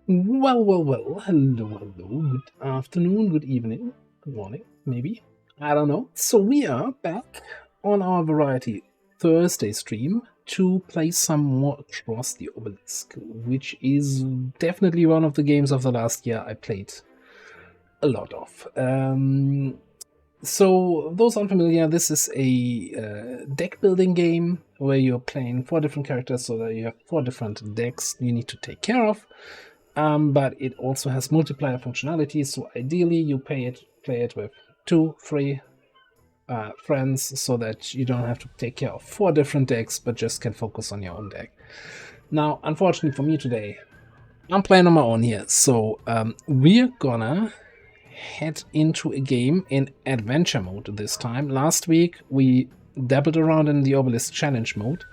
Well. Hello. Good afternoon, good evening, good morning, maybe. I don't know. So we are back on our Variety Thursday stream to play some more Across the Obelisk, which is definitely one of the games of the last year I played a lot of. So, those unfamiliar, this is a deck building game where you're playing 4 different characters, so that you have 4 different decks you need to take care of. But it also has multiplier functionality, so ideally you play it with 2, 3 friends, so that you don't have to take care of 4 different decks, but just can focus on your own deck. Now, unfortunately for me today, I'm playing on my own here, so we're gonna head into a game in adventure mode this time. Last week we dabbled around in the Obelisk challenge mode,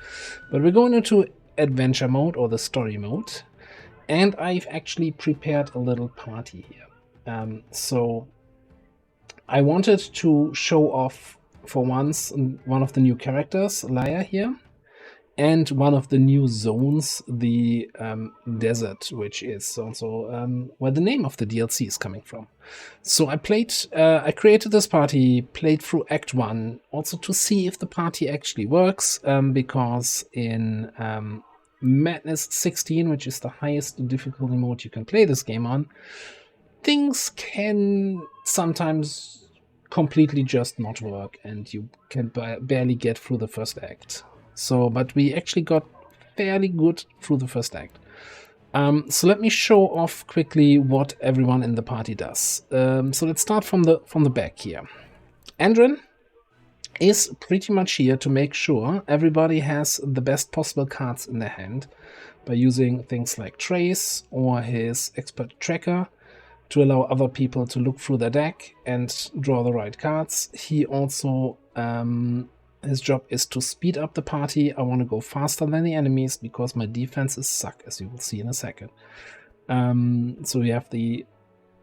but we're going into adventure mode, or the story mode, and I've actually prepared a little party here. So I wanted to show off for once one of the new characters, Laia here, and one of the new zones, the desert, which is also where the name of the DLC is coming from. So I created this party, played through Act 1, also to see if the party actually works, because in Madness 16, which is the highest difficulty mode you can play this game on, things can sometimes completely just not work, and you can barely get through the first act. So, but we actually got fairly good through the first act. So let me show off quickly what everyone in the party does. So let's start from the back here. Andrin is pretty much here to make sure everybody has the best possible cards in their hand by using things like Trace or his Expert Tracker to allow other people to look through their deck and draw the right cards. He also, his job is to speed up the party. I want to go faster than the enemies because my defenses suck, as you will see in a second. So we have the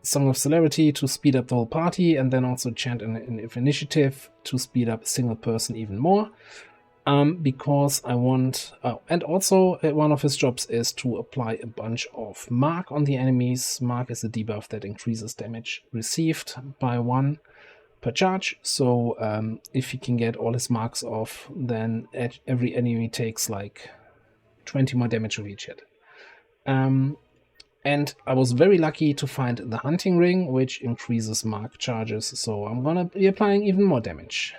Song of Celerity to speed up the whole party, and then also Chant Initiative to speed up a single person even more. Because I want... and also one of his jobs is to apply a bunch of Mark on the enemies. Mark is a debuff that increases damage received by 1 per charge. So if he can get all his marks off, then every enemy takes like 20 more damage with each hit. And I was very lucky to find the Hunting Ring, which increases mark charges, so I'm gonna be applying even more damage.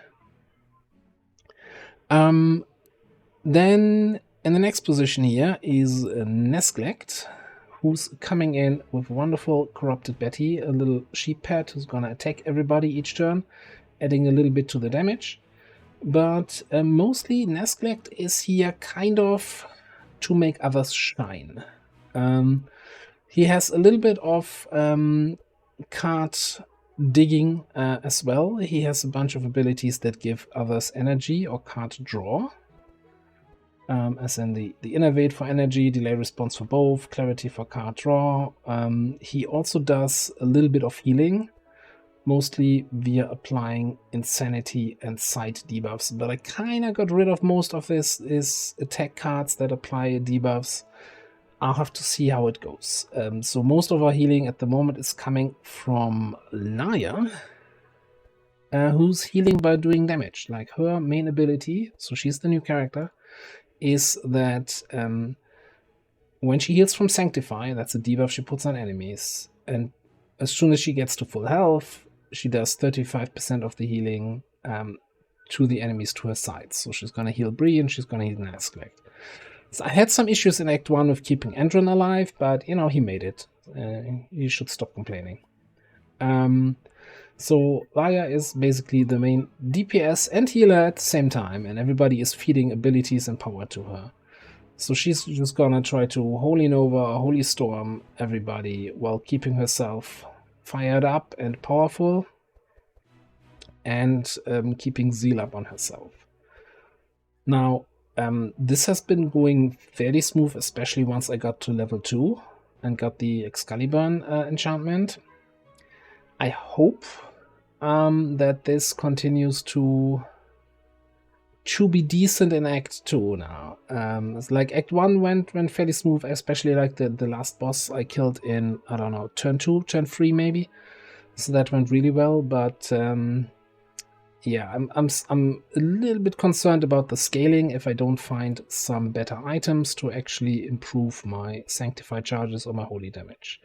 Then in the next position here is Nesglect, who's coming in with wonderful Corrupted Betty, a little sheep pet who's gonna attack everybody each turn, adding a little bit to the damage. But mostly Nesglect is here kind of to make others shine. He has a little bit of card digging as well. He has a bunch of abilities that give others energy or card draw. As in the Innovate for energy, Delay response for both, Clarity for card draw. He also does a little bit of healing, mostly via applying Insanity and Sight debuffs. But I kind of got rid of most of his attack cards that apply debuffs. I'll have to see how it goes. So most of our healing at the moment is coming from Laia, who's healing by doing damage. Like, her main ability, so she's the new character, is that when she heals from Sanctify, that's a debuff she puts on enemies, and as soon as she gets to full health, she does 35% of the healing to the enemies to her side. So she's gonna heal Bree and she's gonna heal Nesglect. So I had some issues in Act 1 with keeping Andron alive, but, you know, he made it. You should stop complaining. So Laia is basically the main DPS and healer at the same time, and everybody is feeding abilities and power to her. So she's just gonna try to Holy Nova, Holy Storm everybody while keeping herself fired up and powerful, and keeping Zeal up on herself. Now, this has been going fairly smooth, especially once I got to level 2 and got the Excalibur enchantment. I hope that this continues to to be decent in Act 2 now. It's like Act 1 went fairly smooth, especially like the last boss I killed in, I don't know, turn 2, turn 3 maybe. So that went really well, but yeah, I'm a little bit concerned about the scaling if I don't find some better items to actually improve my sanctified charges or my holy damage.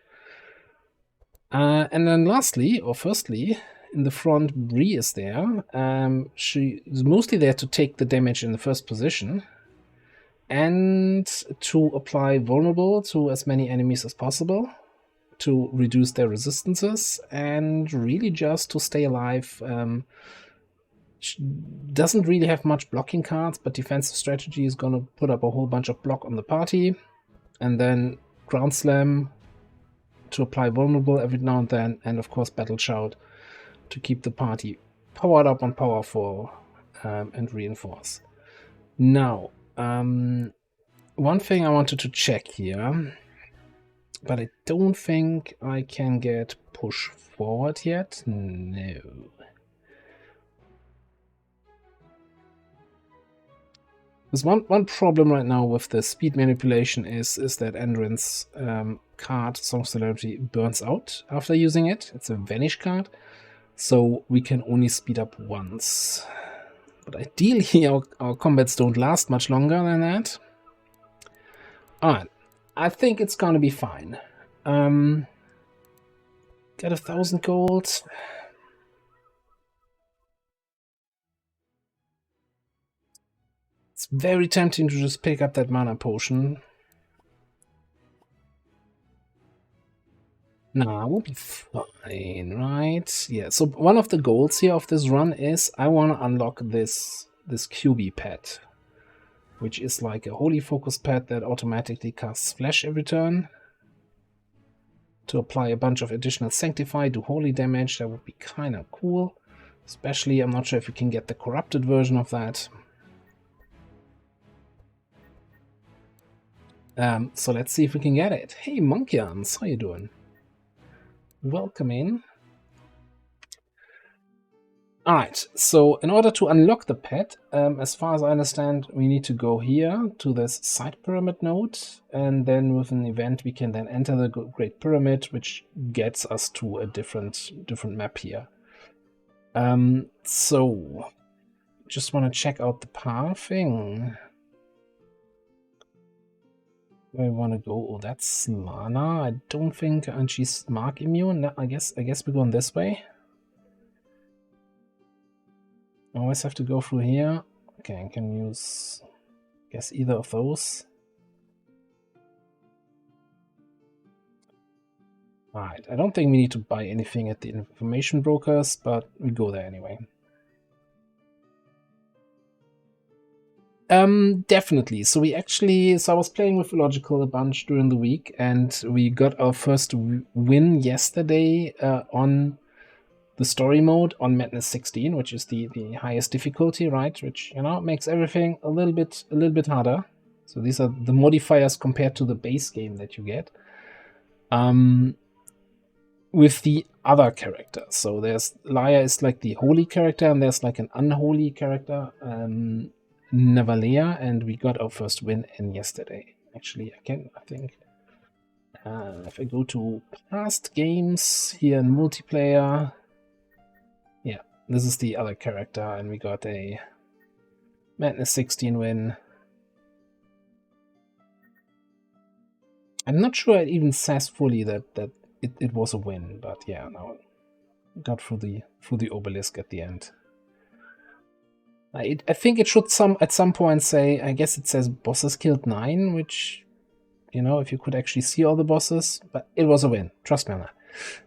And then lastly, or firstly, in the front, Bree is there. She is mostly there to take the damage in the first position and to apply vulnerable to as many enemies as possible to reduce their resistances and really just to stay alive. She doesn't really have much blocking cards, but defensive strategy is going to put up a whole bunch of block on the party and then ground slam to apply vulnerable every now and then, and of course battle shout to keep the party powered up and powerful and reinforce. Now, one thing I wanted to check here, but I don't think I can get push forward yet. No. There's one problem right now with the speed manipulation is that Endrin's card, Song of Celerity, burns out after using it. It's a vanish card, so we can only speed up once. But ideally, our combats don't last much longer than that. Alright, I think it's gonna be fine. Get 1,000 gold. It's very tempting to just pick up that mana potion. Nah, we'll be fine, right? Yeah, so one of the goals here of this run is I want to unlock this QB pet, which is like a holy focus pet that automatically casts flash every turn to apply a bunch of additional sanctify, do holy damage. That would be kind of cool. Especially, I'm not sure if you can get the corrupted version of that. So let's see if we can get it. Hey, Monkians, how you doing? Welcome in. Alright, so in order to unlock the pet, as far as I understand, we need to go here to this side pyramid node, and then with an event we can then enter the Great Pyramid, which gets us to a different map here. So just want to check out the pathing. Where we want to go? Oh, that's Lana. I don't think, and she's mark immune. No, I guess we're going this way. Always have to go through here. Okay, I can use, I guess, either of those. Alright, I don't think we need to buy anything at the information brokers, but we go there anyway. Definitely. So I was playing with Logical a bunch during the week, and we got our first win yesterday on the story mode on Madness 16, which is the highest difficulty, right? Which, you know, makes everything a little bit harder. So these are the modifiers compared to the base game that you get. With the other characters. So there's Laia is like the holy character, and there's like an unholy character, Navalea, and we got our first win in yesterday. Actually, I think if I go to past games here in multiplayer, yeah, this is the other character, and we got a Madness 16 win. I'm not sure it even says fully that it was a win, but yeah, no, got through the Obelisk at the end. I think it should at some point say, I guess it says bosses killed 9, which, you know, if you could actually see all the bosses, but it was a win. Trust me on that.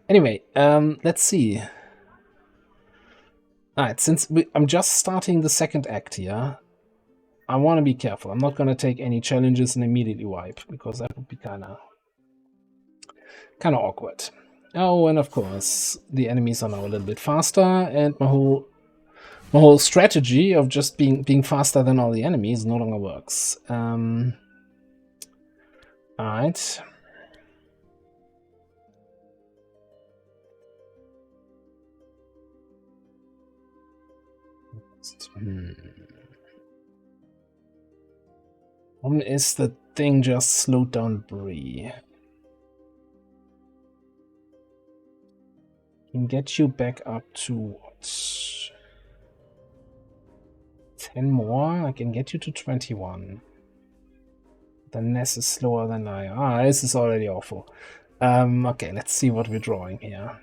Anyway, let's see. Alright, since I'm just starting the second act here, I want to be careful. I'm not going to take any challenges and immediately wipe, because that would be kind of awkward. Oh, and of course, the enemies are now a little bit faster, and my whole strategy of just being faster than all the enemies no longer works. Alright. One is the thing just slowed down Bree. Can get you back up to what? 10 more? I can get you to 21. The Ness is slower than I am. Ah, this is already awful. Okay, let's see what we're drawing here.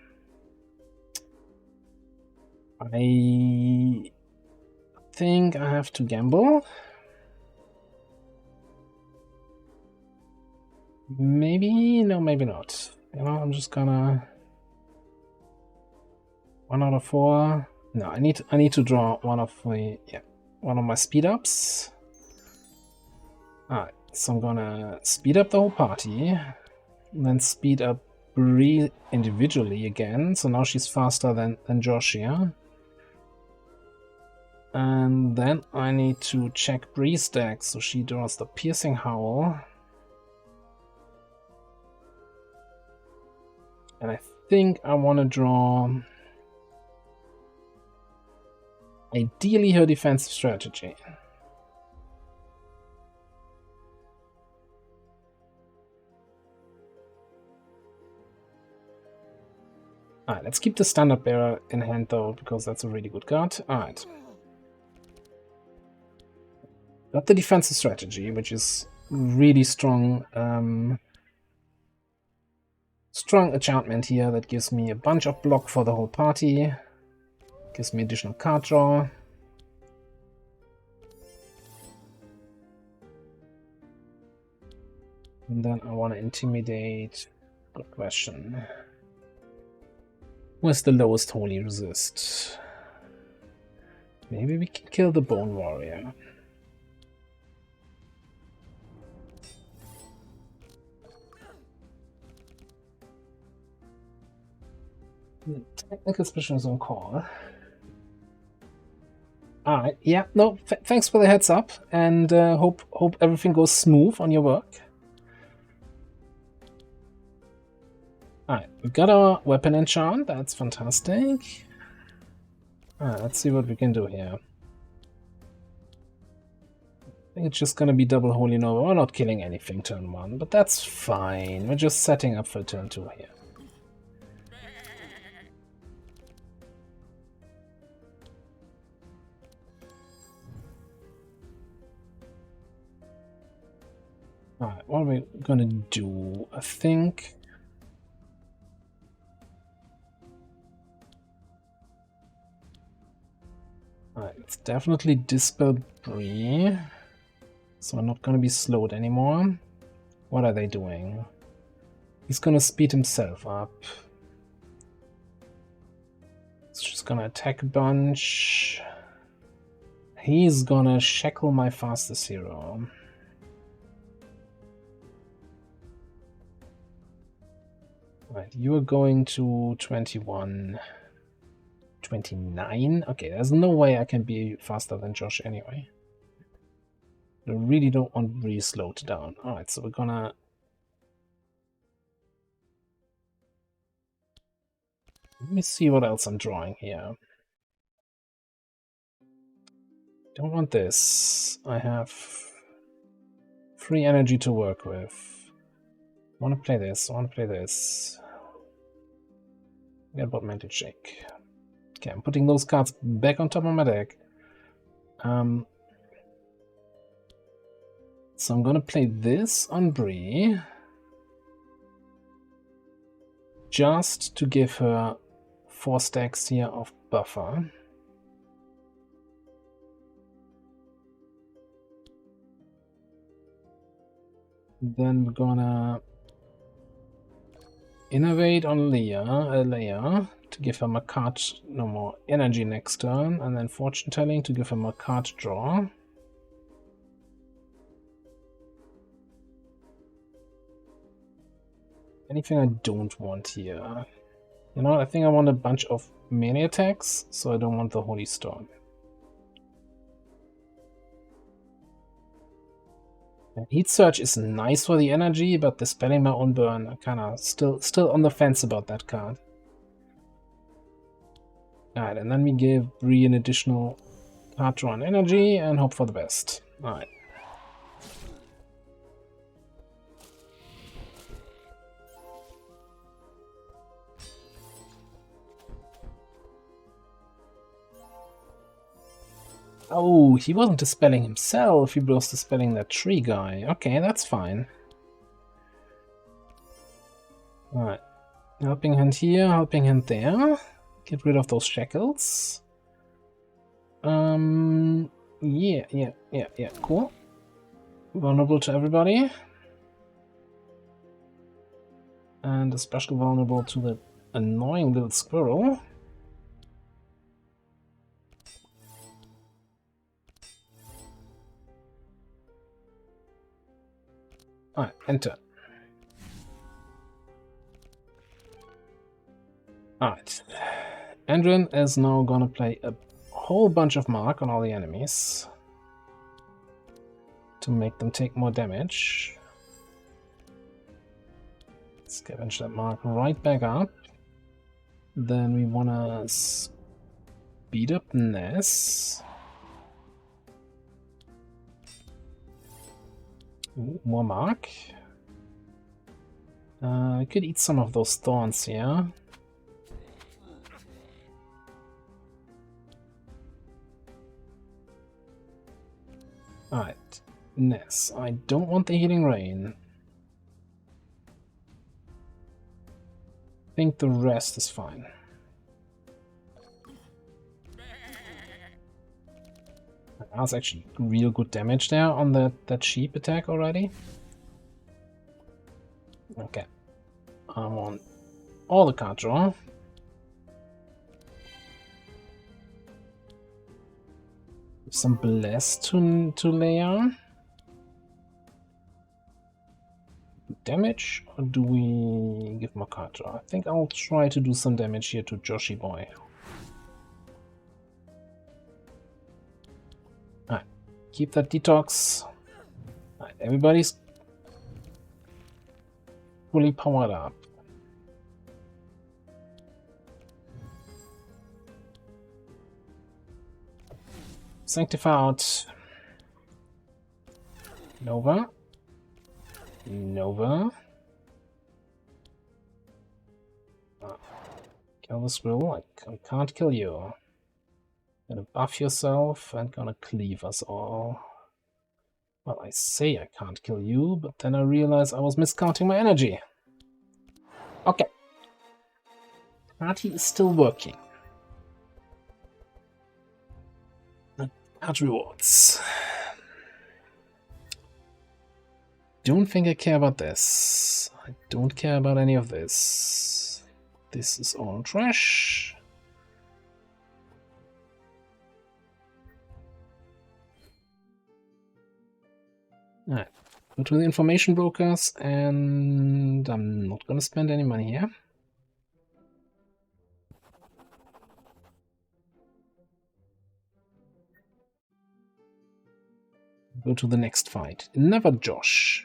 I think I have to gamble. Maybe, no, maybe not. You know, I'm just gonna 1 out of 4. No, I need to draw one of my speed ups. Alright, so I'm gonna speed up the whole party, and then speed up Bree individually again. So now she's faster than Josh here. And then I need to check Bree's deck, so she draws the Piercing Howl. And I think I want to draw ideally her defensive strategy. Alright, let's keep the Standard Bearer in hand though, because that's a really good card. Alright. Got the defensive strategy, which is really strong. Strong enchantment here that gives me a bunch of block for the whole party. Gives me additional card draw. And then I want to intimidate. Good question. Where's the lowest holy resist? Maybe we can kill the Bone Warrior. Technical special is on call. Alright, yeah, no, thanks for the heads up, and hope everything goes smooth on your work. Alright, we got our weapon enchant, that's fantastic. Alright, let's see what we can do here. I think it's just gonna be double Holy Nova. We're not killing anything turn 1, but that's fine. We're just setting up for turn 2 here. Alright, what are we gonna do? I think... Alright, let's definitely dispel Bree. So I'm not gonna be slowed anymore. What are they doing? He's gonna speed himself up. He's just gonna attack a bunch. He's gonna shackle my fastest hero. Right, you are going to 21, 29. Okay, there's no way I can be faster than Josh anyway. I really don't want to really slow it down. Alright, so we're gonna... Let me see what else I'm drawing here. Don't want this. I have free energy to work with. I want to play this. I want to play this. Forget about Mental Shake. Okay, I'm putting those cards back on top of my deck. So I'm gonna play this on Bree. Just to give her 4 stacks here of buffer. Then we're gonna innovate on Leia to give him a card, no more energy next turn, and then fortune telling to give him a card draw. Anything I don't want here? You know, I think I want a bunch of melee attacks, so I don't want the Holy Storm. Heat Surge is nice for the energy, but dispelling my own burn, I'm kinda still on the fence about that card. Alright, and then we give Bree an additional card draw on energy and hope for the best. Alright. Oh, he wasn't dispelling himself, he was dispelling that tree guy. Okay, that's fine. Alright. Helping hand here, helping hand there. Get rid of those shackles. Yeah, cool. Vulnerable to everybody. And especially vulnerable to the annoying little squirrel. Alright, enter. Alright. Andrin is now gonna play a whole bunch of mark on all the enemies to make them take more damage. Scavenge that mark right back up. Then we wanna speed up Ness. Ooh, more mark. I could eat some of those thorns here. Alright, Ness. I don't want the healing rain. I think the rest is fine. That was actually real good damage there on that sheep attack already. Okay. I want all the card draw. Some bless to Leia. Damage, or do we give him a card draw? I think I'll try to do some damage here to Joshi Boy. Alright, keep that detox. Alright, everybody's fully powered up. Sanctify out. Nova. Kill the squirrel. I can't kill you. Gonna buff yourself and gonna cleave us all. Well, I say I can't kill you, but then I realize I was miscounting my energy. Okay. Party is still working. Card rewards. Don't think I care about this. I don't care about any of this. This is all trash. Alright, go to the information brokers, and I'm not gonna spend any money here. Go to the next fight. Never Josh.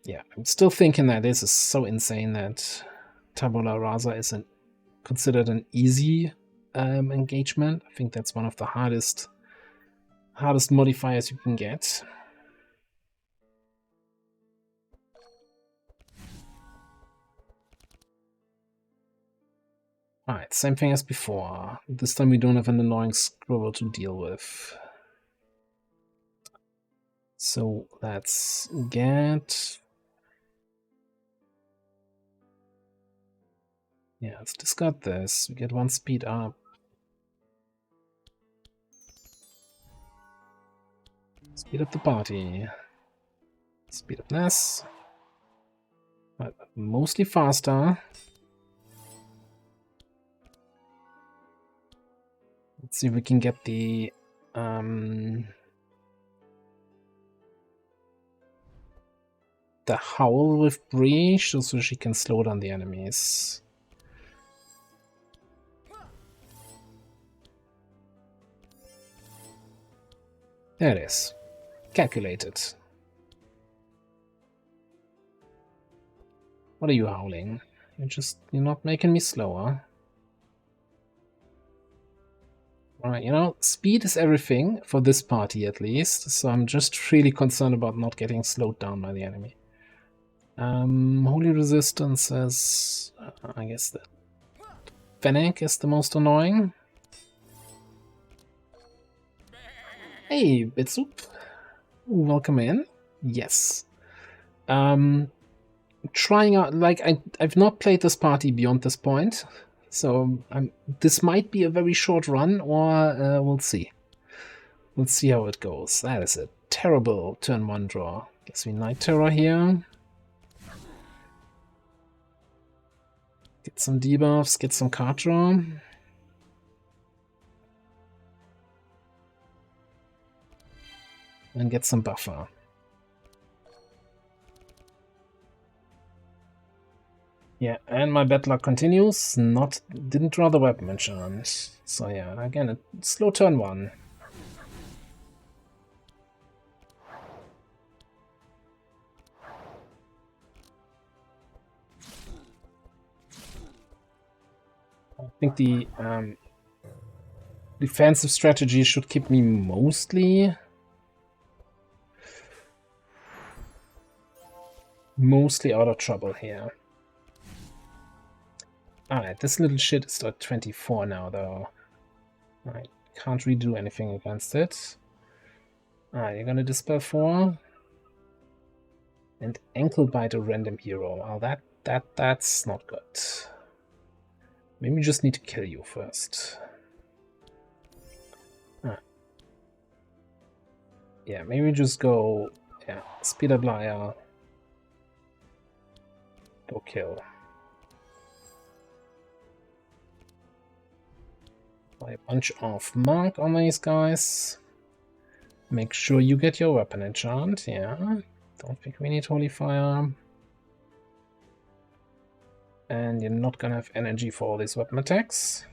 Yeah, I'm still thinking that this is so insane that Tabula Rasa is considered an easy engagement. I think that's one of the hardest modifiers you can get. Alright, same thing as before. This time we don't have an annoying squirrel to deal with. So let's get... Yeah, let's discard this. We get one speed up. Speed up the party. Speed up Ness. But mostly faster. Let's see if we can get the howl with breach so she can slow down the enemies. There it is. Calculated. What are you howling? You're not making me slower. Alright, you know, speed is everything, for this party at least, so I'm just really concerned about not getting slowed down by the enemy. Holy Resistance is... I guess that Fennec is the most annoying. Hey, Bitsup. Welcome in. Yes. Trying out, like, I've not played this party beyond this point, so this might be a very short run, or we'll see. We'll see how it goes. That is a terrible turn 1 draw. Guess we Night Terror here. Get some debuffs, get some card draw. And get some buffer. Yeah, and my bad luck continues. Didn't draw the weapon enchant. So yeah, again, a slow turn 1. I think the defensive strategy should keep me mostly out of trouble here. Alright, this little shit is at 24 now, though. I can't redo anything against it. Alright, you're gonna dispel 4. And ankle bite a random hero. Well, that's not good. Maybe we just need to kill you first. Yeah, maybe just go... Yeah, speed up liar. Go kill. Apply a bunch of mark on these guys. Make sure you get your weapon enchant, yeah. Don't think we need Holy Fire. And you're not gonna have energy for all these weapon attacks.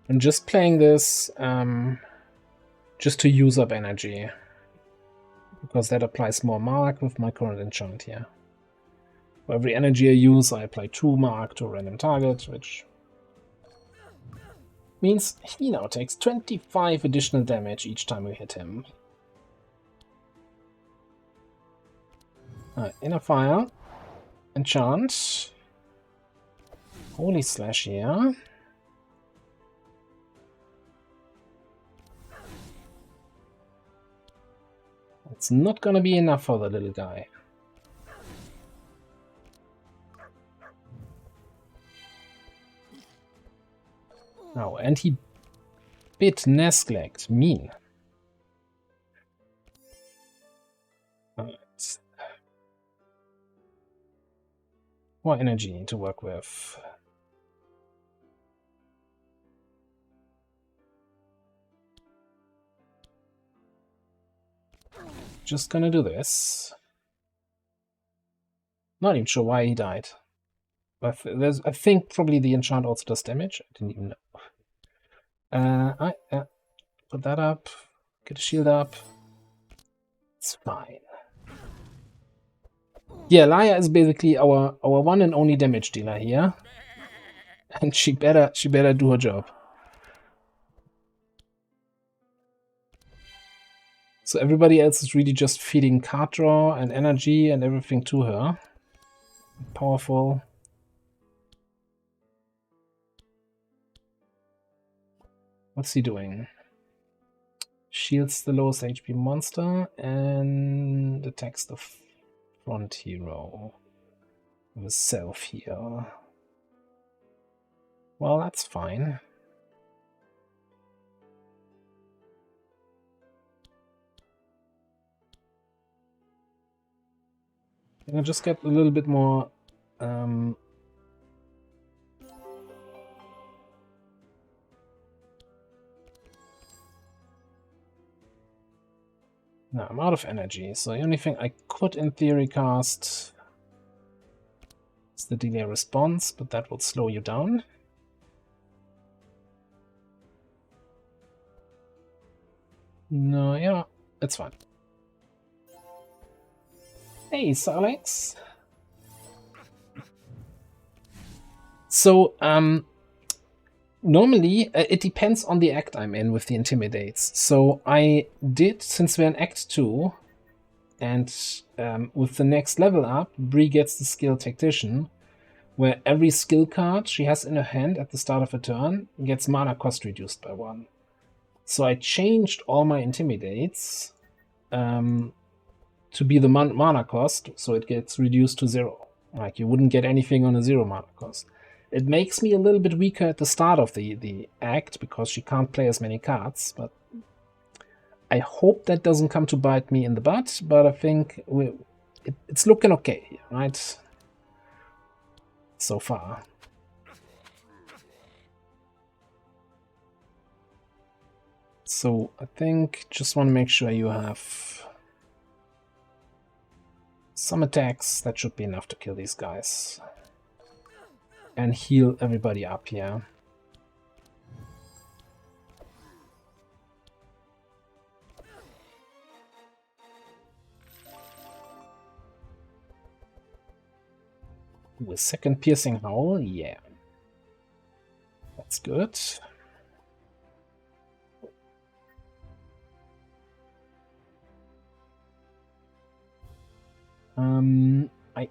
I'm just playing this just to use up energy, because that applies more mark with my current enchant here. For every energy I use, I apply 2 mark to a random target, which means he now takes 25 additional damage each time we hit him. Inner Fire, enchant, Holy Slash here. It's not gonna be enough for the little guy. Oh, and he bit Nesglect. Mean. Alright. More energy to work with. Just gonna do this. Not even sure why he died. But I think probably the enchant also does damage. I didn't even know. Put that up. Get a shield up. It's fine. Yeah, Laia is basically our one and only damage dealer here. And she better do her job. So everybody else is really just feeding card draw and energy and everything to her. Powerful. What's he doing? Shields the lowest HP monster and attacks the front hero with self here. Well, that's fine. I'll just get a little bit more no, I'm out of energy, so the only thing I could in theory cast is the delay response, but that will slow you down. No, yeah, it's fine. Hey, Alex. So, normally, it depends on the act I'm in with the Intimidates. So I did, since we're in Act 2, and with the next level up, Bree gets the skill Tactician, where every skill card she has in her hand at the start of a turn gets mana cost reduced by 1. So I changed all my intimidates to be the mana cost, so it gets reduced to 0. Like, you wouldn't get anything on a 0 mana cost. It makes me a little bit weaker at the start of the act, because she can't play as many cards, but I hope that doesn't come to bite me in the butt, but I think it's looking okay, right? So far. So I think just want to make sure you have some attacks. That should be enough to kill these guys. And heal everybody up here. With second piercing howl, yeah. That's good. I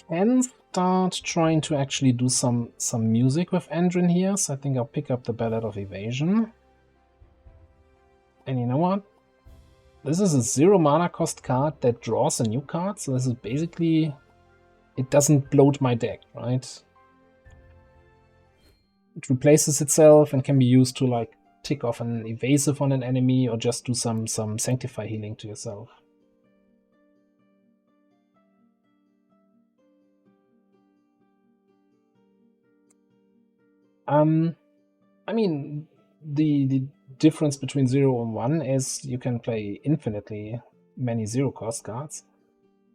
can start trying to actually do some music with Endrin here, so I think I'll pick up the Ballad of Evasion. And you know what? This is a 0 mana cost card that draws a new card, so this is basically... It doesn't bloat my deck, right? It replaces itself and can be used to, like, tick off an evasive on an enemy or just do some sanctify healing to yourself. I mean, the difference between 0 and 1 is you can play infinitely many 0 cost cards.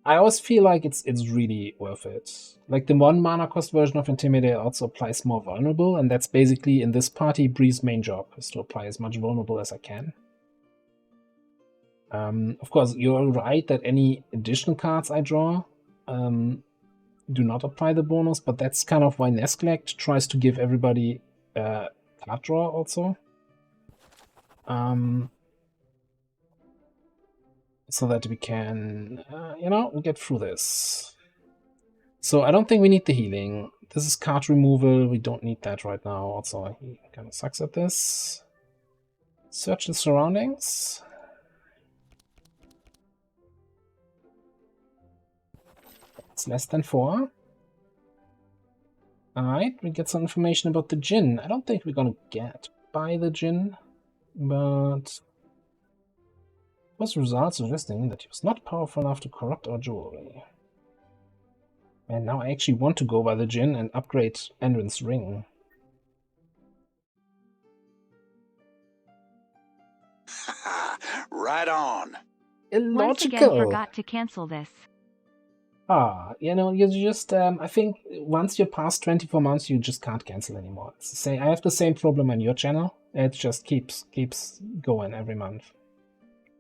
I always feel like it's really worth it. Like, the 1 mana cost version of Intimidate also applies more vulnerable, and that's basically, in this party, Bree's main job, is to apply as much vulnerable as I can. Of course, you're right that any additional cards I draw do not apply the bonus, but that's kind of why Nesclect tries to give everybody card draw also. So that we can, get through this. So I don't think we need the healing. This is card removal. We don't need that right now. Also, he kind of sucks at this. Search the surroundings. It's less than 4. Alright, we get some information about the Djinn. I don't think we're gonna get by the Djinn, but... was results suggesting that he was not powerful enough to corrupt our jewelry. And now I actually want to go by the Djinn and upgrade Endrin's ring. Right on. Illogical. Once again forgot to cancel this. You just, I think once you're past 24 months, you just can't cancel anymore. I have the same problem on your channel. It just keeps going every month.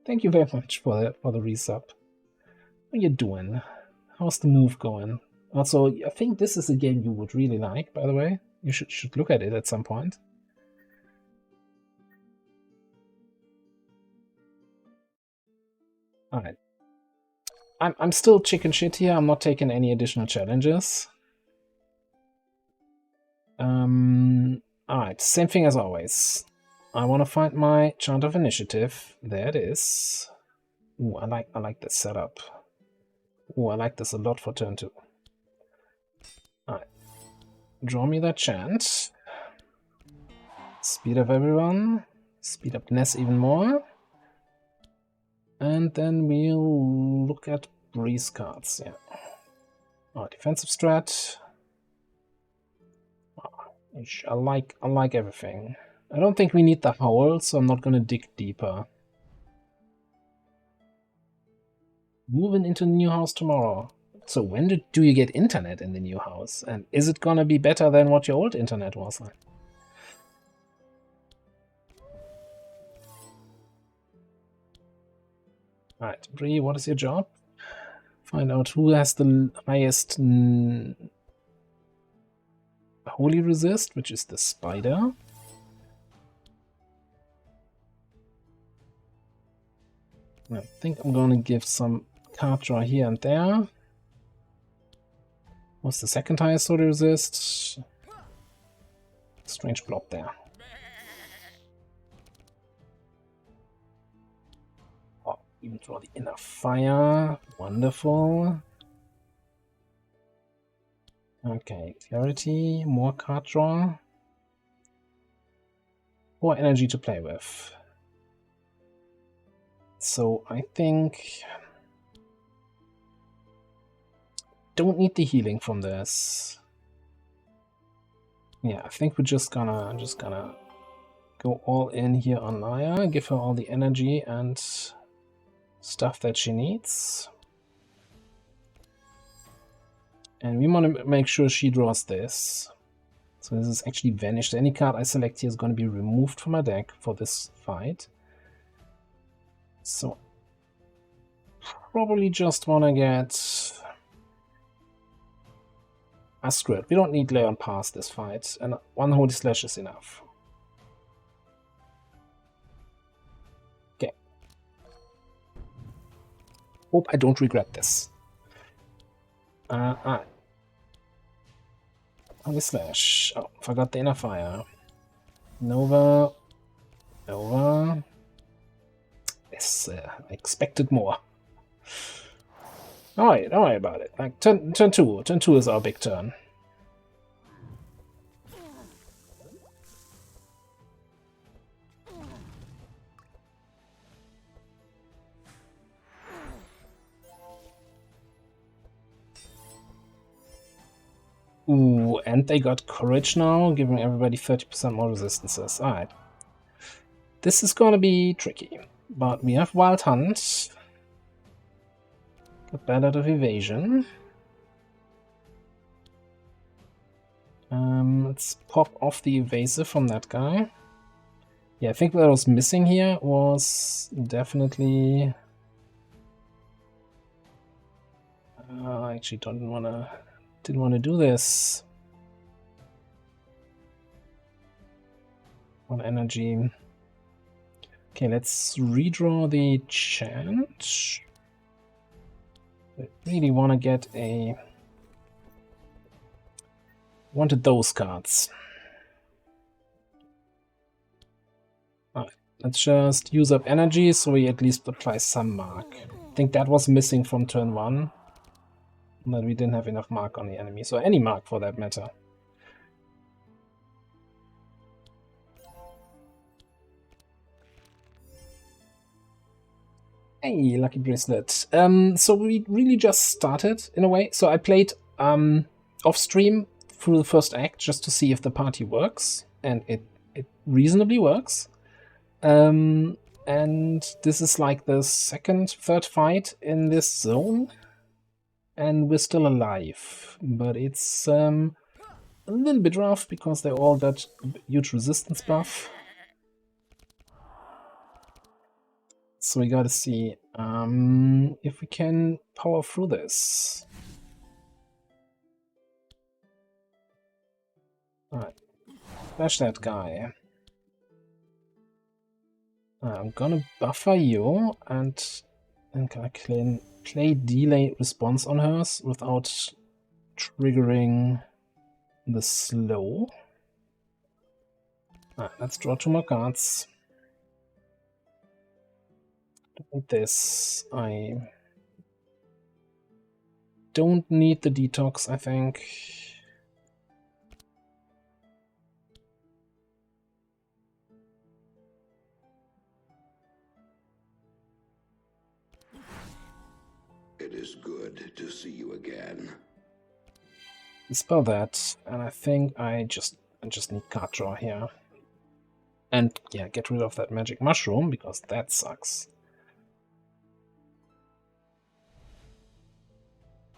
Thank you very much for the resub. What are you doing? How's the move going? Also, I think this is a game you would really like, by the way. You should look at it at some point. Alright. I'm still chicken shit here. I'm not taking any additional challenges. Alright, same thing as always. I want to find my chant of initiative. There it is. Ooh, I like this setup. Ooh, I like this a lot for turn 2. Alright. Draw me that chant. Speed up everyone. Speed up Ness even more. And then we'll look at Breeze cards, yeah. Oh, defensive strat. I like everything. I don't think we need the howl, so I'm not gonna dig deeper. Moving into the new house tomorrow. So when do you get internet in the new house? And is it gonna be better than what your old internet was like? Alright, Bree, what is your job? Find out who has the highest holy resist, which is the spider. I think I'm gonna give some card draw here and there. What's the second highest to resist? Strange blob there. Oh, even draw the inner fire. Wonderful. Okay, clarity, more card draw. More energy to play with. So I think don't need the healing from this. Yeah, I think we're just gonna go all in here on Naya, give her all the energy and stuff that she needs. And we want to make sure she draws this. So this is actually vanished. Any card I select here is going to be removed from my deck for this fight. So probably just want to get... screw it. We don't need Leon Pass this fight, and one Holy Slash is enough. Okay. Hope I don't regret this. Holy Slash. Oh, forgot the inner fire. Nova. Nova. Yes, I expected more. Alright, don't worry about it. Like turn 2. Turn 2 is our big turn. Ooh, and they got Courage now, giving everybody 30% more resistances. Alright. This is gonna be tricky. But we have Wild Hunt. Got bad out of Evasion. Let's pop off the Evasive from that guy. Yeah, I think what I was missing here was definitely... I actually didn't want to do this. On energy. Okay, let's redraw the chant. I really want to get a... Wanted those cards. Alright, let's just use up energy so we at least apply some mark. I think that was missing from turn 1. That we didn't have enough mark on the enemy, so any mark for that matter. Hey, lucky bracelet. So we really just started in a way. So I played off stream through the first act just to see if the party works, and it reasonably works. And this is like the third fight in this zone, and we're still alive. But it's a little bit rough because they all got huge resistance buff. So we gotta see if we can power through this. Alright, smash that guy. I'm gonna buffer you and can I play delay response on hers without triggering the slow. Alright, let's draw 2 more cards. Don't this. I don't need the detox, I think. It is good to see you again. Dispel that, and I think I just need card draw here. And yeah, get rid of that magic mushroom, because that sucks.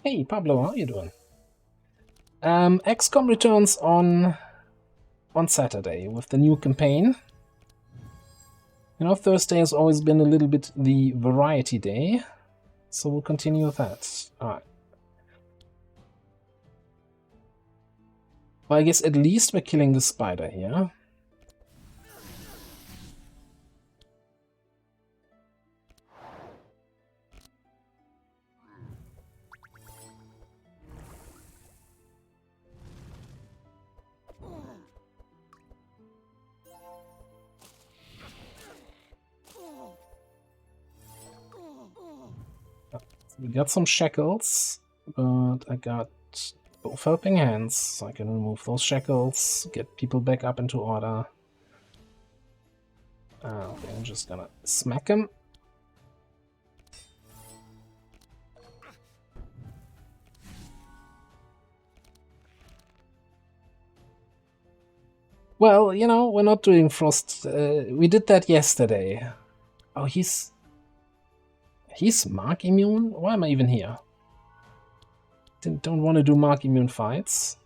Hey Pablo, how you doing? XCOM returns on Saturday with the new campaign. You know, Thursday has always been a little bit the variety day, so we'll continue with that. Alright. Well, I guess at least we're killing the spider here. We got some shackles, but I got both helping hands, so I can remove those shackles, get people back up into order. Okay, I'm just gonna smack him. Well, you know, we're not doing frost. We did that yesterday. Oh, he's mark immune? Why am I even here? Don't want to do mark immune fights.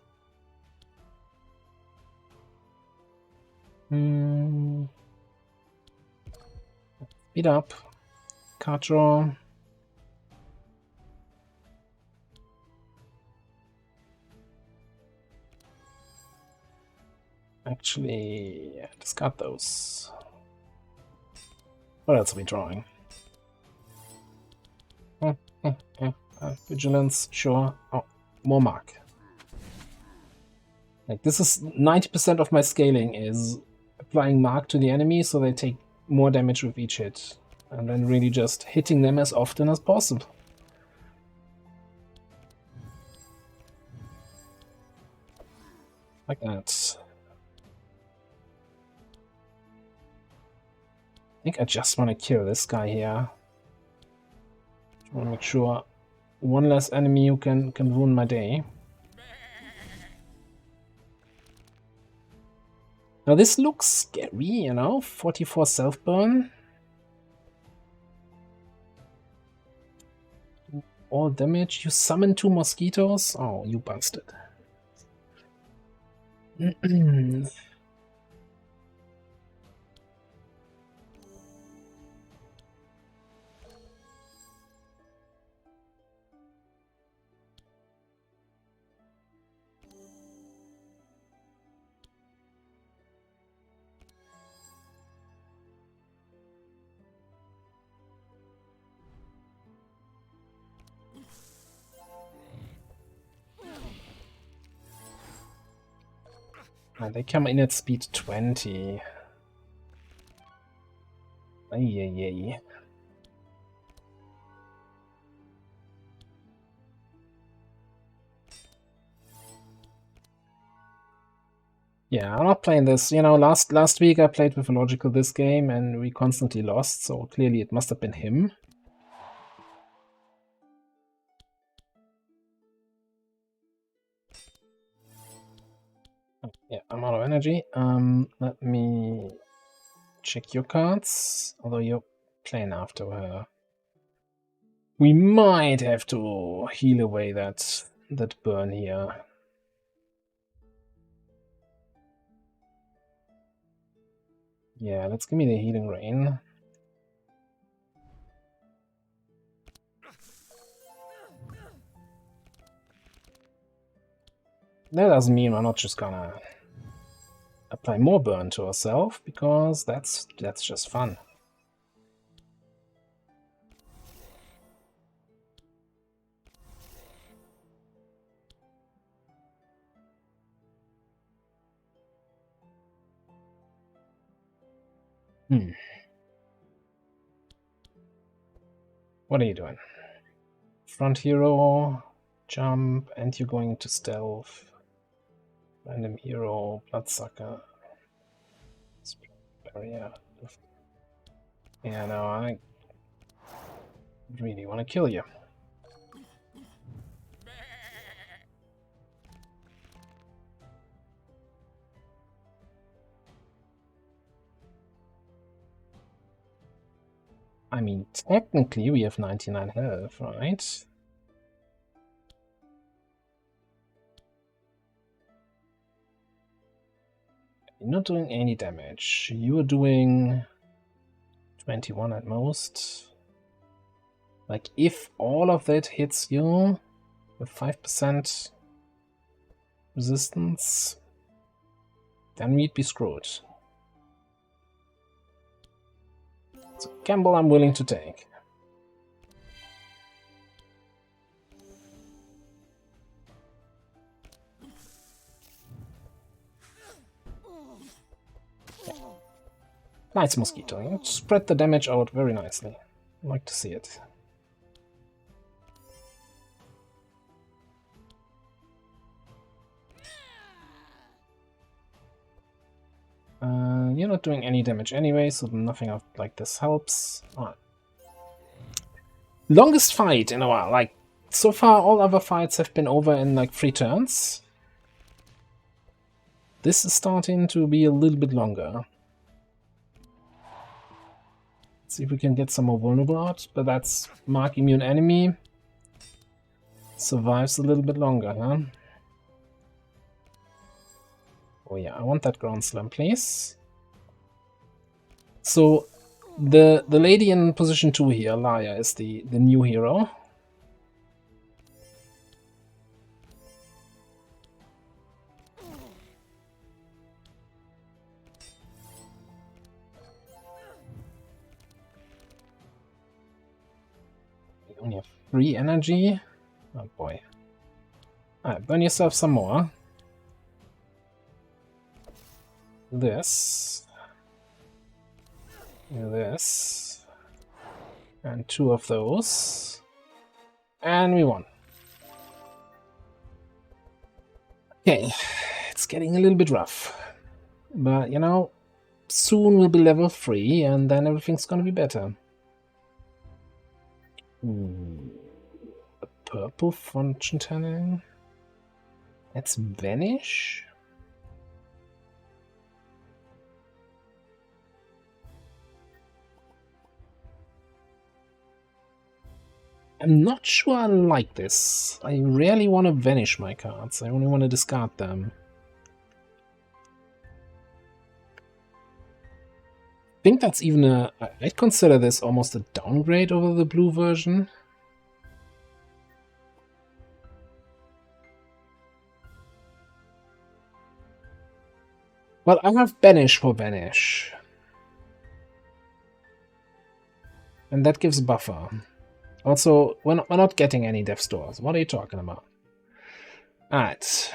Speed up. Card draw. Actually, discard those. What else are we drawing? Vigilance, sure. Oh, more mark. Like, this is 90% of my scaling is applying mark to the enemy so they take more damage with each hit. And then really just hitting them as often as possible. Like that. I think I just want to kill this guy here. I want to make sure one less enemy who can ruin my day. Now this looks scary, you know? 44 self-burn. All damage. You summon 2 mosquitoes? Oh, you bastard. They come in at speed 20. Ay. Yeah, I'm not playing this. You know, last week I played with Logical this game and we constantly lost, so clearly it must have been him. Yeah, I'm out of energy. Let me check your cards, although you're playing after her. We might have to heal away that burn here. Yeah, let's give me the healing rain. That doesn't mean we're not just gonna apply more burn to ourselves, because that's just fun. What are you doing? Front hero, jump, and you're going to stealth. Random hero, bloodsucker. Barrier. Yeah, no, I really want to kill you. I mean, technically we have 99 health, right? You're not doing any damage. You're doing 21 at most. Like, if all of that hits you with 5% resistance, then we'd be screwed. It's a gamble I'm willing to take. Yeah. Nice mosquito. You spread the damage out very nicely. I like to see it. You're not doing any damage anyway, so nothing like this helps. Alright. Longest fight in a while. Like, so far all other fights have been over in like 3 turns. This is starting to be a little bit longer. Let's see if we can get some more vulnerable out, but that's mark immune enemy. Survives a little bit longer, huh? Oh yeah, I want that ground slam, please. So the lady in position 2 here, Laia, is the new hero. We only have 3 energy. Oh boy. Alright, burn yourself some more. This. This. And 2 of those. And we won. Okay, it's getting a little bit rough. But, you know, soon we'll be level 3 and then everything's gonna be better. Ooh, a purple function turning. Let's vanish. I'm not sure I like this. I rarely want to vanish my cards. I only want to discard them. I think that's even a... I'd consider this almost a downgrade over the blue version. Well, I have Banish for Vanish. And that gives buffer. Also, we're not getting any Death Stores. What are you talking about? Alright.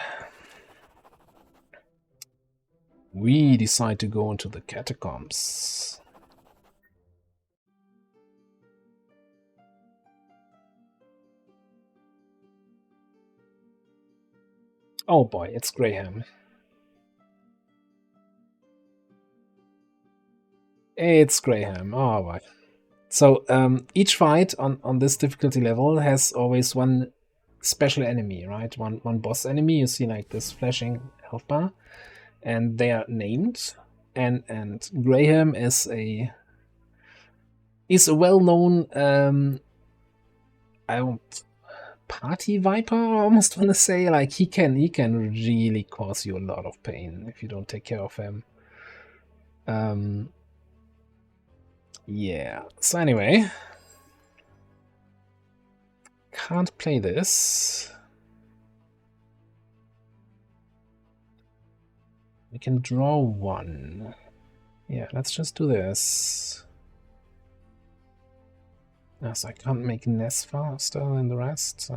We decide to go into the catacombs. Oh boy, it's Graham. It's Graham. Oh boy. So each fight on this difficulty level has always one special enemy, right? One boss enemy. You see like this flashing health bar, and they are named. And Graham is a well-known party viper. I almost want to say, like he can really cause you a lot of pain if you don't take care of him. Yeah. So anyway. Can't play this. We can draw 1. Yeah, let's just do this. So I can't make Ness faster than the rest.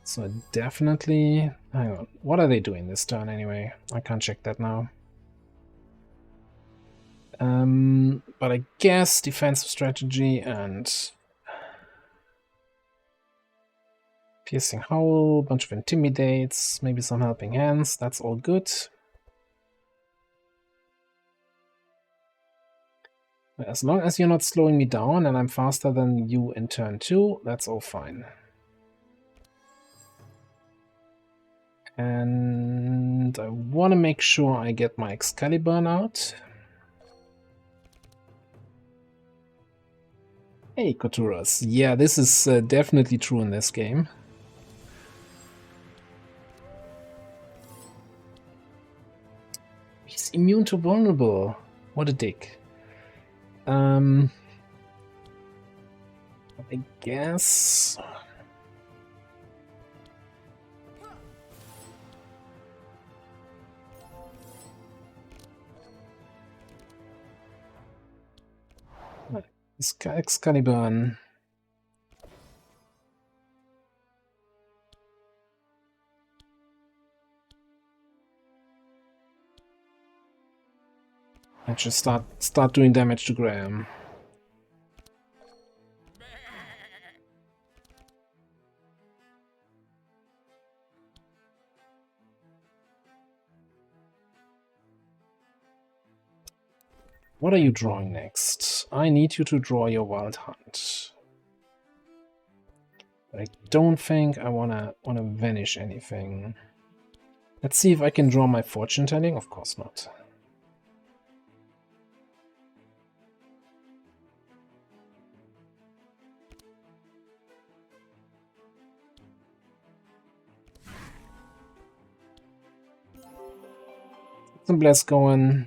So definitely... Hang on. What are they doing this turn anyway? I can't check that now. But I guess defensive strategy and piercing howl, bunch of intimidates, maybe some helping hands. That's all good. As long as you're not slowing me down and I'm faster than you in turn 2, that's all fine. And I want to make sure I get my Excalibur out. Hey, Koturas. Yeah, this is definitely true in this game. He's immune to vulnerable. What a dick. I guess... Excalibur. I just start doing damage to Graham. What are you drawing next? I need you to draw your Wild Hunt. But I don't think I wanna vanish anything. Let's see if I can draw my fortune telling. Of course not. Some bless going.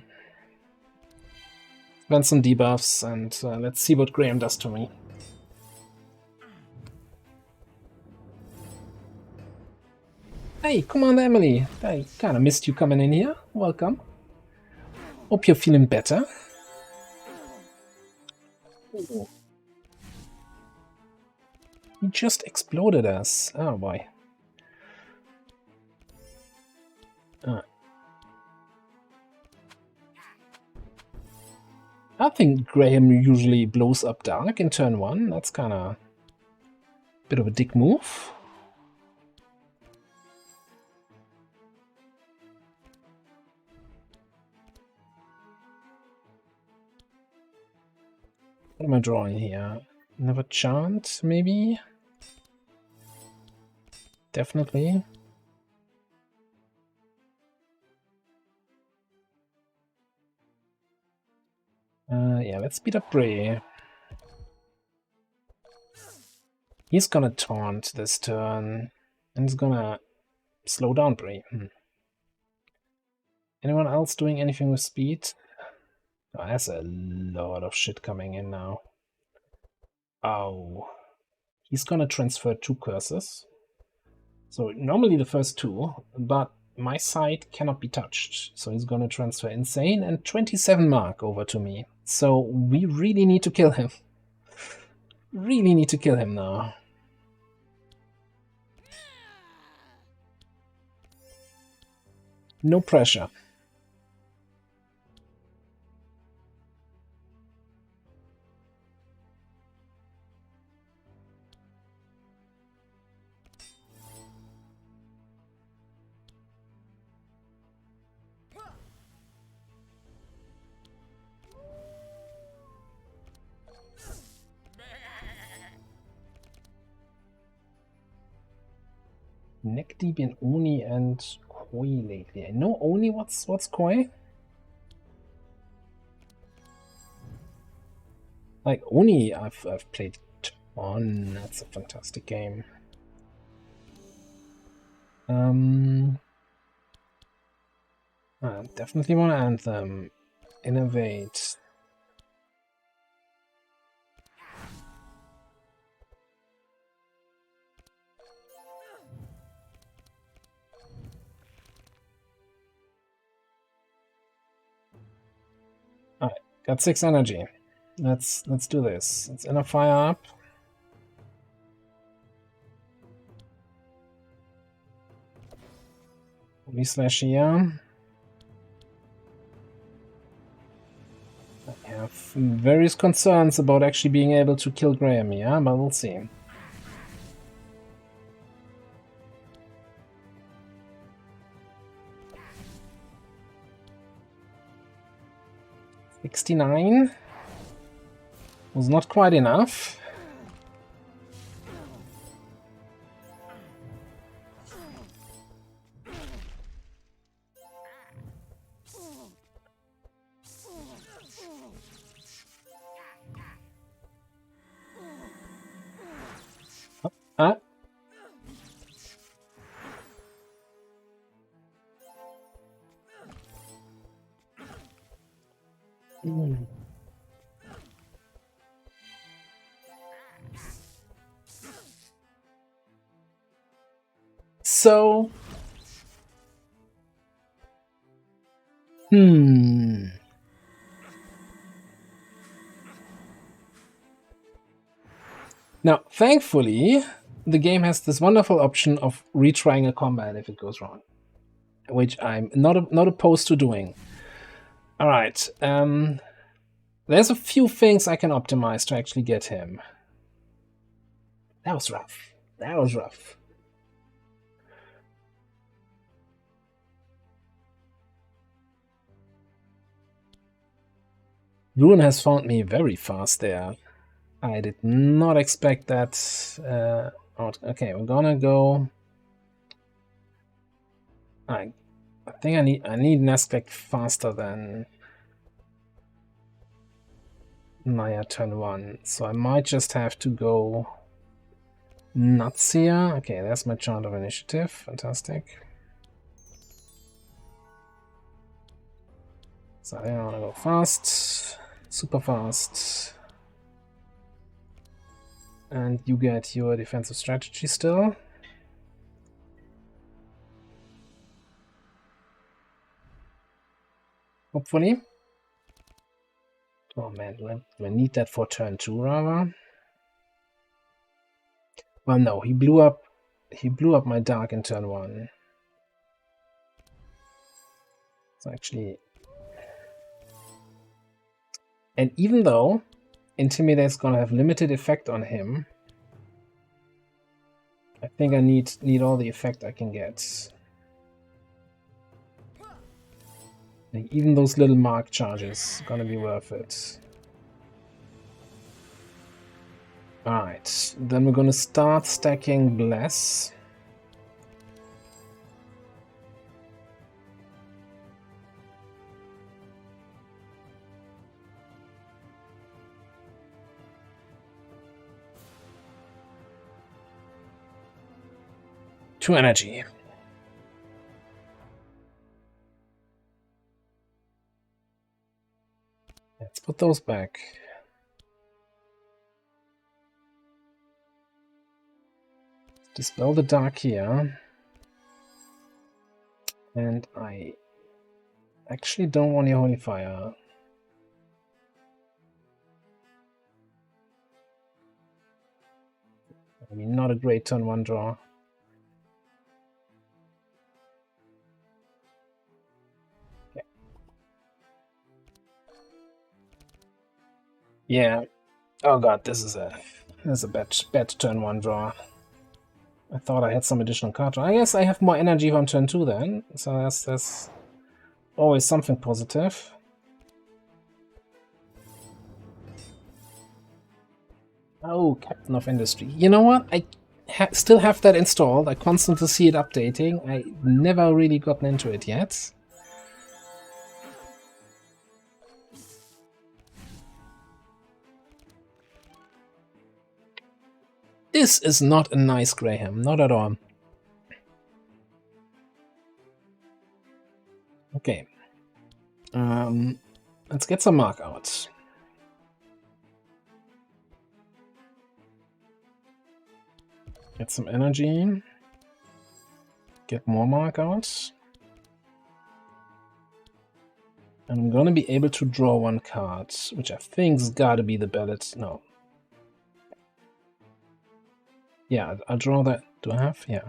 Then some debuffs, and let's see what Graham does to me. Hey, Commander Emily. I kind of missed you coming in here. Welcome. Hope you're feeling better. Ooh. He just exploded us. Oh boy. I think Graham usually blows up Dark in turn 1. That's kind of a bit of a dick move. What am I drawing here? Another chant, maybe? Definitely. Yeah, let's speed up Bray. He's gonna taunt this turn, and he's gonna slow down Bray. Anyone else doing anything with speed? Oh, there's a lot of shit coming in now. Oh. He's gonna transfer 2 curses. So normally the first 2, but my side cannot be touched. So he's gonna transfer Insane and 27 mark over to me. So we really need to kill him. Really need to kill him now. No pressure. Neck deep in Oni and Koi lately. I know Oni, what's Koi? Like Oni, I've played a ton. That's a fantastic game. I definitely want to Anthem. Innovate. Alright, got 6 energy. Let's do this. Let's inner fire up. V/, here. I have various concerns about actually being able to kill Graham, yeah, but we'll see. $69 was not quite enough. So, now, thankfully, the game has this wonderful option of retrying a combat if it goes wrong, which I'm not opposed to doing. All right, there's a few things I can optimize to actually get him. That was rough. That was rough. Ruin has found me very fast there. I did not expect that out. Okay, we're gonna go. I think I need an aspect faster than Maya turn 1, so I might just have to go nuts here. Okay, there's my chart of initiative. Fantastic. So I want to go fast, super fast. And you get your defensive strategy still. Hopefully. Oh man, do I need that for turn 2 rather? Well, no, he blew up my dark in turn 1. So actually, and even though Intimidate's gonna have limited effect on him, I think I need all the effect I can get. Like, even those little mark charges gonna be worth it. Alright, then we're gonna start stacking Bless. To energy. Let's put those back. Dispel the dark here. And I actually don't want your Holy Fire. I mean, not a great turn 1 draw. Okay. Yeah. Oh god, this is a bad turn 1 draw. I thought I had some additional card draw. I guess I have more energy on turn 2 then, so that's always something positive. Oh, Captain of Industry. You know what? I still have that installed. I constantly see it updating. I never really gotten into it yet. This is not a nice Graham, not at all. Okay. Let's get some mark out. Get some energy. Get more mark out. I'm gonna be able to draw 1 card, which I think's gotta be the ballot. No. Yeah, I'll draw that. Do I have? Yeah.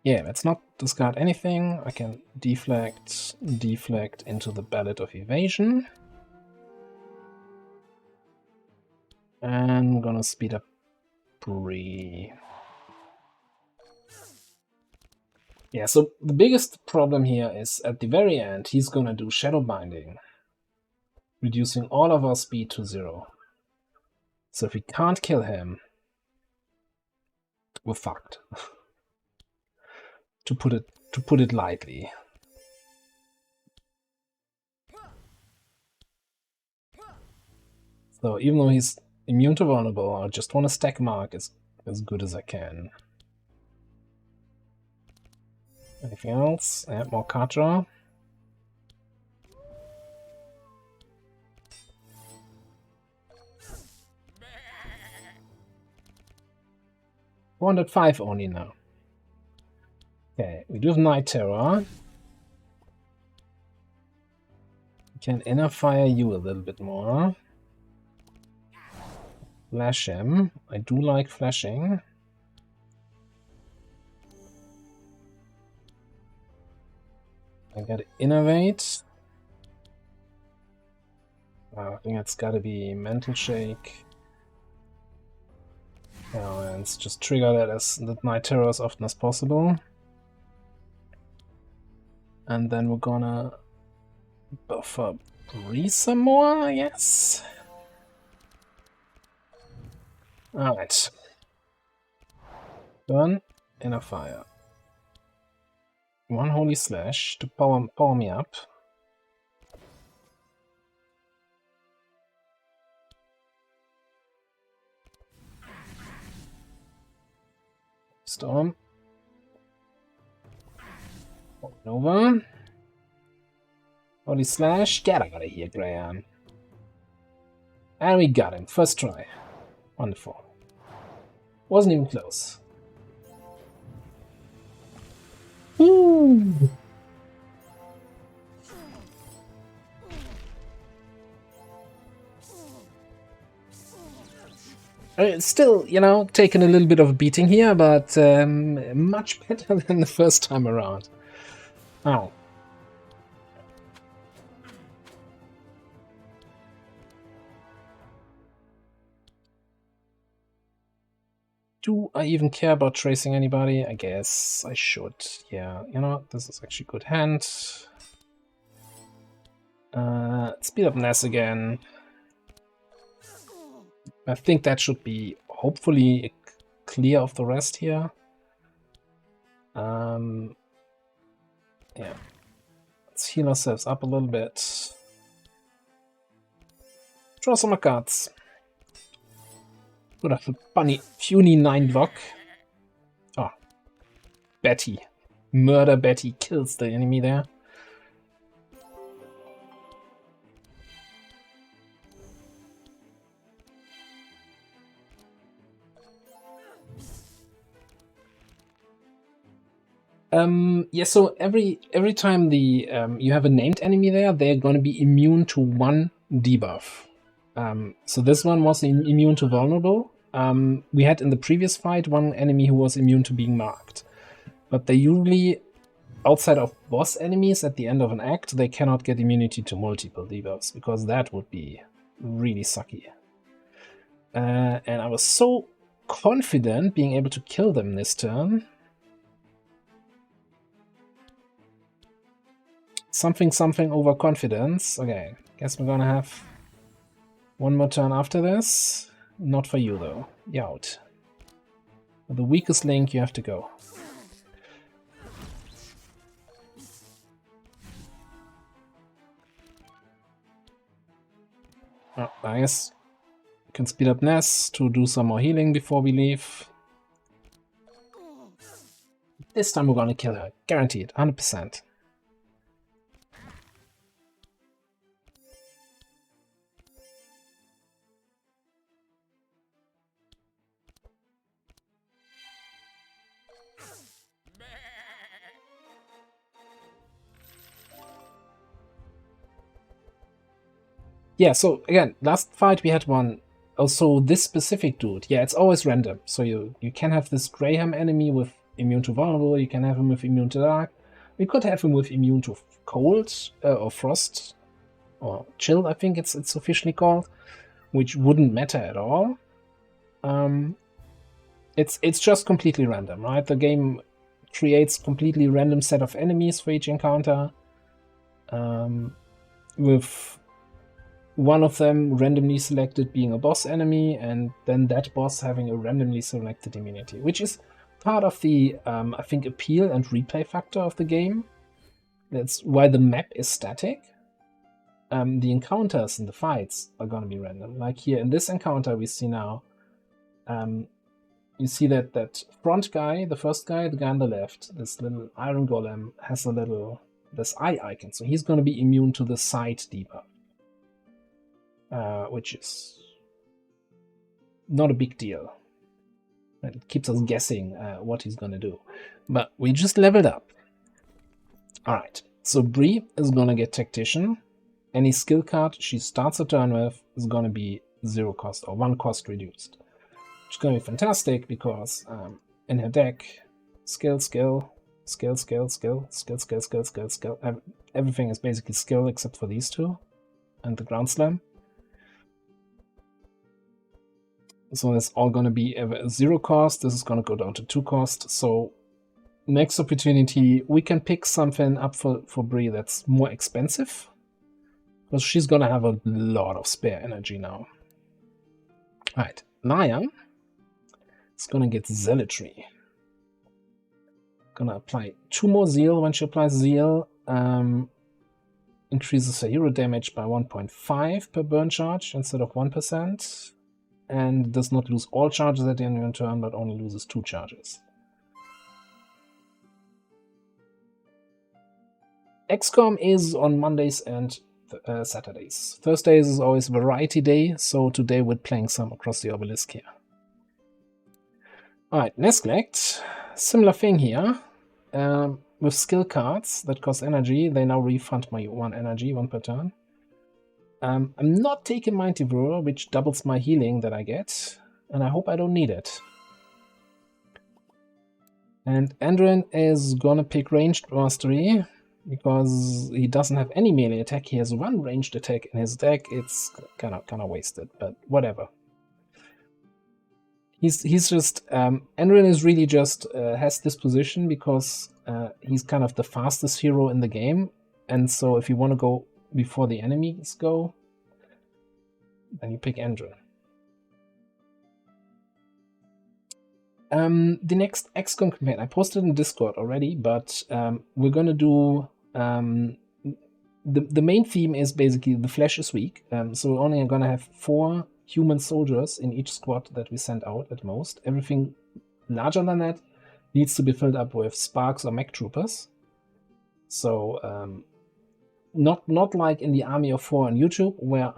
Yeah, let's not discard anything. I can deflect into the Ballad of Evasion. And I'm gonna speed up Bree. Yeah, so the biggest problem here is at the very end, he's gonna do Shadow Binding, reducing all of our speed to 0. So if we can't kill him, we're fucked. to put it lightly. So even though he's immune to vulnerable, I just want to stack mark as good as I can. Anything else? Yeah, more card draw. $405 only now. Okay, we do have Night Terror. We can inner fire you a little bit more. Flash him. I do like flashing. I gotta innovate. I think it's gotta be Mental Shake. Yeah, and just trigger that Night Terror as often as possible. And then we're gonna buffer Breathe some more, I guess. Alright. Burn inner fire. One holy slash to power me up. Storm. Over. Holy slash. Get out of here, Graham. And we got him. First try. Wonderful. Wasn't even close. Woo! It's still, you know, taking a little bit of a beating here, but much better than the first time around. Oh. Do I even care about tracing anybody? I guess I should. Yeah, you know what? This is actually a good hand. Speed up Ness again. I think that should be hopefully clear of the rest here. Yeah. Let's heal ourselves up a little bit. Draw some more cards. Good, a funny puny 9 block. Oh. Betty. Murder Betty kills the enemy there. Yeah, so every time the you have a named enemy there, they're going to be immune to 1 debuff. So this one was immune to vulnerable. We had in the previous fight 1 enemy who was immune to being marked. But they usually, outside of boss enemies at the end of an act, they cannot get immunity to multiple debuffs, because that would be really sucky. And I was so confident being able to kill them this turn. Something overconfidence. Okay, guess we're gonna have 1 more turn after this. Not for you though. You're out. For the weakest link, you have to go. Oh, I guess we can speed up Ness to do some more healing before we leave. This time we're gonna kill her. Guaranteed. 100%. Yeah, so again, last fight we had one. Also, this specific dude, yeah, it's always random. So you can have this Graham enemy with immune to vulnerable, you can have him with immune to dark. We could have him with immune to cold or frost or chill, I think it's officially called, which wouldn't matter at all. It's just completely random, right? The game creates completely random set of enemies for each encounter, with one of them randomly selected being a boss enemy, and then that boss having a randomly selected immunity, which is part of the, I think, appeal and replay factor of the game. That's why the map is static. The encounters and the fights are going to be random. Like here in this encounter we see now, you see that front guy, the first guy, the guy on the left, this little iron golem has this eye icon, so he's going to be immune to the side debuff. Which is not a big deal. It keeps us guessing what he's gonna do. But we just leveled up. Alright, so Bree is gonna get Tactician. Any skill card she starts a turn with is gonna be 0 cost or 1 cost reduced. Which is gonna be fantastic because in her deck, skill, everything is basically skill except for these 2 and the ground slam. So that's all going to be 0 cost. This is going to go down to 2 cost. So next opportunity, we can pick something up for Bree that's more expensive. Because she's gonna have a lot of spare energy now. Alright, Naya is gonna get Zealotry. Gonna apply 2 more Zeal. When she applies Zeal, increases her hero damage by 1.5 per burn charge instead of 1%, and does not lose all charges at the end of your turn, but only loses 2 charges. XCOM is on Mondays and Saturdays. Thursdays is always variety day, so today we're playing some Across the Obelisk here. Alright, Nesglect, similar thing here. With skill cards that cost energy, they now refund my 1 energy, 1 per turn. I'm not taking Mighty Roar, which doubles my healing that I get, and I hope I don't need it. And Andrin is gonna pick Ranged Mastery, because he doesn't have any melee attack. He has 1 ranged attack in his deck. It's kind of wasted, but whatever. He's just Andrin is really just has this position because he's kind of the fastest hero in the game, and so if you want to go before the enemies go, then you pick Andrin. The next XCOM campaign I posted in Discord already, but we're gonna do the main theme is basically the flesh is weak, so we're only gonna have 4 human soldiers in each squad that we send out at most. Everything larger than that needs to be filled up with sparks or mech troopers. So not like in the Army of 4 on YouTube, where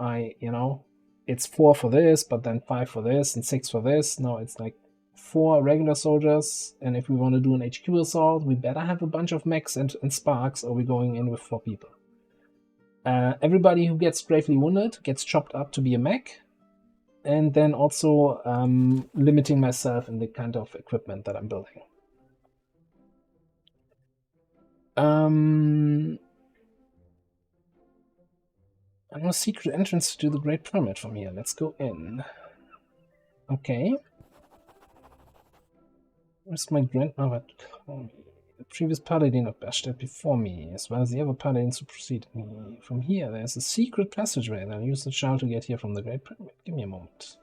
it's 4 for this, but then 5 for this and 6 for this. No, it's like 4 regular soldiers, and if we want to do an HQ assault, we better have a bunch of mechs and sparks, or we're going in with 4 people. Everybody who gets gravely wounded gets chopped up to be a mech, and then also limiting myself in the kind of equipment that I'm building. I know a secret entrance to the Great Pyramid from here. Let's go in. Okay. Where's my grandmother? The previous paladin of Bastet before me, as well as the other paladins who preceded me. From here, there's a secret passageway, and I'll use the child to get here from the Great Pyramid. Give me a moment.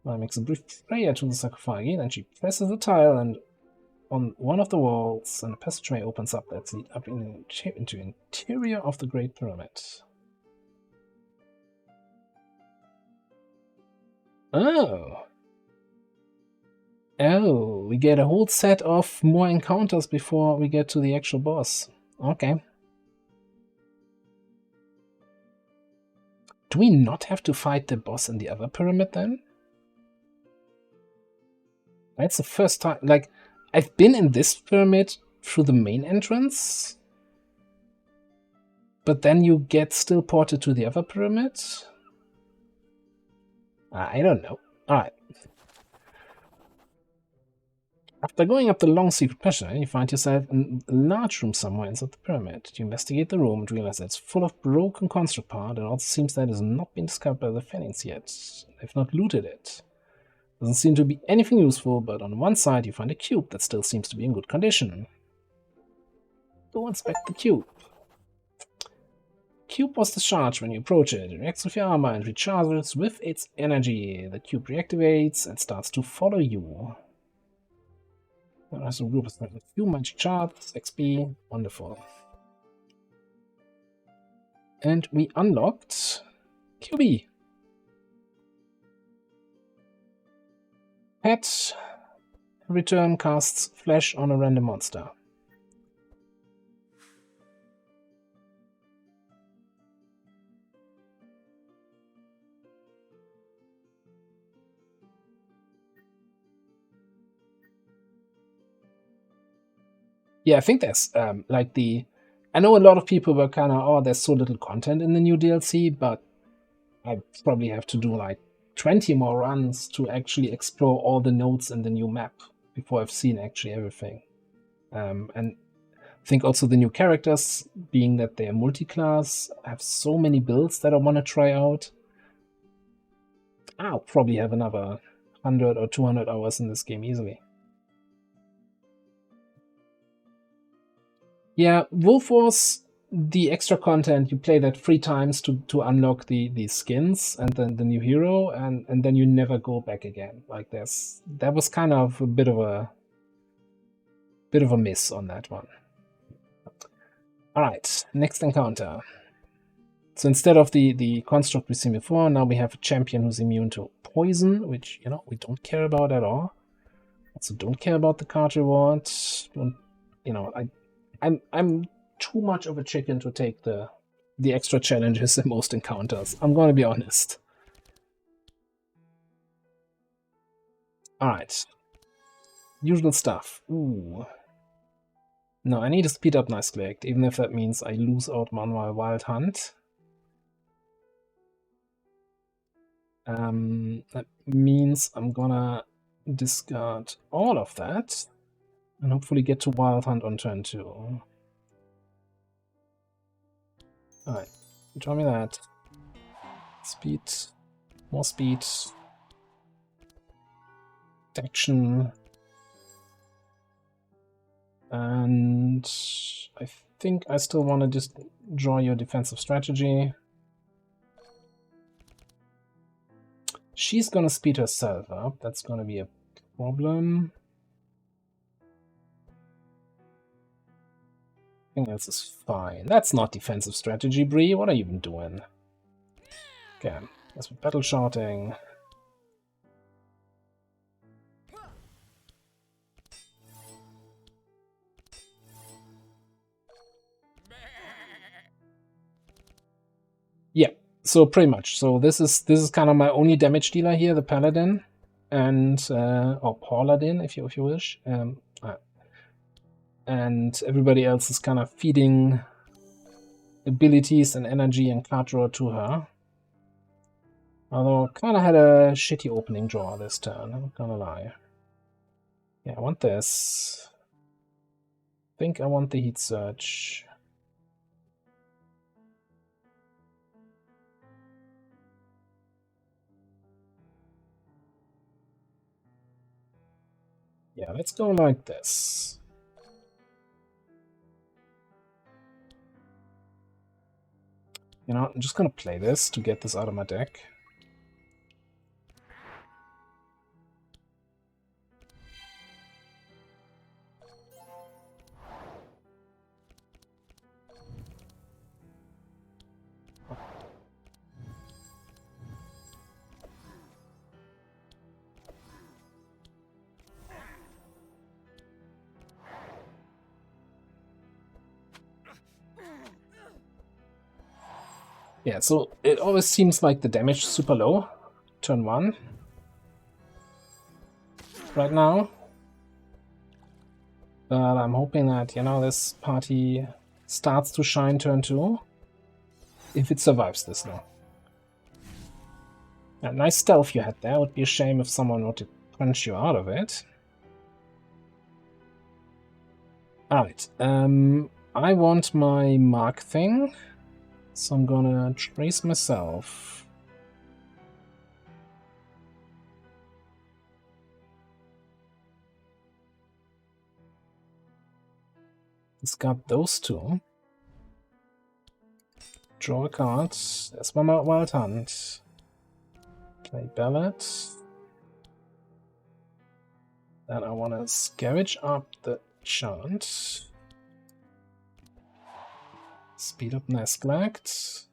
Maya makes a brief prayer to the sarcophagi, then she presses a tile and on one of the walls, and a passageway opens up that leads up into the interior of the Great Pyramid. Oh! Oh, we get a whole set of more encounters before we get to the actual boss. Okay. Do we not have to fight the boss in the other pyramid then? That's the first time, like, I've been in this pyramid through the main entrance, but then you get still ported to the other pyramid? I don't know. Alright. After going up the long secret passage, you find yourself in a large room somewhere inside the pyramid. You investigate the room and realize that it's full of broken construct part, and it also seems that it has not been discovered by the Phoenix yet. They've not looted it. Doesn't seem to be anything useful, but on one side you find a cube that still seems to be in good condition. Go inspect the cube. Cube was discharged when you approach it. It reacts with your armor and recharges with its energy. The cube reactivates and starts to follow you. As a group is a few magic shards, XP, wonderful. And we unlocked QB. Pet. Every turn casts flesh on a random monster. Yeah, I think there's like I know a lot of people were kind of, oh, there's so little content in the new DLC, but I probably have to do like 20 more runs to actually explore all the nodes in the new map before I've seen actually everything. And I think also the new characters, being that they're multi-class, have so many builds that I want to try out. I'll probably have another 100 or 200 hours in this game easily. Yeah, Wolf Wars the extra content, you play that 3 times to unlock the skins and then the new hero, and then you never go back again. Like that was kind of a bit of a miss on that one. Alright, next encounter. So instead of the construct we've seen before, now we have a champion who's immune to poison, which, you know, we don't care about at all. Also don't care about the card reward. Don't, you know, I'm too much of a chicken to take the extra challenges in most encounters. I'm gonna be honest. Alright. Usual stuff. Ooh. No, I need to speed up Nice Collect, even if that means I lose out on my Wild Hunt. That means I'm gonna discard all of that and hopefully get to Wild Hunt on turn 2. Alright, draw me that. Speed, more speed, action, and I think I still want to just draw your defensive strategy. She's gonna speed herself up, that's gonna be a problem. Everything else is fine. That's not defensive strategy, Bree. What are you even doing? Okay, that's with battle shouting. Yeah, so pretty much. So this is kind of my only damage dealer here, the Paladin, and or Paladin, if you wish. And everybody else is kind of feeding abilities and energy and card draw to her. Although kind of had a shitty opening draw this turn, I'm not gonna lie. Yeah, I want this. I think I want the Heat Surge. Yeah, let's go like this. You know, I'm just gonna play this to get this out of my deck. Yeah, so it always seems like the damage is super low. Turn 1. Right now. But I'm hoping that, you know, this party starts to shine turn 2. If it survives this though. Yeah, nice stealth you had there. Would be a shame if someone were to punch you out of it. Alright, I want my mark thing. So I'm gonna trace myself. Discard those 2. Draw a card. That's my Wild Hunt. Play Ballot. Then I want to scavenge up the chant. Speed up Nesglect.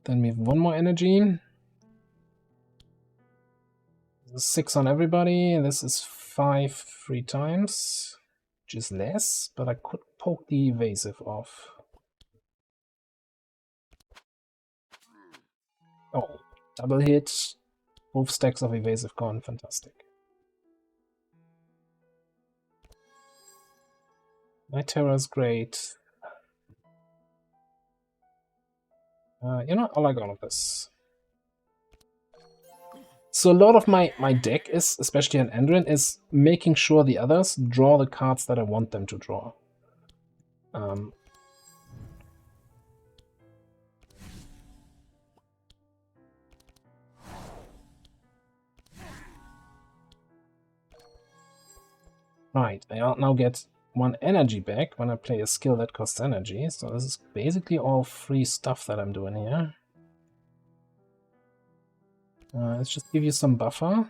Then we have 1 more energy. This is 6 on everybody. This is 5 3 times, which is less, but I could poke the evasive off. Oh, double hit. Both stacks of evasive gone. Fantastic. My terror is great. You know, I like all of this. So a lot of my deck is, especially on Endrin, is making sure the others draw the cards that I want them to draw. Right, I now get 1 energy back when I play a skill that costs energy. So this is basically all free stuff that I'm doing here. Let's just give you some buffer.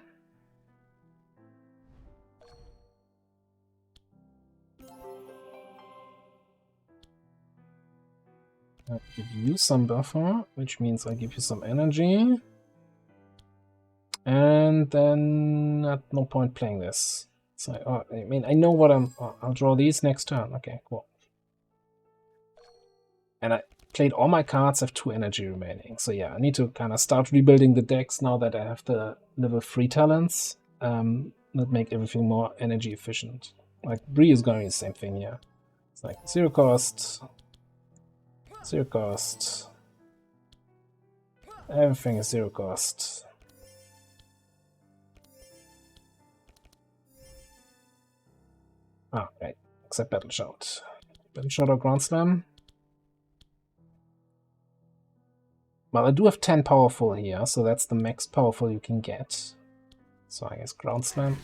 I'll give you some buffer, which means I give you some energy. And then at no point playing this. So, I mean, I know what I'll draw these next turn. Okay, cool. And I played all my cards, have 2 energy remaining. So yeah, I need to kind of start rebuilding the decks now that I have the level 3 talents that make everything more energy efficient. Like, Bree is going to be the same thing here. It's like 0 cost, 0 cost. Everything is 0 cost. Ah, right. Except Battle Shout. Battle Shout or Ground Slam. Well, I do have 10 powerful here, so that's the max powerful you can get. So I guess Ground Slam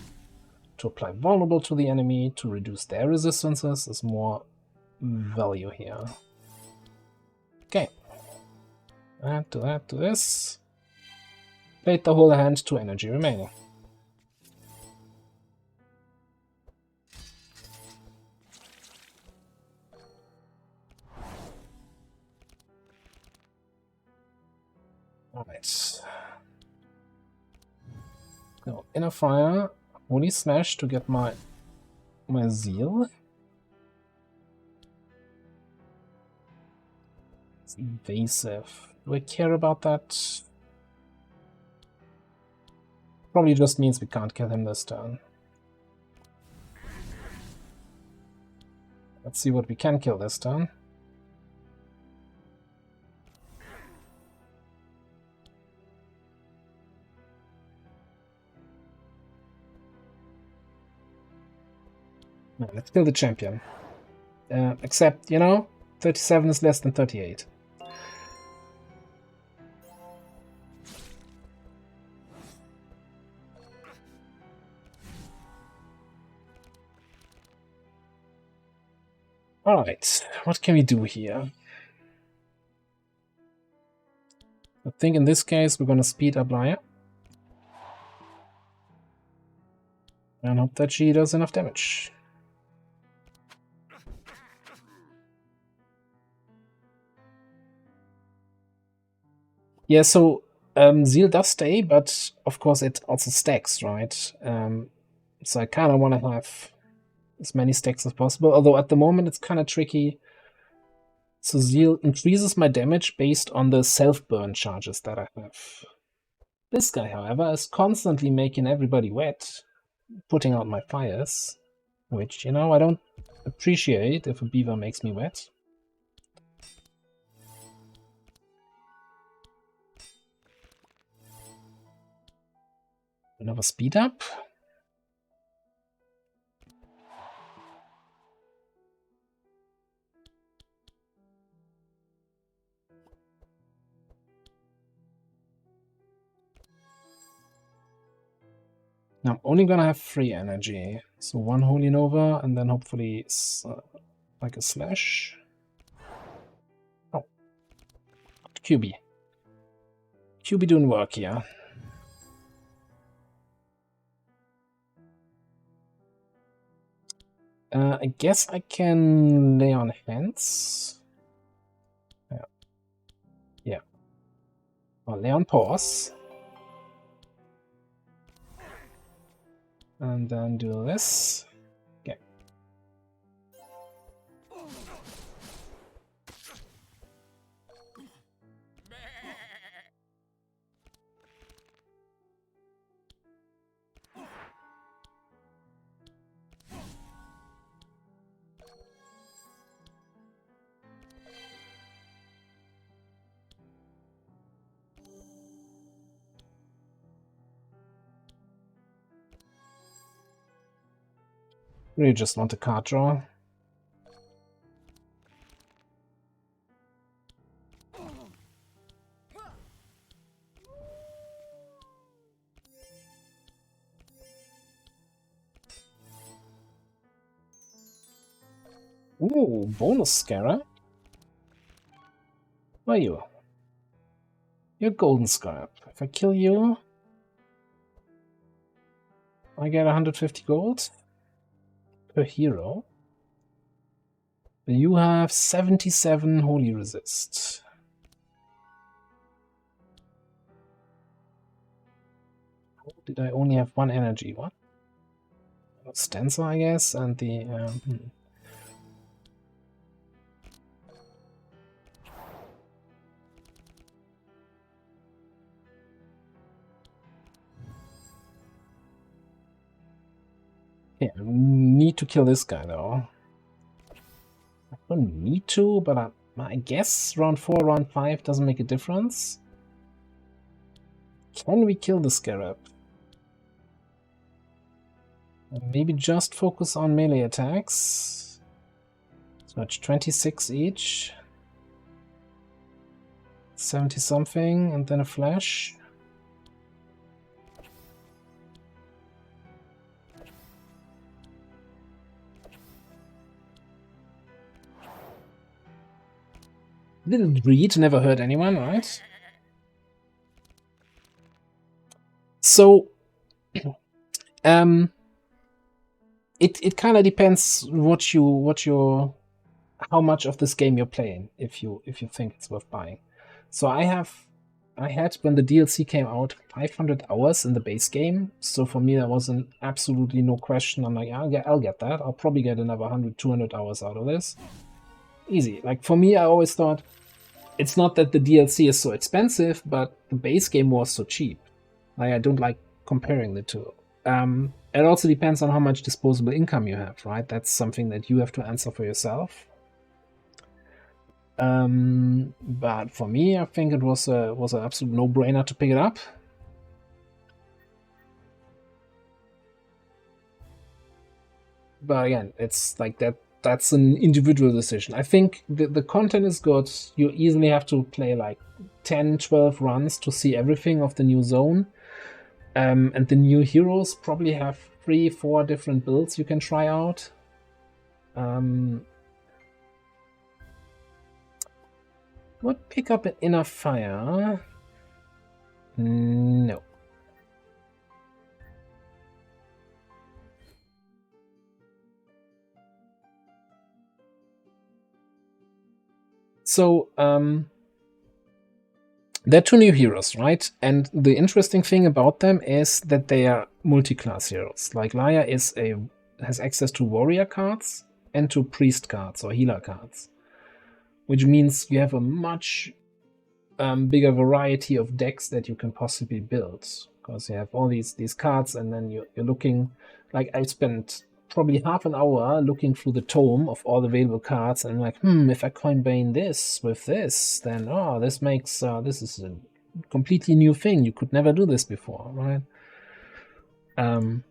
to apply vulnerable to the enemy to reduce their resistances is more value here. Okay. Add to that to this. Played the whole hand, 2 energy remaining. Alright. Now, Inner Fire, Holy Smash to get my Zeal. It's invasive. Do I care about that? Probably just means we can't kill him this turn. Let's see what we can kill this turn. No, let's kill the champion. Except, you know, 37 is less than 38. Alright, what can we do here? I think in this case we're gonna speed up Laya. And hope that she does enough damage. Yeah, so Zeal does stay, but of course it also stacks, right? So I kind of want to have as many stacks as possible, although at the moment it's kind of tricky. So Zeal increases my damage based on the self-burn charges that I have. This guy, however, is constantly making everybody wet, putting out my fires, which, you know, I don't appreciate if a beaver makes me wet. Another speed up. Now I'm only gonna have 3 energy, so 1 Holy Nova, and then hopefully like a slash. Oh, QB. QB doing work here. I guess I can lay on hands. Yeah. Or lay on pause. And then do this. Okay. Really just want a card draw. Ooh, bonus scarab. Where are you? You're golden scarab. If I kill you, I get 150 gold per hero. You have 77 holy resist. Did I only have one energy? What? Stanza, I guess, and the... Yeah, I need to kill this guy, though. I don't need to, but I guess round 4, round 5 doesn't make a difference. Can we kill the scarab? Maybe just focus on melee attacks. So much 26 each. 70 something, and then a flash. Didn't read, never hurt anyone, right? So, it kind of depends how much of this game you're playing, if you think it's worth buying. So I had, when the DLC came out, 500 hours in the base game. So for me, there was absolutely no question. I'm like, I'll get that. I'll probably get another 100, 200 hours out of this. Easy. Like, for me, I always thought, it's not that the DLC is so expensive, but the base game was so cheap. Like, I don't like comparing the two. It also depends on how much disposable income you have, right? That's something that you have to answer for yourself. But for me, I think it was an absolute no-brainer to pick it up. But again, it's like that. That's an individual decision. I think the content is good. You easily have to play like 10, 12 runs to see everything of the new zone. And the new heroes probably have 3, 4 different builds you can try out. Would pick up an inner fire? No. So, there are 2 new heroes, right? And the interesting thing about them is that they are multi-class heroes. Like, Laia has access to warrior cards and to priest cards or healer cards, which means you have a much bigger variety of decks that you can possibly build, because you have all these cards, and then you're looking. Like, I spent probably half an hour looking through the tome of all available cards, and like, if I combine this with this, then this makes this is a completely new thing. You could never do this before, right? I'm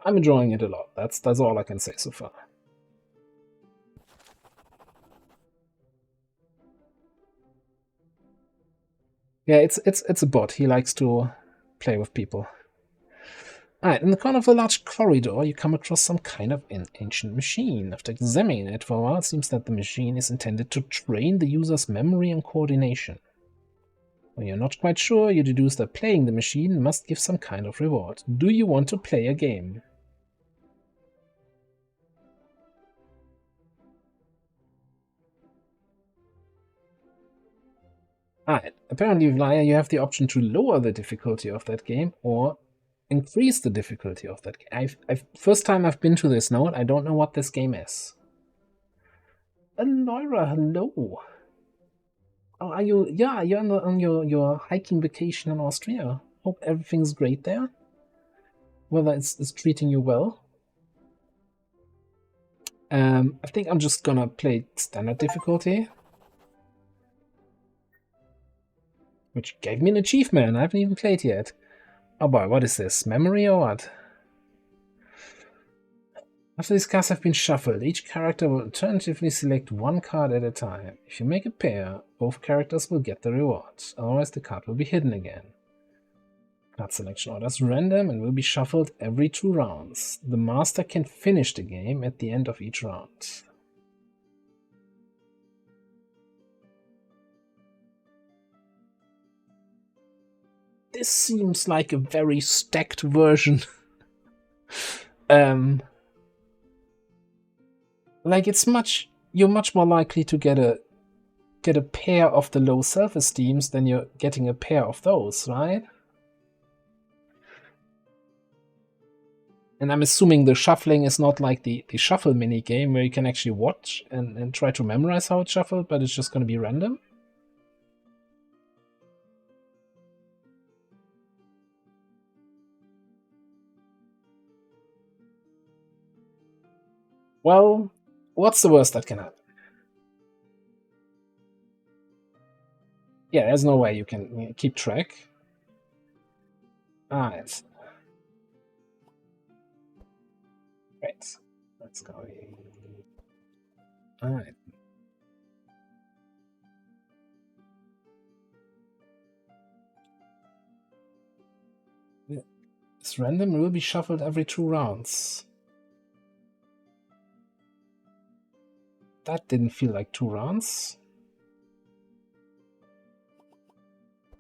enjoying it a lot. That's all I can say so far. Yeah, it's a bot. He likes to play with people. Alright, in the corner of the large corridor, you come across some kind of an ancient machine. After examining it for a while, it seems that the machine is intended to train the user's memory and coordination. When you're not quite sure, you deduce that playing the machine must give some kind of reward. Do you want to play a game? Alright, apparently with Laia you have the option to lower the difficulty of that game or increase the difficulty of that game. First time I've been to this node, I don't know what this game is. Alora, hello. Oh, are you? Yeah, you're on your hiking vacation in Austria. Hope everything's great there. Whether it's treating you well. I think I'm just gonna play standard difficulty, which gave me an achievement. I haven't even played yet. Oh boy, what is this? Memory or what? After these cards have been shuffled, each character will alternatively select 1 card at a time. If you make a pair, both characters will get the reward. Otherwise, the card will be hidden again. Card selection order is random and will be shuffled every 2 rounds. The master can finish the game at the end of each round. This seems like a very stacked version. Like you're much more likely to get a pair of the low self-esteems than you're getting a pair of those, right? And I'm assuming the shuffling is not like the shuffle mini game where you can actually watch and try to memorize how it's shuffled, but it's just going to be random. Well, what's the worst that can happen? Yeah, there's no way you can keep track. Alright. Great. Let's go. Alright. This random will be shuffled every 2 rounds. That didn't feel like 2 rounds.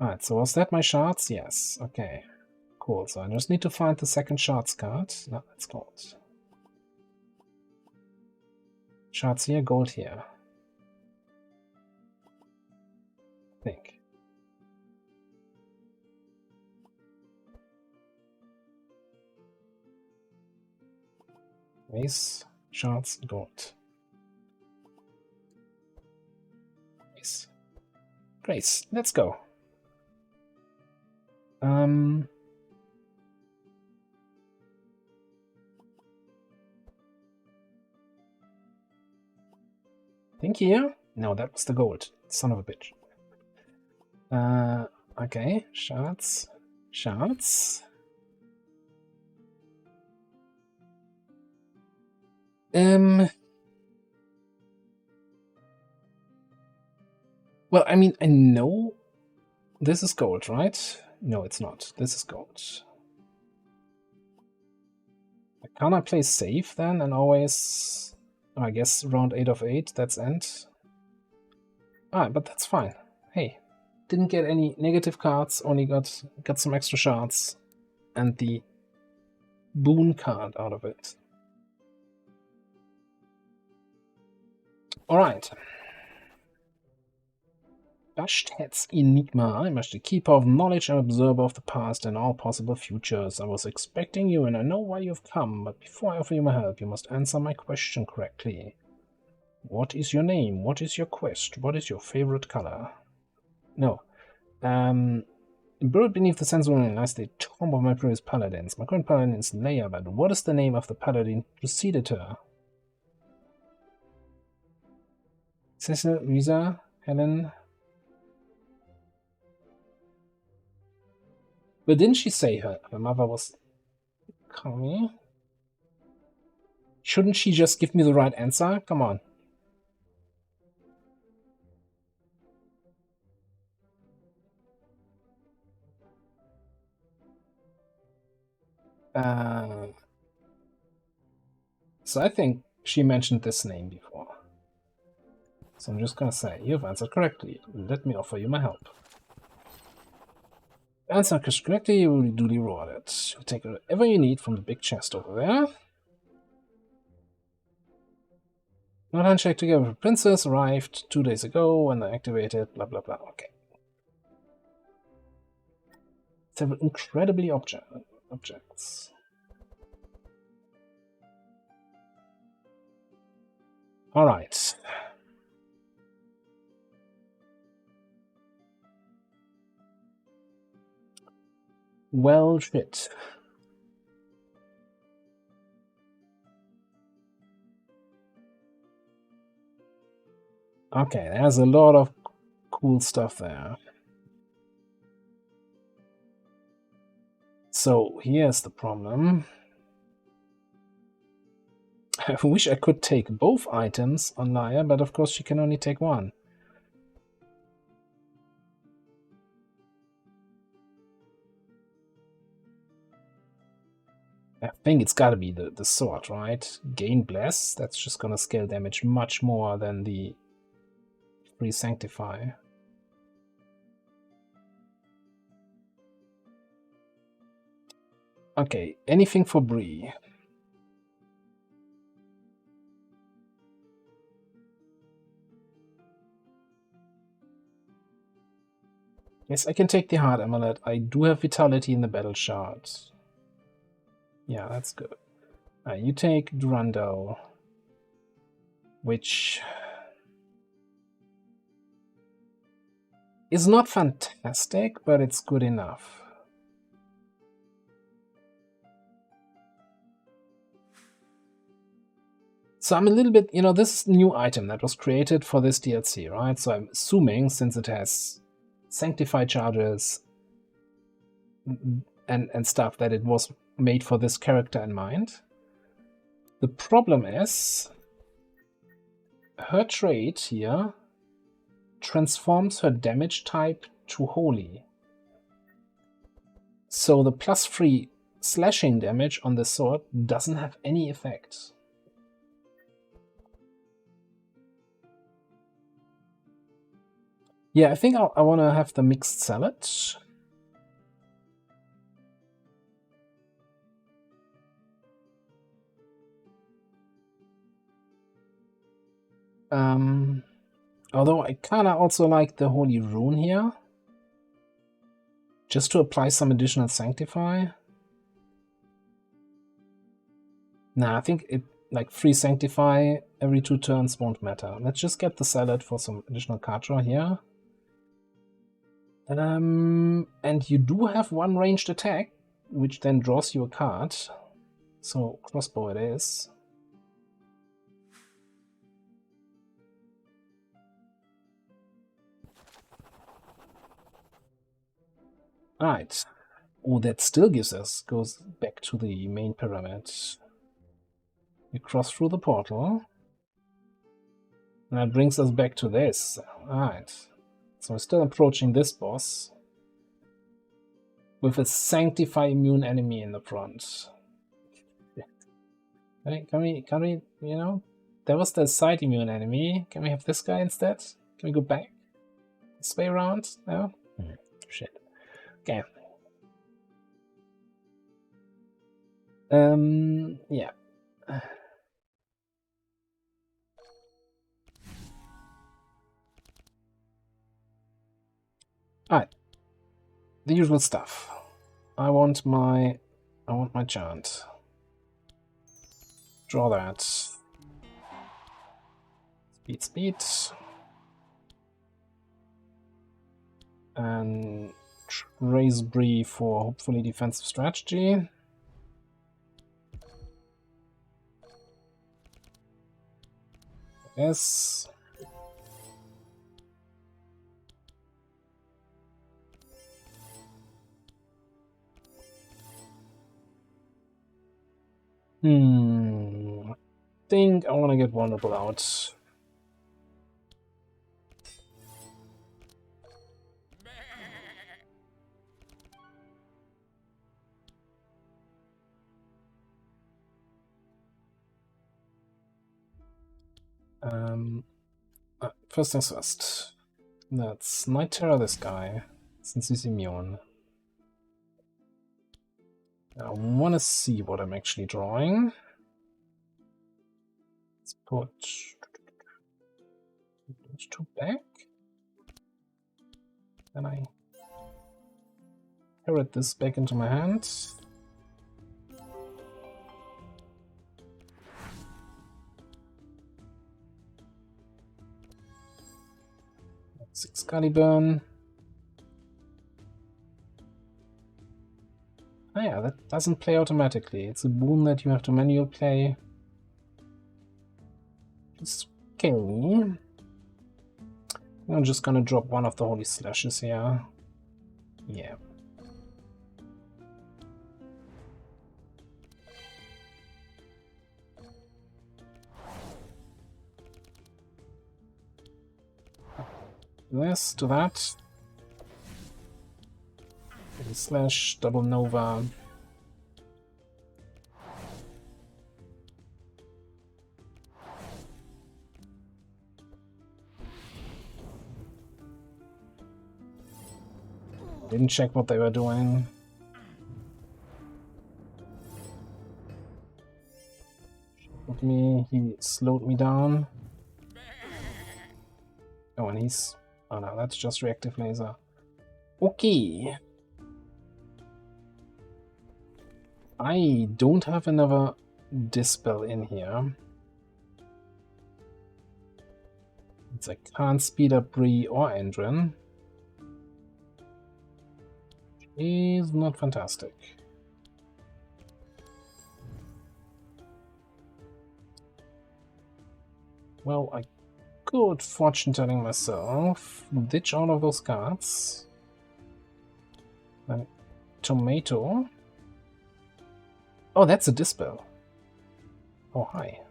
Alright, so was that my shards? Yes. Okay. Cool. So I just need to find the second shards card. No, that's gold. Shards here, gold here. I think. Ace, shards, gold. Ace. Grace, let's go. Think here? No, that was the gold. Son of a bitch. Okay, shards. Shards. Well, I mean, I know this is gold, right? No, it's not. This is gold. Can't I play safe then and always... Oh, I guess round 8 of 8, that's end. Ah, but that's fine. Hey, didn't get any negative cards, only got some extra shards. And the boon card out of it. Alright. Bashtet's Enigma. I'm the keeper of knowledge and observer of the past and all possible futures. I was expecting you and I know why you've come, but before I offer you my help, you must answer my question correctly. What is your name? What is your quest? What is your favorite color? No. Buried beneath the sensory lies the tomb of my previous paladins. My current paladin is Leia, but what is the name of the paladin who preceded her? Cecil, Risa, Helen... But didn't she say her mother was Kami? Shouldn't she just give me the right answer? Come on. So I think she mentioned this name before. So I'm just gonna say, you've answered correctly. Let me offer you my help. Answer correctly, you will be duly rewarded. You take whatever you need from the big chest over there. Not handshake together with the princess arrived 2 days ago when I activated blah blah blah. Okay. Several incredibly objects. Alright. Well, shit. Okay, there's a lot of cool stuff there. So, here's the problem. I wish I could take both items on Naya, but of course she can only take one. think it's gotta be the sword, right? Gain Bless, that's just gonna scale damage much more than the free Sanctify. Okay, anything for Bree. Yes, I can take the Heart Amulet. I do have Vitality in the Battle Shard. Yeah, that's good. You take Durandal, which is not fantastic, but it's good enough. So I'm a little bit, this is a new item that was created for this DLC, right? So I'm assuming, since it has Sanctify charges and stuff, that it was made for this character in mind. The problem is, her trait here transforms her damage type to Holy. So the +3 slashing damage on the sword doesn't have any effect. Yeah, I think I want to have the mixed salad. Although I kinda also like the Holy Rune here. Just to apply some additional Sanctify. Nah, I think it like free Sanctify every 2 turns won't matter. Let's just get the salad for some additional card draw here. And you do have 1 ranged attack, which then draws you a card. So crossbow it is. Alright. Oh, that still goes back to the main pyramid. We cross through the portal. And that brings us back to this. Alright. So we're still approaching this boss. With a Sanctify immune enemy in the front. Can we, there was the side immune enemy. Can we have this guy instead? Can we go back? This way around? No? Shit. Okay. Yeah. Alright. The usual stuff. I want my chant. Draw that. Speed. And raise Bree for hopefully defensive strategy. Yes. I think I want to get vulnerable out. First things first. Let's Night Terror this guy, since he's immune. I want to see what I'm actually drawing. Let's put those 2 back. Then I carrot this back into my hand. That's Excalibur. Oh yeah, that doesn't play automatically. It's a boon that you have to manual play. Okay. I'm just gonna drop one of the Holy Slashes here. Yeah. This to that. Holy Slash, double Nova. Didn't check what they were doing. With me, he slowed me down. Oh, and he's... Oh no, that's just reactive laser. Okay. I don't have another dispel in here. I can't speed up Bree or Andrin. She's not fantastic. Well, I could fortune telling myself, ditch all of those cards. Then tomato. Oh, that's a dispel. Oh, hi.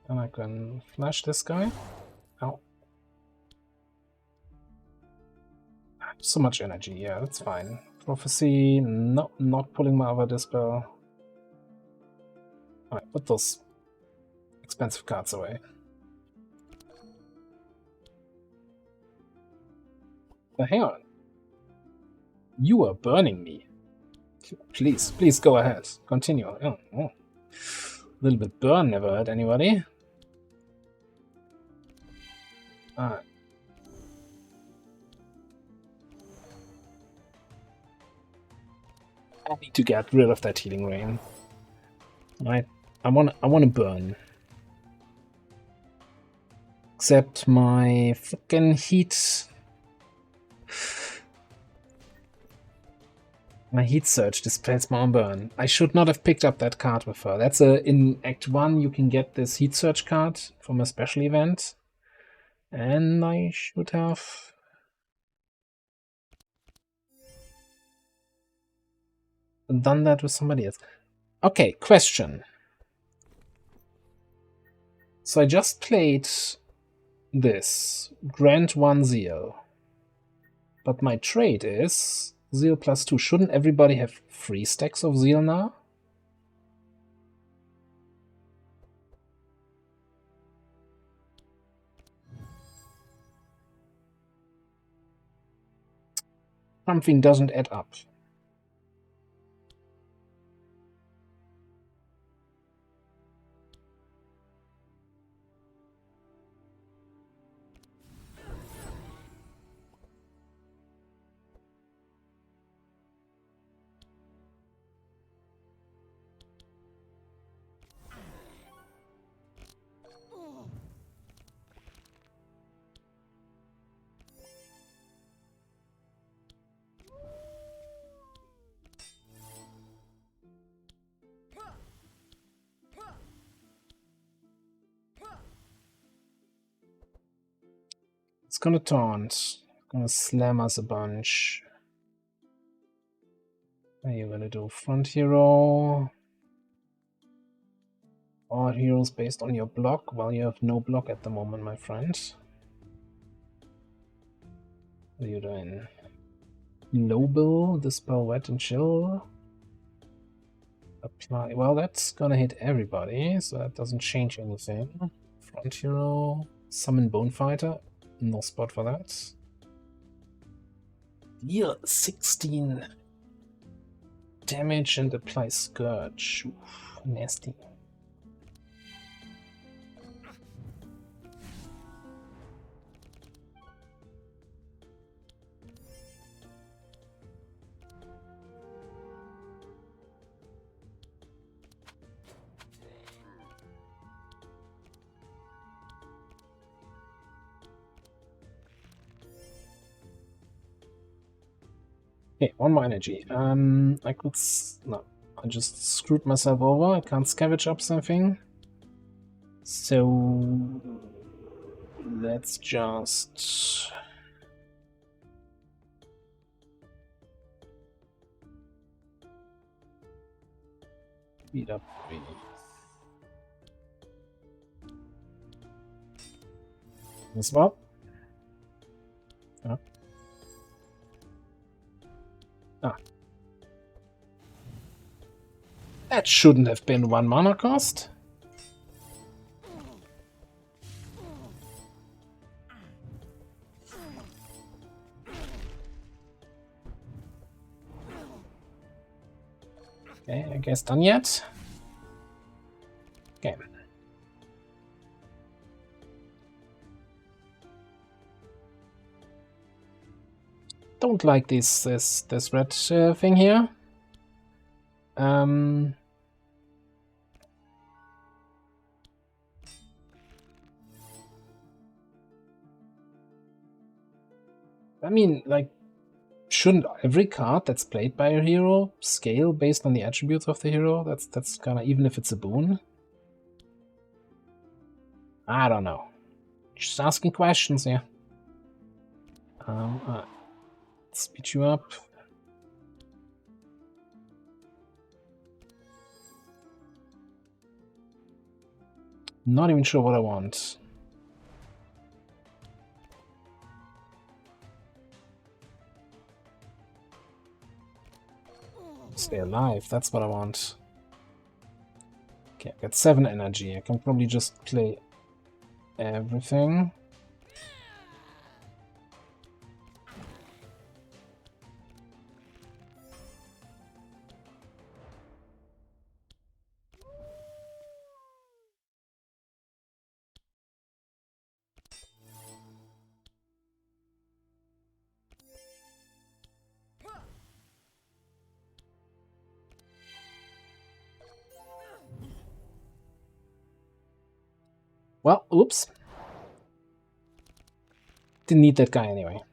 And I can flash this guy. Ow. So much energy, yeah, that's fine. Prophecy, no, not pulling my other dispel. Alright, put those expensive cards away. But hang on. You are burning me. Please, please go ahead. Continue. Oh, oh. A little bit burn never hurt anybody. Alright. I need to get rid of that healing rain. Right. I wanna burn. Except my fucking heat. My heat surge displays my own burn. I should not have picked up that card with her. That's in Act 1 you can get this heat surge card from a special event. And I should have done that with somebody else. Okay, question. So I just played this, grant 1 zeal. But my trade is zeal plus 2. Shouldn't everybody have 3 stacks of zeal now? Something doesn't add up. It's gonna taunt. Gonna slam us a bunch. What are you gonna do? Front hero? All heroes based on your block? Well, you have no block at the moment, my friend. What are you doing? Noble, Dispel Wet and Chill. Apply. Well, that's gonna hit everybody, so that doesn't change anything. Front hero. Summon Bonefighter. No spot for that. Deal 16 damage and apply Scourge. Oof, nasty. Okay, 1 more energy. I could... No, I just screwed myself over. I can't scavenge up something. So... let's just... beat up me. This one. Yeah. Ah. That shouldn't have been 1 mana cost. guess done yet? Okay. Don't like this red thing here. I mean, like, shouldn't every card that's played by a hero scale based on the attributes of the hero? That's kind of, even if it's a boon. I don't know. Just asking questions here. Speed you up. Not even sure what I want. Stay alive, that's what I want. Okay, I got 7 energy. I can probably just play everything. Well, oops. Didn't need that guy anyway.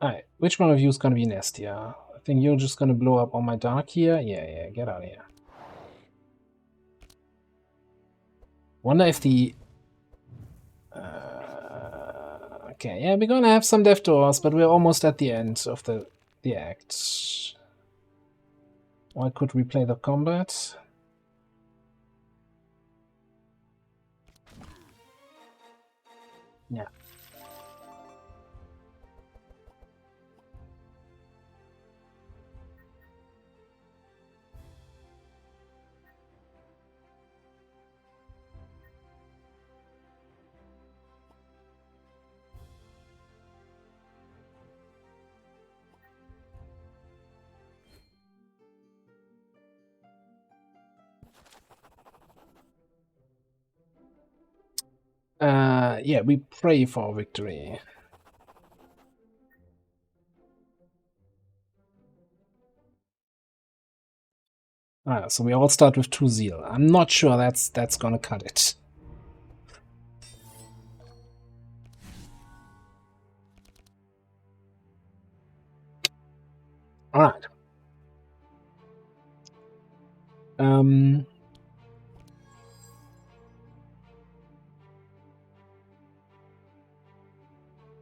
Alright, which one of you is gonna be nastier? I think you're just gonna blow up all my dark here. Yeah, get out of here. Wonder if the... okay, yeah, we're gonna have some death doors, but we're almost at the end of the act. Or I could replay the combat. Yeah. Yeah, we pray for victory. So we all start with 2 zeal. I'm not sure that's gonna cut it. Alright.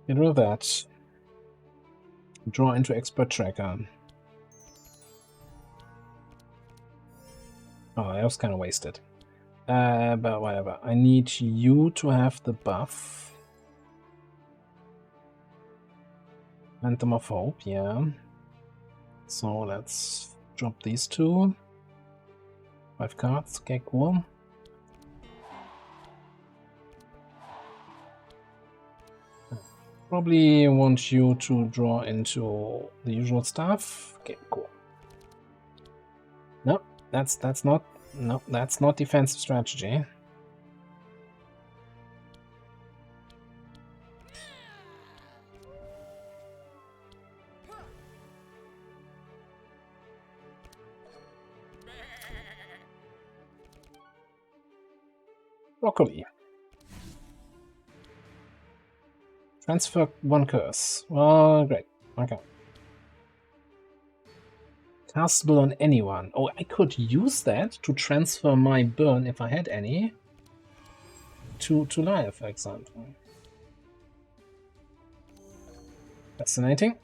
Get rid of that. Draw into expert tracker. Oh, that was kind of wasted. But whatever. I need you to have the buff. Anthem of Hope, yeah. So let's drop these 2. 5 cards, okay, cool. Probably want you to draw into the usual stuff. Okay, cool. No, that's not defensive strategy. Broccoli. Transfer 1 curse. Well, great. Okay. Castable on anyone. Oh, I could use that to transfer my burn, if I had any, to Lyre, for example. Fascinating.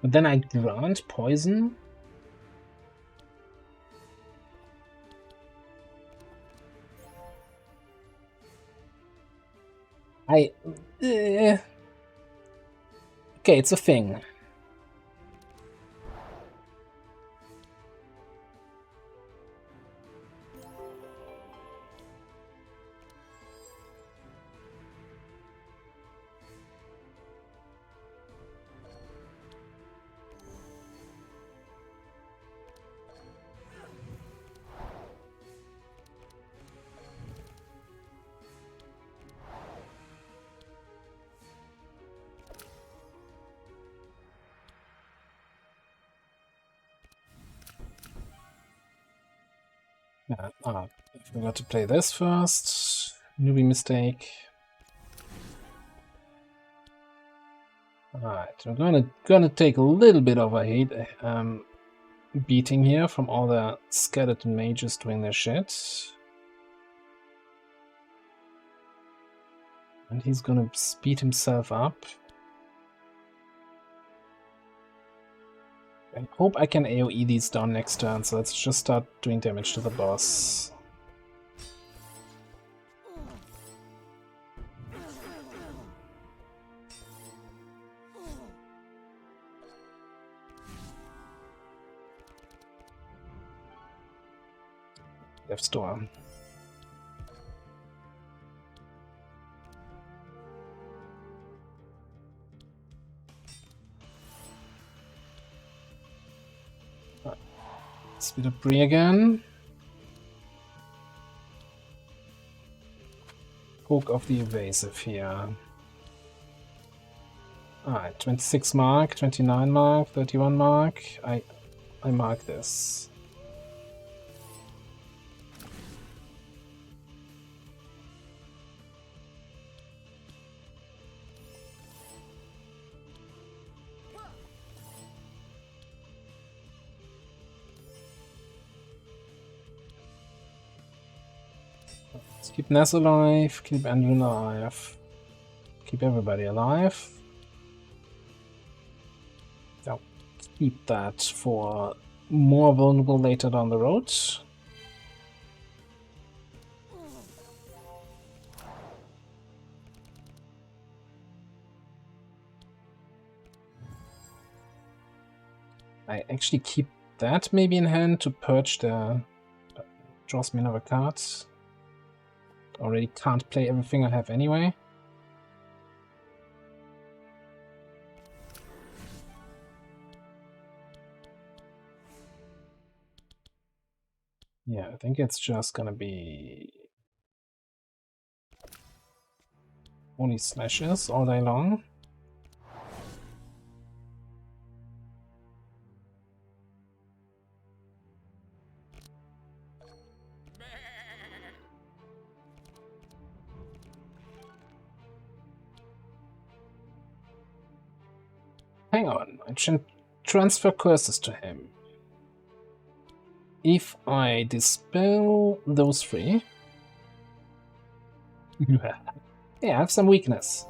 But then I grant poison. Okay, it's a thing. Yeah, I forgot to play this first. Newbie mistake. Alright, we're gonna take a little bit of a hate beating here from all the skeleton mages doing their shit. And he's gonna speed himself up. I hope I can AoE these down next turn, so let's just start doing damage to the boss. Left storm. Speed up Bree again. Poke of the evasive here. Alright, 26 mark, 29 mark, 31 mark. I mark this. Let's keep Ness alive, keep Andrew alive, keep everybody alive. I'll keep that for more vulnerable later down the road. I actually keep that maybe in hand to purge the... draws me another card. Already can't play everything I have anyway. Yeah, I think it's just gonna be only slashes all day long. Hang on, I can transfer curses to him. If I dispel those three... yeah, I have some weakness.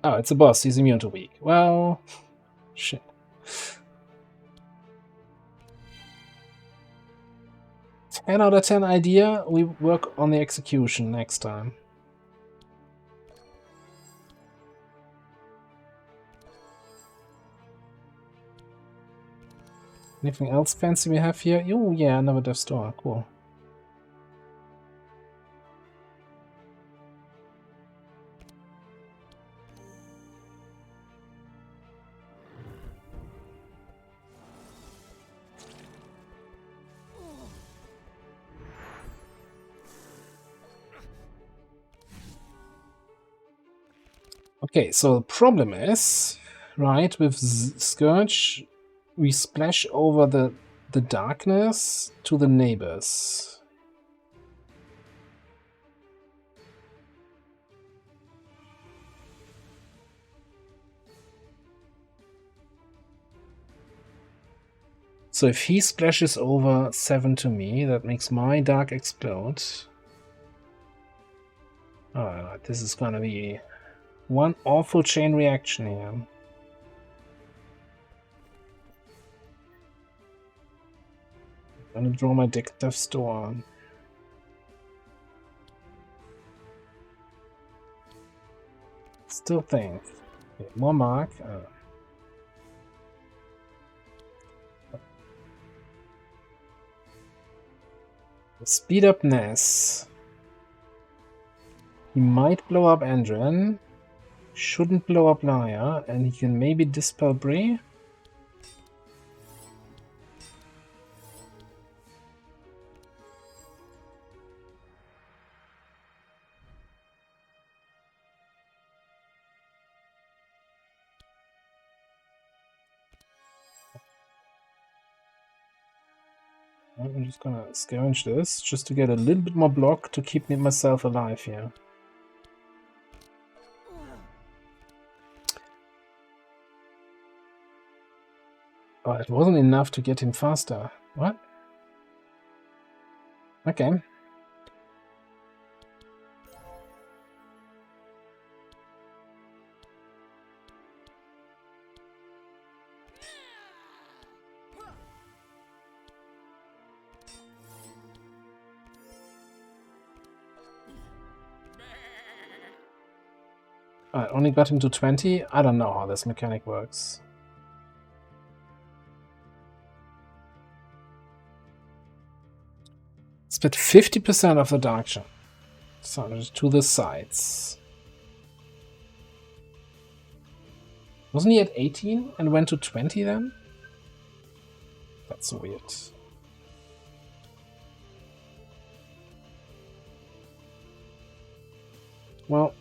Oh, it's a boss, he's immune to weak. Well, shit. 10 out of 10 idea, we work on the execution next time. Anything else fancy we have here? Oh yeah, another Death Star, cool. Okay, so the problem is, right, with Scourge, we splash over the darkness to the neighbors. So if he splashes over 7 to me, that makes my dark explode. Oh, this is gonna be one awful chain reaction here. I'm gonna draw my Death Storm. Still think. Okay, more mark. Speed up Ness. He might blow up Andren. Shouldn't blow up Naya, and he can maybe dispel Bree. I'm just gonna scavenge this just to get a little bit more block to keep myself alive here. Oh, it wasn't enough to get him faster. What? Okay. I only got him to 20. I don't know how this mechanic works. Split 50% of the dark chunk. So just to the sides. Wasn't he at 18 and went to 20 then? That's weird. Well,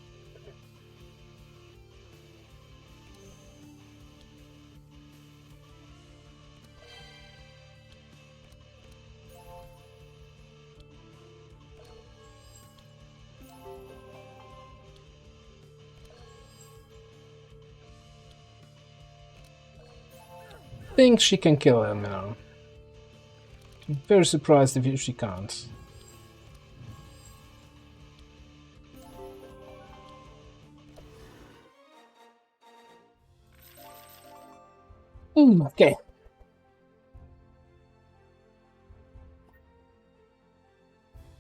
I think she can kill him now. I'm very surprised if she can't. Okay.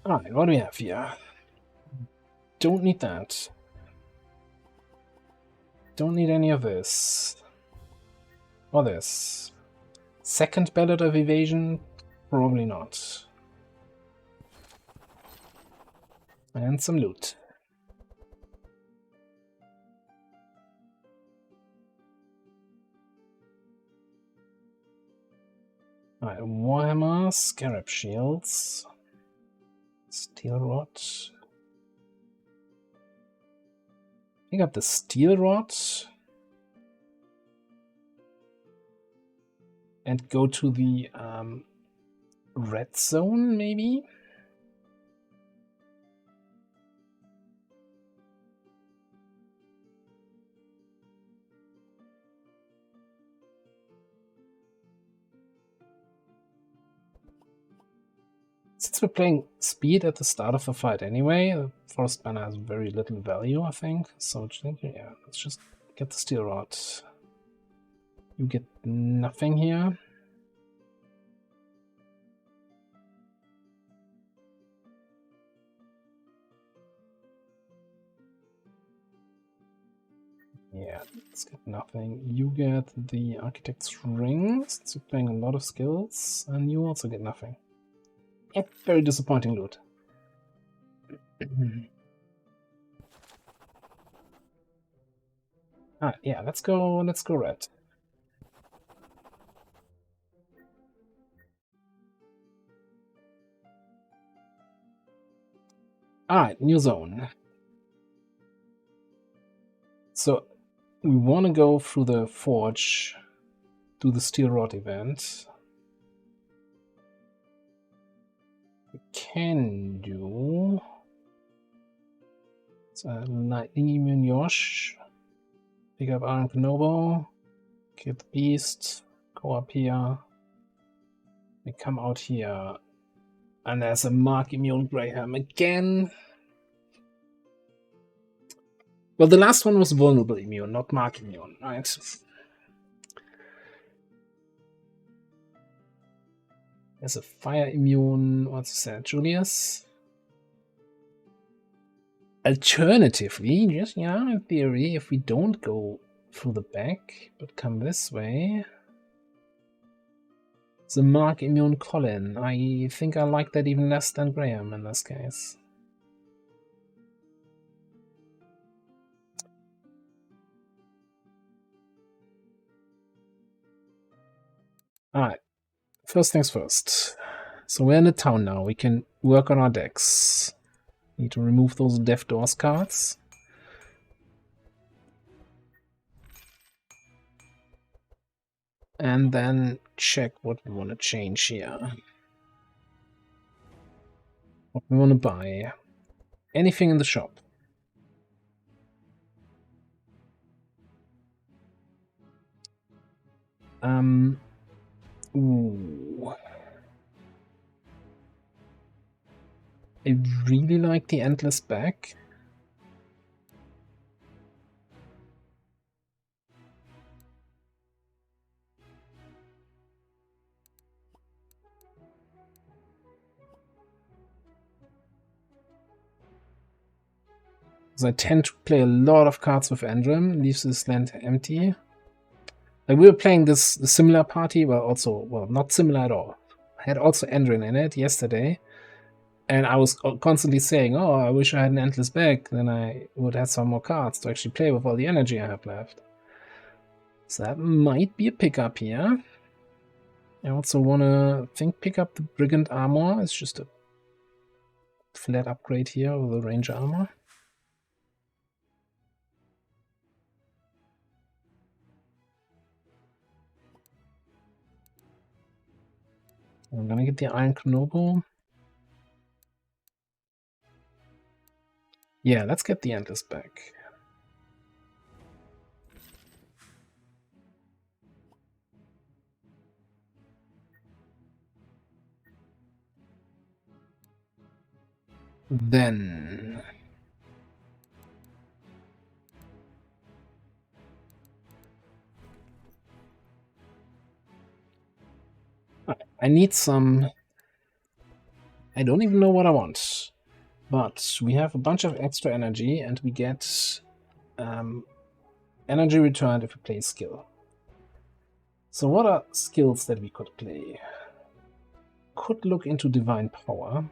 Alright, what do we have here? Don't need that. Don't need any of this. Or this. Second ballot of evasion? Probably not. And some loot. Alright, Warhammer, Scarab Shields, Steel Rod. Pick up the Steel Rod and go to the red zone, maybe? Since we're playing speed at the start of the fight anyway, the Forest Banner has very little value, I think. So, yeah, let's just get the Steel Rod. You get nothing here. Yeah, let's get nothing. You get the Architect's Ring, since you're playing a lot of skills, and you also get nothing. Yeah, very disappointing loot. Yeah, let's go red. Alright, new zone. So we want to go through the forge, do the Steel Rod event. We can do Lightning Immune Yosh, pick up Iron Knobo, get the Beast, go up here. We come out here, and there's a Mark Immune Graham again. Well, the last one was Vulnerable Immune, not Mark Immune, right? There's a Fire Immune, what's that, Julius? Alternatively, just, yeah, in theory, if we don't go through the back, but come this way... The Mark Immune Colin. I think I like that even less than Graham in this case. Alright, first things first. So we're in the town now. We can work on our decks. Need to remove those Death Doors cards. And then check what we want to change here. What we want to buy. Anything in the shop. Ooh. I really like the Endless Back. I tend to play a lot of cards with Endrim, leaves this land empty. Like we were playing this similar party, well, not similar at all. Had also Endrin in it yesterday, and I was constantly saying, "Oh, I wish I had an Endless Bag, then I would have some more cards to actually play with all the energy I have left." So that might be a pickup here. I also want to pick up the Brigand Armor. It's just a flat upgrade here with the Ranger Armor. I'm gonna get the Iron Knobo. Yeah, let's get the Endless back. Then... I need some... I don't even know what I want. But we have a bunch of extra energy, and we get energy returned if we play a skill. So what are skills that we could play? Could look into Divine Power.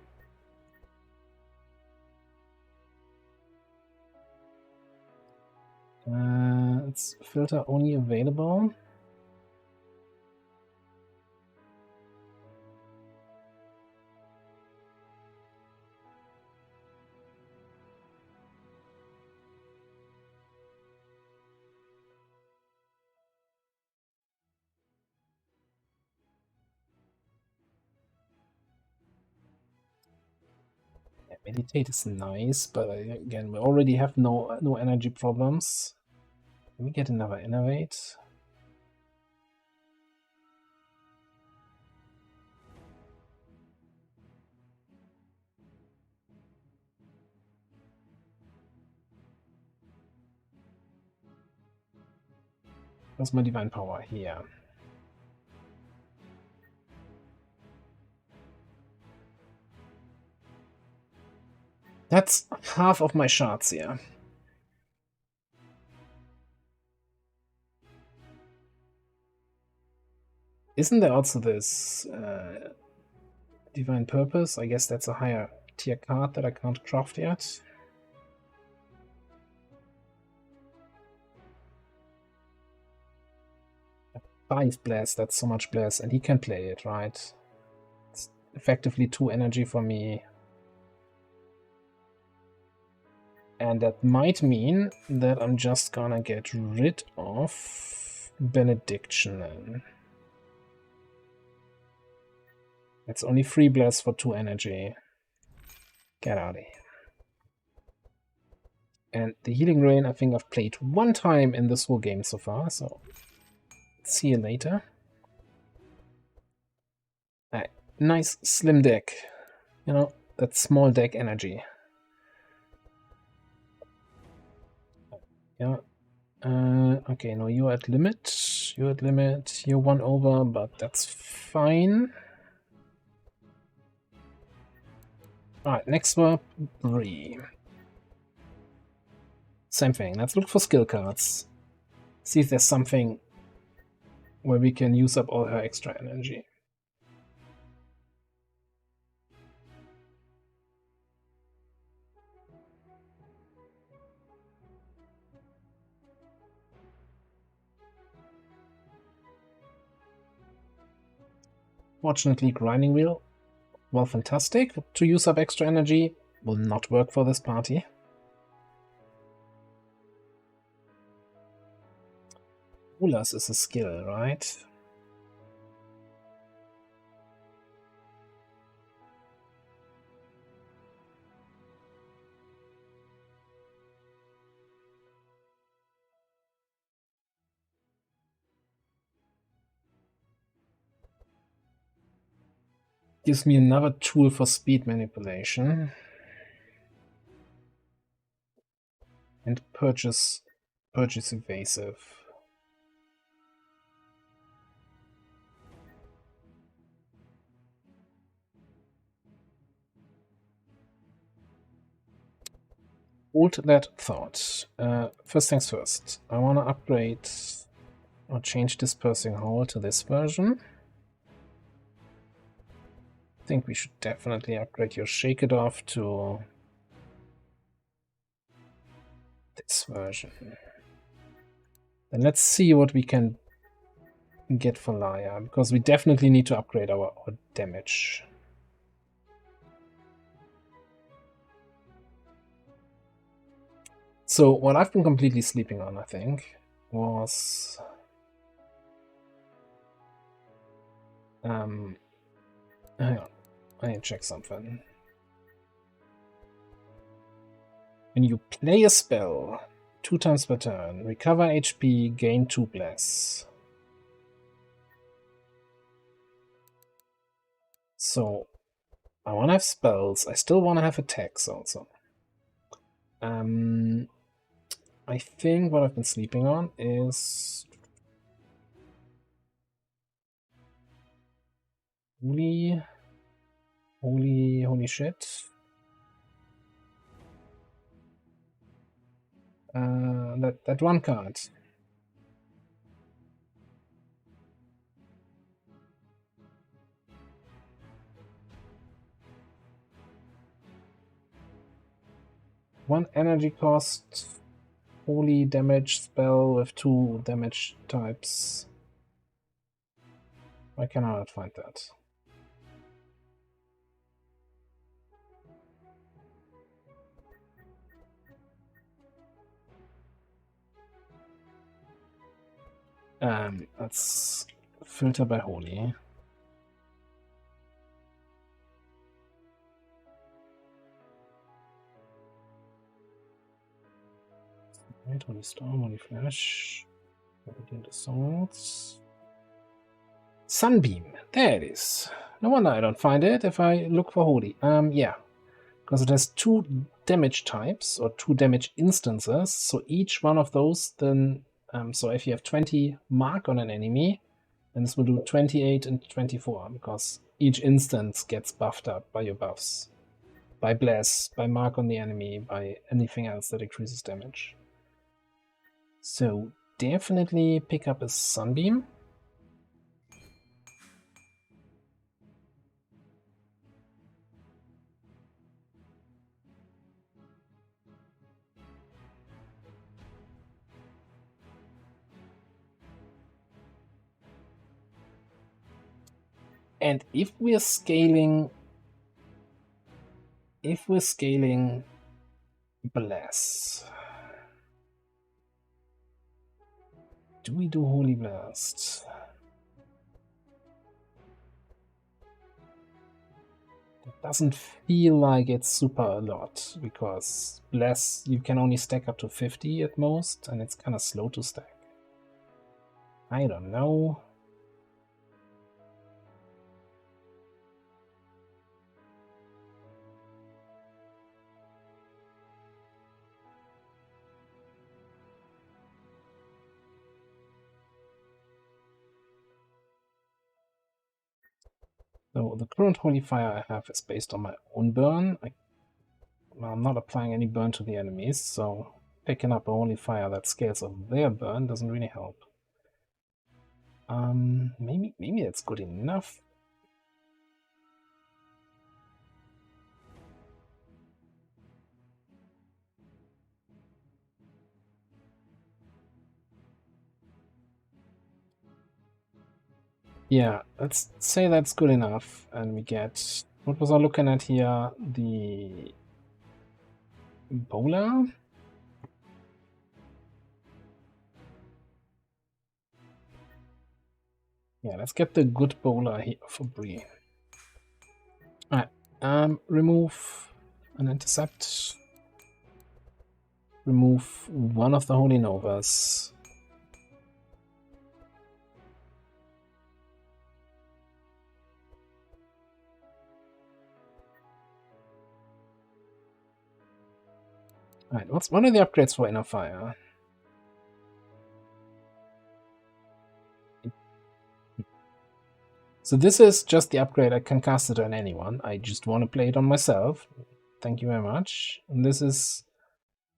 It's filter only available. Meditate is nice, but again, we already have no energy problems. Can we get another Innovate? Where's my Divine Power? Here. That's half of my shards here. Isn't there also this Divine Purpose? I guess that's a higher tier card that I can't craft yet. Five blast, that's so much blast, and he can play it, right? It's effectively 2 energy for me. And that might mean that I'm just gonna get rid of Benediction then. It's only 3 blasts for 2 energy. Get out of here. And the Healing Rain I think I've played 1 time in this whole game so far, so see you later. Alright, nice slim deck. You know, that small deck energy. Yeah. Okay, no, you're at limit. You're at limit. You're 1 over, but that's fine. Alright, next swap, Bree. Same thing. Let's look for skill cards. See if there's something where we can use up all her extra energy. Fortunately, grinding wheel, well, fantastic. To use up extra energy will not work for this party. Rulers is a skill, right? Gives me another tool for speed manipulation. And purchase evasive. Hold that thought. First things first, I want to upgrade or change dispersing hole to this version. I think we should definitely upgrade your Shake It Off to this version. Then let's see what we can get for Laya, because we definitely need to upgrade our damage. So what I've been completely sleeping on, I think, was hang on, I need to check something. When you play a spell 2 times per turn, recover HP, gain 2 bless. So I want to have spells. I still want to have attacks also. I think what I've been sleeping on is holy shit. That one card. One energy cost, holy damage spell with 2 damage types. Why can I not find that? Let's filter by holy. Right, holy storm, holy flash, radiant assaults. Sunbeam, there it is. No wonder I don't find it if I look for holy. Yeah, because it has 2 damage types or 2 damage instances. So each one of those then, so if you have 20 mark on an enemy, then this will do 28 and 24, because each instance gets buffed up by your buffs. By bless, by mark on the enemy, by anything else that increases damage. So definitely pick up a Sunbeam. And if we're scaling Bless, do we do Holy Blast? It doesn't feel like it's super a lot, because Bless, you can only stack up to 50 at most, and it's kind of slow to stack. I don't know. So the current Holy Fire I have is based on my own burn. I'm not applying any burn to the enemies, so picking up a holy fire that scales of their burn doesn't really help. Maybe that's good enough. Yeah, let's say that's good enough, and we get, what was I looking at here? The bowler? Yeah, let's get the good bowler here for Bree. Alright, remove an intercept. Remove one of the Holy Novas. Alright, what's one of the upgrades for Inner Fire? So this is just the upgrade. I can cast it on anyone. I just want to play it on myself. Thank you very much. And this is,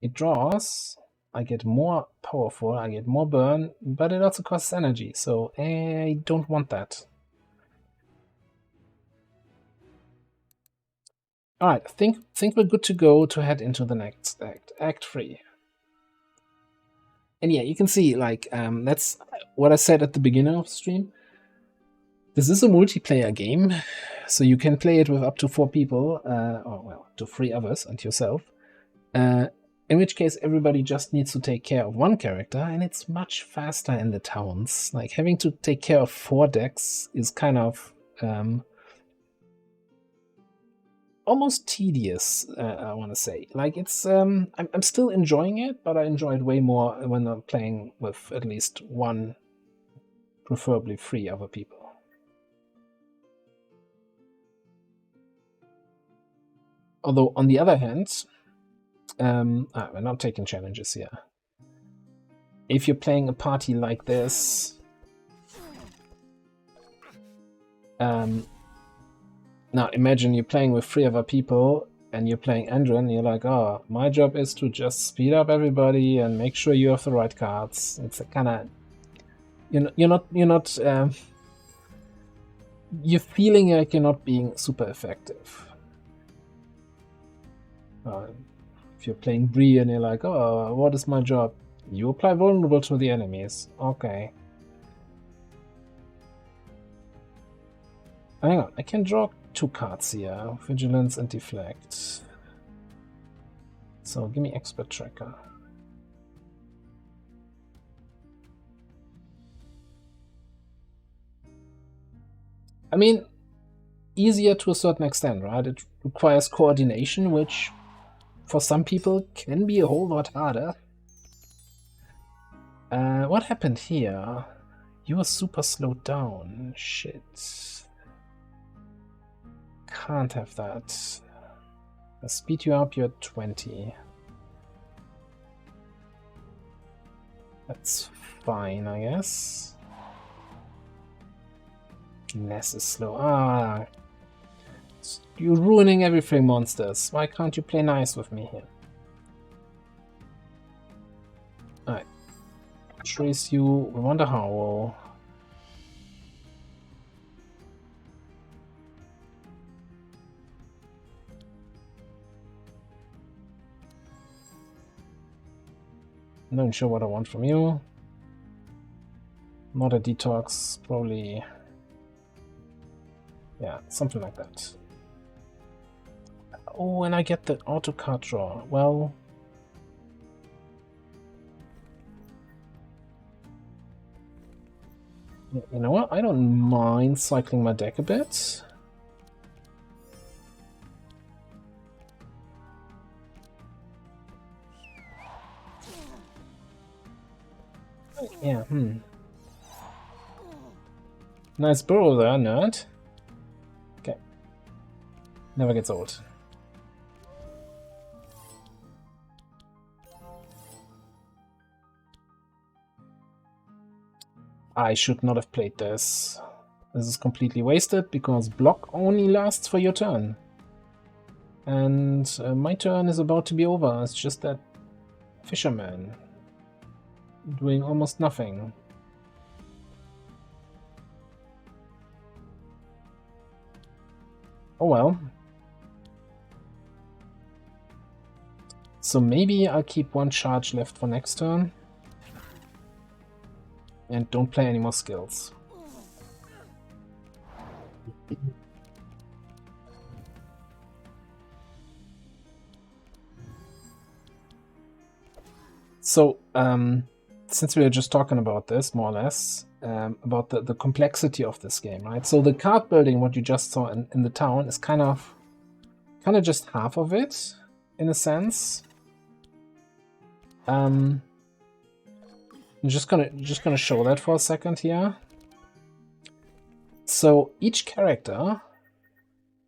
it draws, I get more powerful, I get more burn, but it also costs energy, so I don't want that. Alright, think we're good to go to head into the next act, Act 3. And yeah, you can see, like, that's what I said at the beginning of the stream. This is a multiplayer game, so you can play it with up to 4 people, or well, to 3 others and yourself. In which case everybody just needs to take care of one character, and it's much faster in the towns. Like, having to take care of 4 decks is kind of almost tedious, I want to say. Like, it's I'm still enjoying it, but I enjoy it way more when I'm playing with at least 1, preferably 3 other people. Although, on the other hand, we're not taking challenges here. If you're playing a party like this, now imagine you're playing with 3 other people and you're playing Andrew, and you're like, oh, my job is to just speed up everybody and make sure you have the right cards. It's a kind of, you're feeling like you're not being super effective. If you're playing Bree and you're like, oh, what is my job? You apply vulnerable to the enemies. Okay. Hang on, I can draw 2 cards here. Vigilance and Deflect. So give me Expert Tracker. I mean, easier to a certain extent, right? It requires coordination, which for some people can be a whole lot harder. What happened here? You were super slowed down. Shit. Can't have that. I'll speed you up, you're at 20. That's fine, I guess. Ness is slow. Ah. You're ruining everything, monsters. Why can't you play nice with me here? Alright. Trace you. We want a howl. I'm not sure what I want from you. Not a detox, probably. Yeah, something like that. Oh, and I get the auto card draw. Well, you know what? I don't mind cycling my deck a bit. Yeah, Nice burrow there, nerd. Okay. Never gets old. I should not have played this. This is completely wasted because block only lasts for your turn. And my turn is about to be over. It's just that Fisherman. Doing almost nothing. Oh well. So maybe I'll keep one charge left for next turn. And don't play any more skills. So, since we were just talking about this, more or less, about the complexity of this game, right? So the card building, what you just saw in the town, is kind of just half of it, in a sense. I'm just gonna show that for a second here. So each character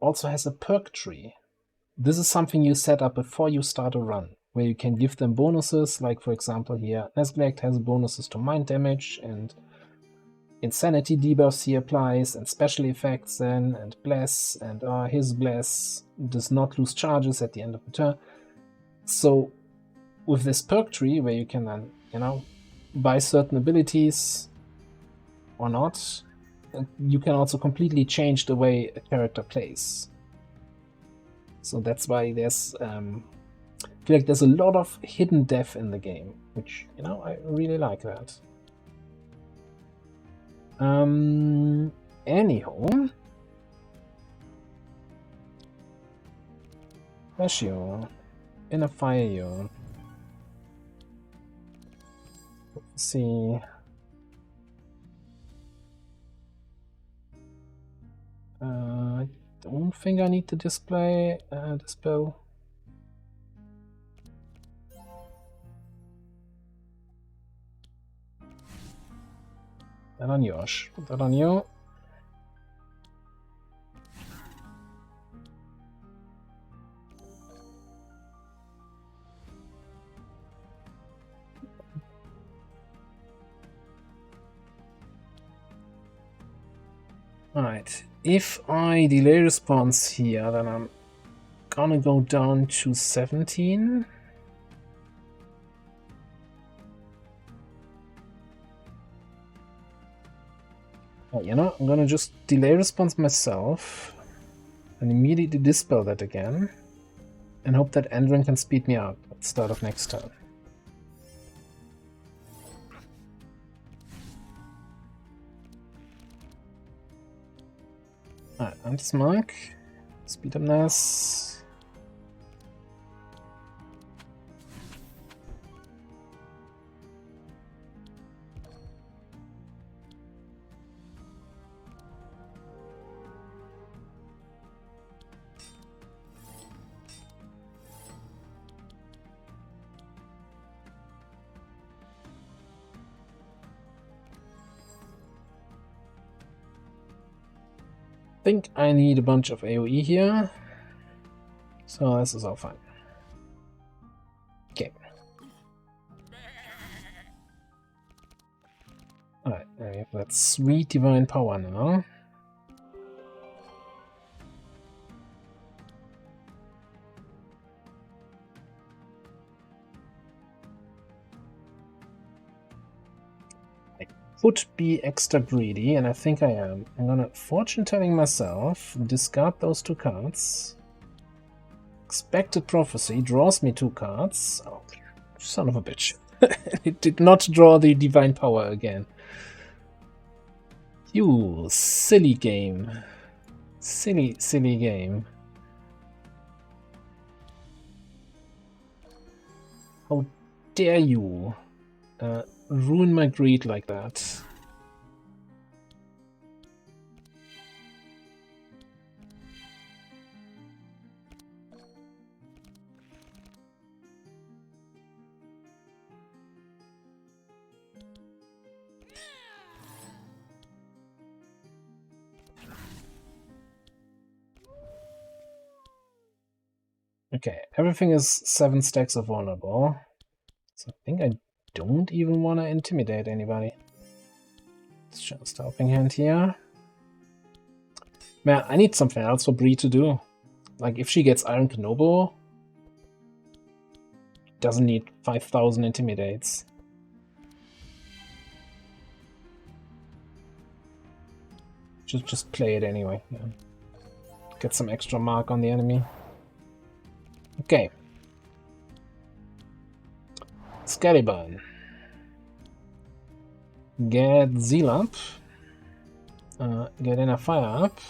also has a perk tree. This is something you set up before you start a run, where you can give them bonuses, like for example here, Nesglect has bonuses to mind damage, and insanity debuffs he applies, and special effects then, and bless, and his bless does not lose charges at the end of the turn. So with this perk tree, where you can then, you know, buy certain abilities or not, you can also completely change the way a character plays. So that's why there's, I feel like there's a lot of hidden depth in the game, which, you know, I really like that. Anyhow, bless you, inner fire you. Let's see. I don't think I need to display dispel. That on yours. Put that on you. Alright, if I delay response here, then I'm gonna go down to 17. Oh, you know, I'm gonna just delay response myself and immediately dispel that again, and hope that Endrin can speed me up at the start of next turn. Alright, anti-smog, speed upness. I think I need a bunch of AoE here, so this is all fine. Okay. Alright, now we have that sweet divine power now. Would be extra greedy, and I think I am. I'm gonna fortune telling myself, discard those 2 cards. Expected Prophecy draws me 2 cards. Oh, son of a bitch. It did not draw the divine power again. You silly game. Silly, silly game. How dare you ruin my greed like that. Okay, everything is 7 stacks of vulnerable. So I think I don't even want to intimidate anybody. It's just a helping hand here. Man, I need something else for Bree to do. Like, if she gets Iron Knobo, doesn't need 5,000 intimidates. Just play it anyway. Yeah. Get some extra mark on the enemy. Okay. Scalliburn. Get Zeal up. Get Inner Fire up.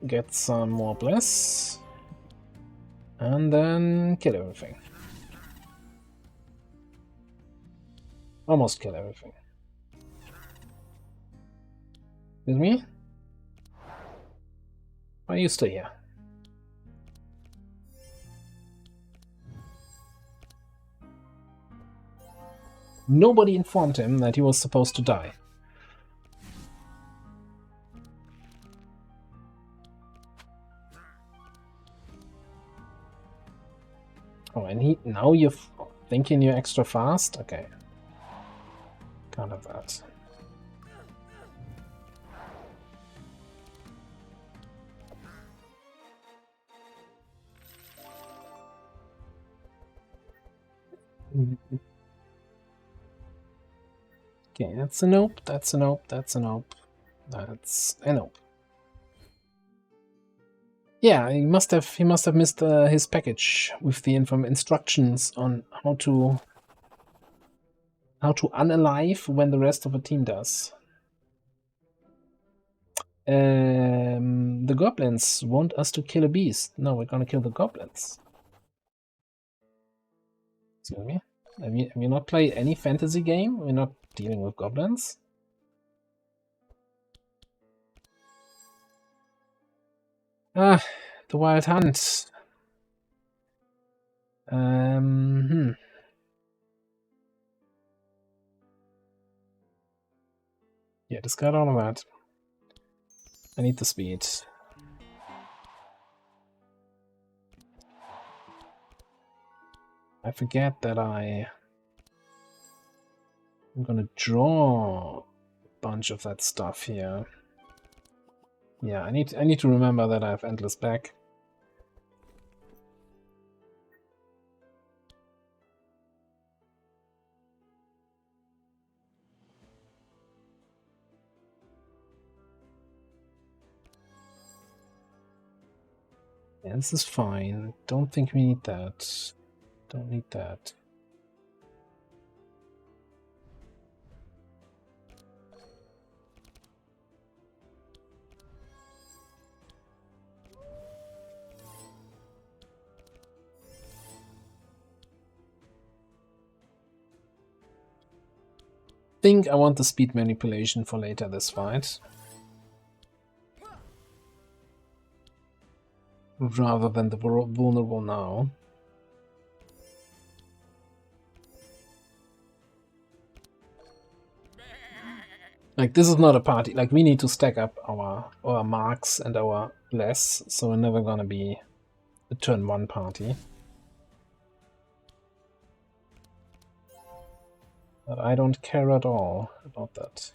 Get some more Bliss. And then kill everything. Almost kill everything. Excuse me? Why are you still here? Nobody informed him that he was supposed to die. Oh, and now you're thinking you're extra fast? Okay. Can't have that. Okay, that's a nope, that's a nope, that's a nope, that's a nope. Yeah, he must have missed his package with the instructions on how to unalive when the rest of the team does. The goblins want us to kill a beast. No, we're gonna kill the goblins. Excuse me? Have you not played any fantasy game? We're not dealing with goblins? Ah, the Wild Hunt. Yeah, discard all of that. I need the speed. I forget that I'm gonna draw a bunch of that stuff here. Yeah, I need to remember that I have Endless back. Yeah, this is fine. Don't think we need that. Don't need that. Think I want the speed manipulation for later this fight. Rather than the vulnerable now. Like, this is not a party. Like, we need to stack up our marks and our less, so we're never gonna be a turn 1 party. But I don't care at all about that.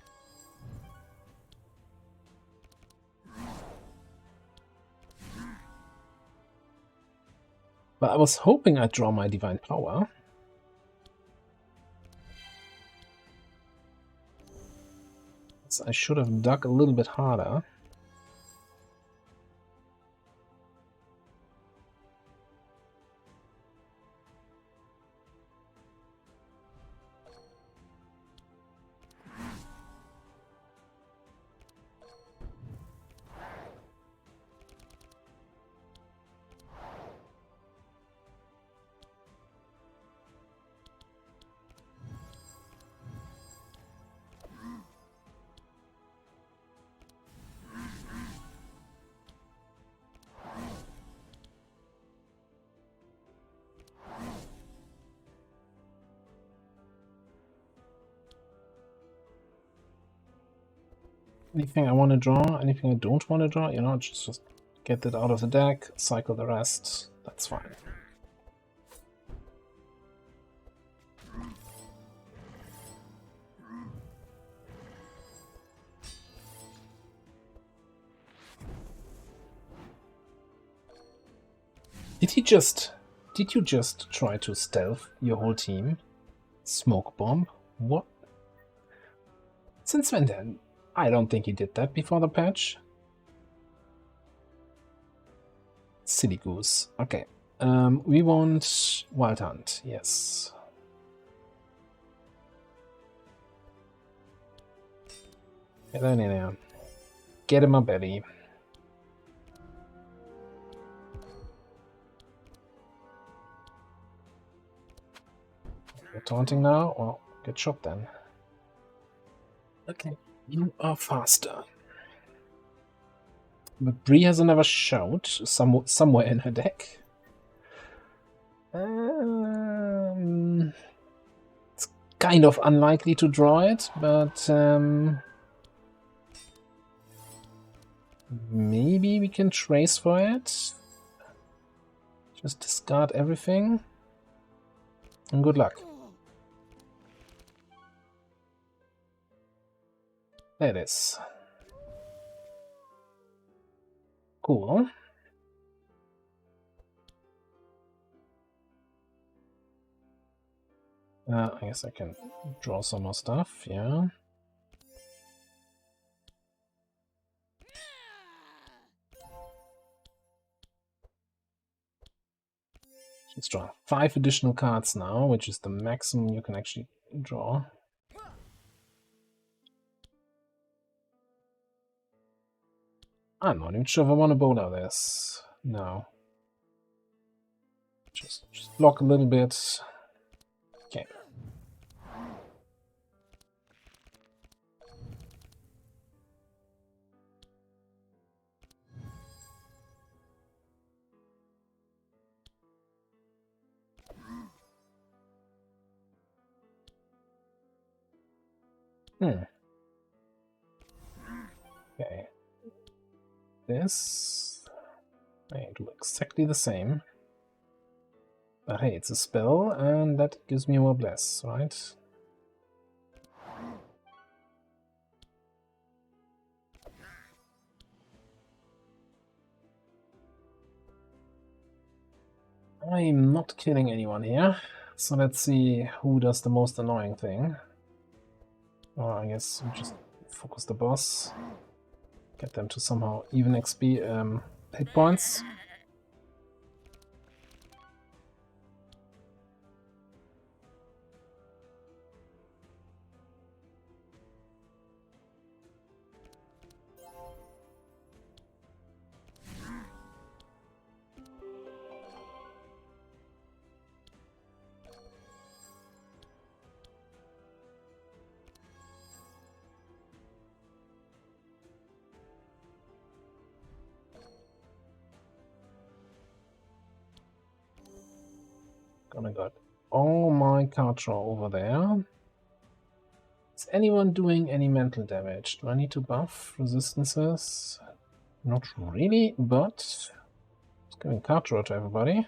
But I was hoping I'd draw my Divine Power. So I should have dug a little bit harder. Anything I want to draw, anything I don't want to draw, you know, just get that out of the deck, cycle the rest, that's fine. Did you just try to stealth your whole team? Smoke bomb? What? Since when then? I don't think he did that before the patch. Silly goose. Okay. We want Wild Hunt, yes. Get in there. Get him a belly. You're taunting now? Well, get shot then. Okay, you are faster. But Bree has another shout somewhere in her deck. It's kind of unlikely to draw it, but maybe we can trace for it. Just discard everything. And good luck. There it is. Cool. I guess I can draw some more stuff, yeah. Let's draw 5 additional cards now, which is the maximum you can actually draw. I'm not even sure if I want to bowler this. No. Just block a little bit. Okay. Okay. This I do exactly the same. But hey, it's a spell, and that gives me more bless, right? I'm not killing anyone here, so let's see who does the most annoying thing. Or I guess we just focus the boss. Get them to somehow even XP hit points. Gonna got all my card draw over there. Is anyone doing any mental damage? Do I need to buff resistances? Not really, but it's giving card draw to everybody.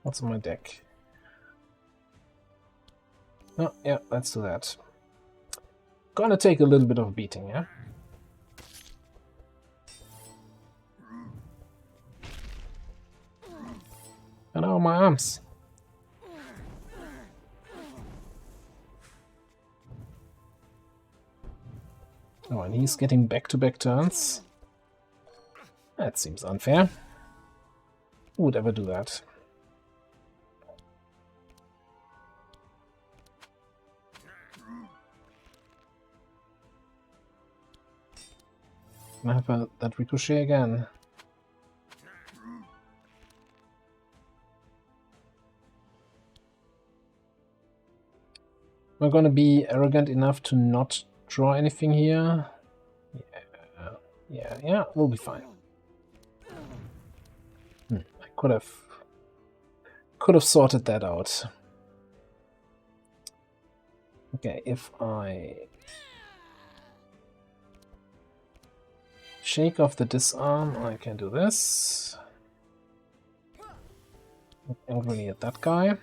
What's in my deck? Oh, yeah, let's do that. Gonna take a little bit of a beating, yeah? And oh, my arms. Oh, and he's getting back-to-back turns. That seems unfair. Who would ever do that? Can I have that ricochet again? We're gonna be arrogant enough to not draw anything here. Yeah, we'll be fine. I could have sorted that out. Okay, if I shake off the disarm, I can do this. Look angrily at that guy.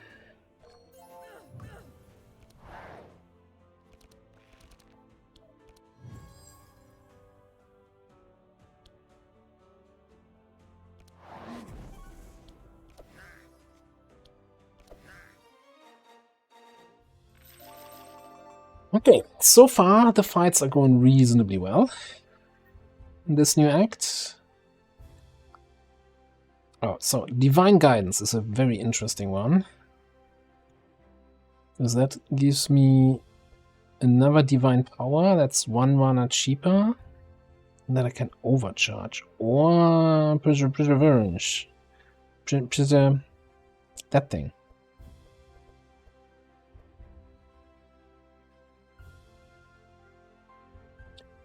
Okay, so far the fights are going reasonably well in this new act. Oh, so Divine Guidance is a very interesting one. Because that gives me another Divine Power, that's 1 mana cheaper. And then I can overcharge. Or Perseverance. That thing.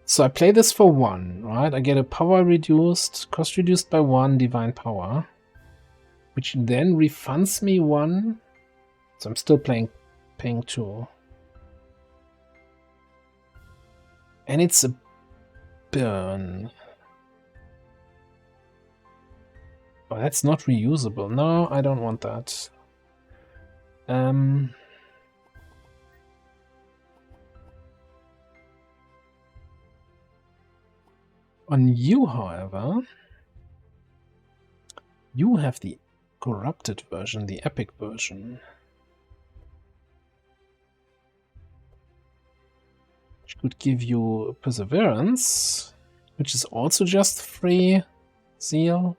So I play this for 1, right? I get a power reduced, cost reduced by 1 divine power, which then refunds me 1. So I'm still paying 2. And it's a burn. Oh, that's not reusable. No, I don't want that. On you, however, you have the corrupted version, the epic version. Which could give you Perseverance, which is also just 3 zeal.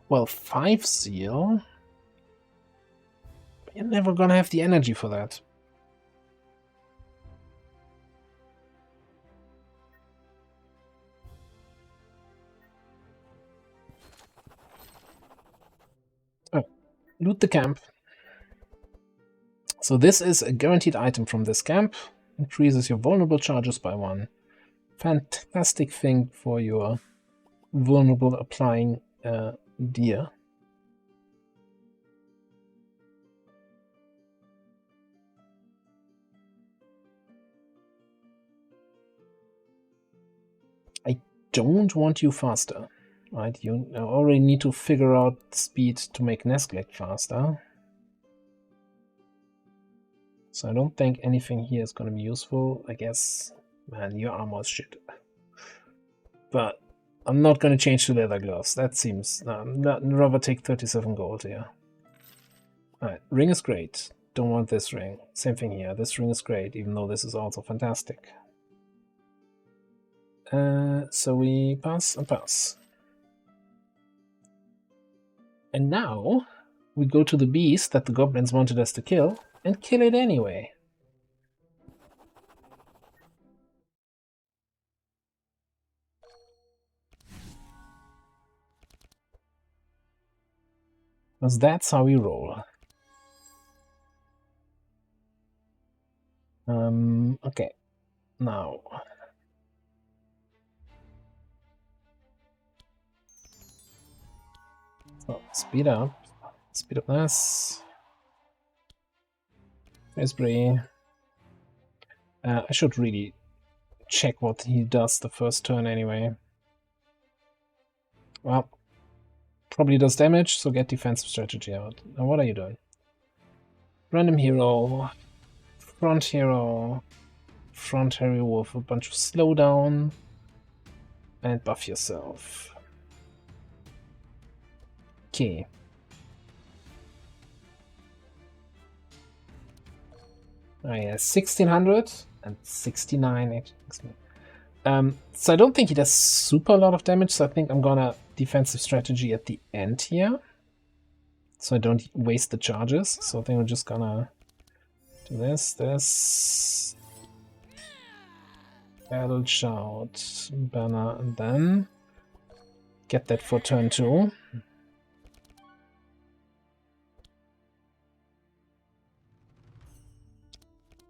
Well, 5 zeal. You're never gonna have the energy for that. Oh, loot the camp. So this is a guaranteed item from this camp. Increases your vulnerable charges by 1. Fantastic thing for your vulnerable applying deer. I don't want you faster, right? You already need to figure out speed to make Nesglect faster. So I don't think anything here is going to be useful. I guess, man, your armor is shit. But I'm not going to change to leather gloves. That seems... I'd rather take 37 gold here. Alright, ring is great. Don't want this ring. Same thing here. This ring is great, even though this is also fantastic. So we pass and pass. And now we go to the beast that the goblins wanted us to kill and kill it anyway. Because that's how we roll. Okay. Now. So, speed up. Speed up this. Raspberry. I should really check what he does the first turn anyway. Well, probably does damage, so get defensive strategy out. Now what are you doing? Random hero. Front hero with a bunch of slowdown. And buff yourself. Okay. Oh yeah, 1600 and 69 actually. So I don't think he does super lot of damage, so I think I'm gonna defensive strategy at the end here. So I don't waste the charges. So I think we're just gonna do this. Battle shout, banner, and then get that for turn 2.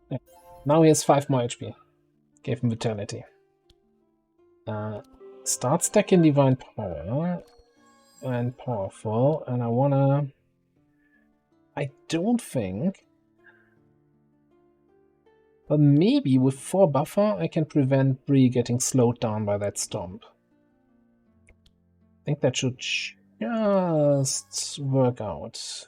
Yeah. Now he has 5 more HP. Gave him vitality. Start stacking divine power and powerful, and I don't think, but maybe with 4 buffer I can prevent Bree getting slowed down by that stomp. I think that should just work out.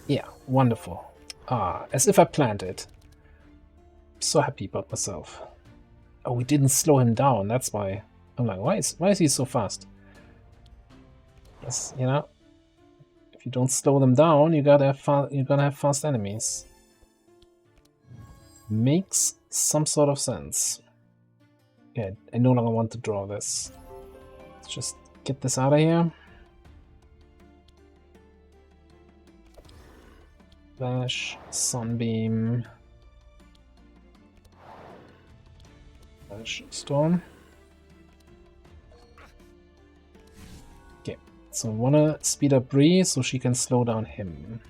Yeah, wonderful. Ah, as if I planned it. So happy about myself. Oh, we didn't slow him down, that's why. I'm like, why is he so fast? Yes, you know, if you don't slow them down, you're gonna have fast enemies. Makes some sort of sense. Yeah, I no longer want to draw this. Let's just get this out of here. Flash, Sunbeam. Flash, Storm. Okay, so I wanna speed up Bree so she can slow down him.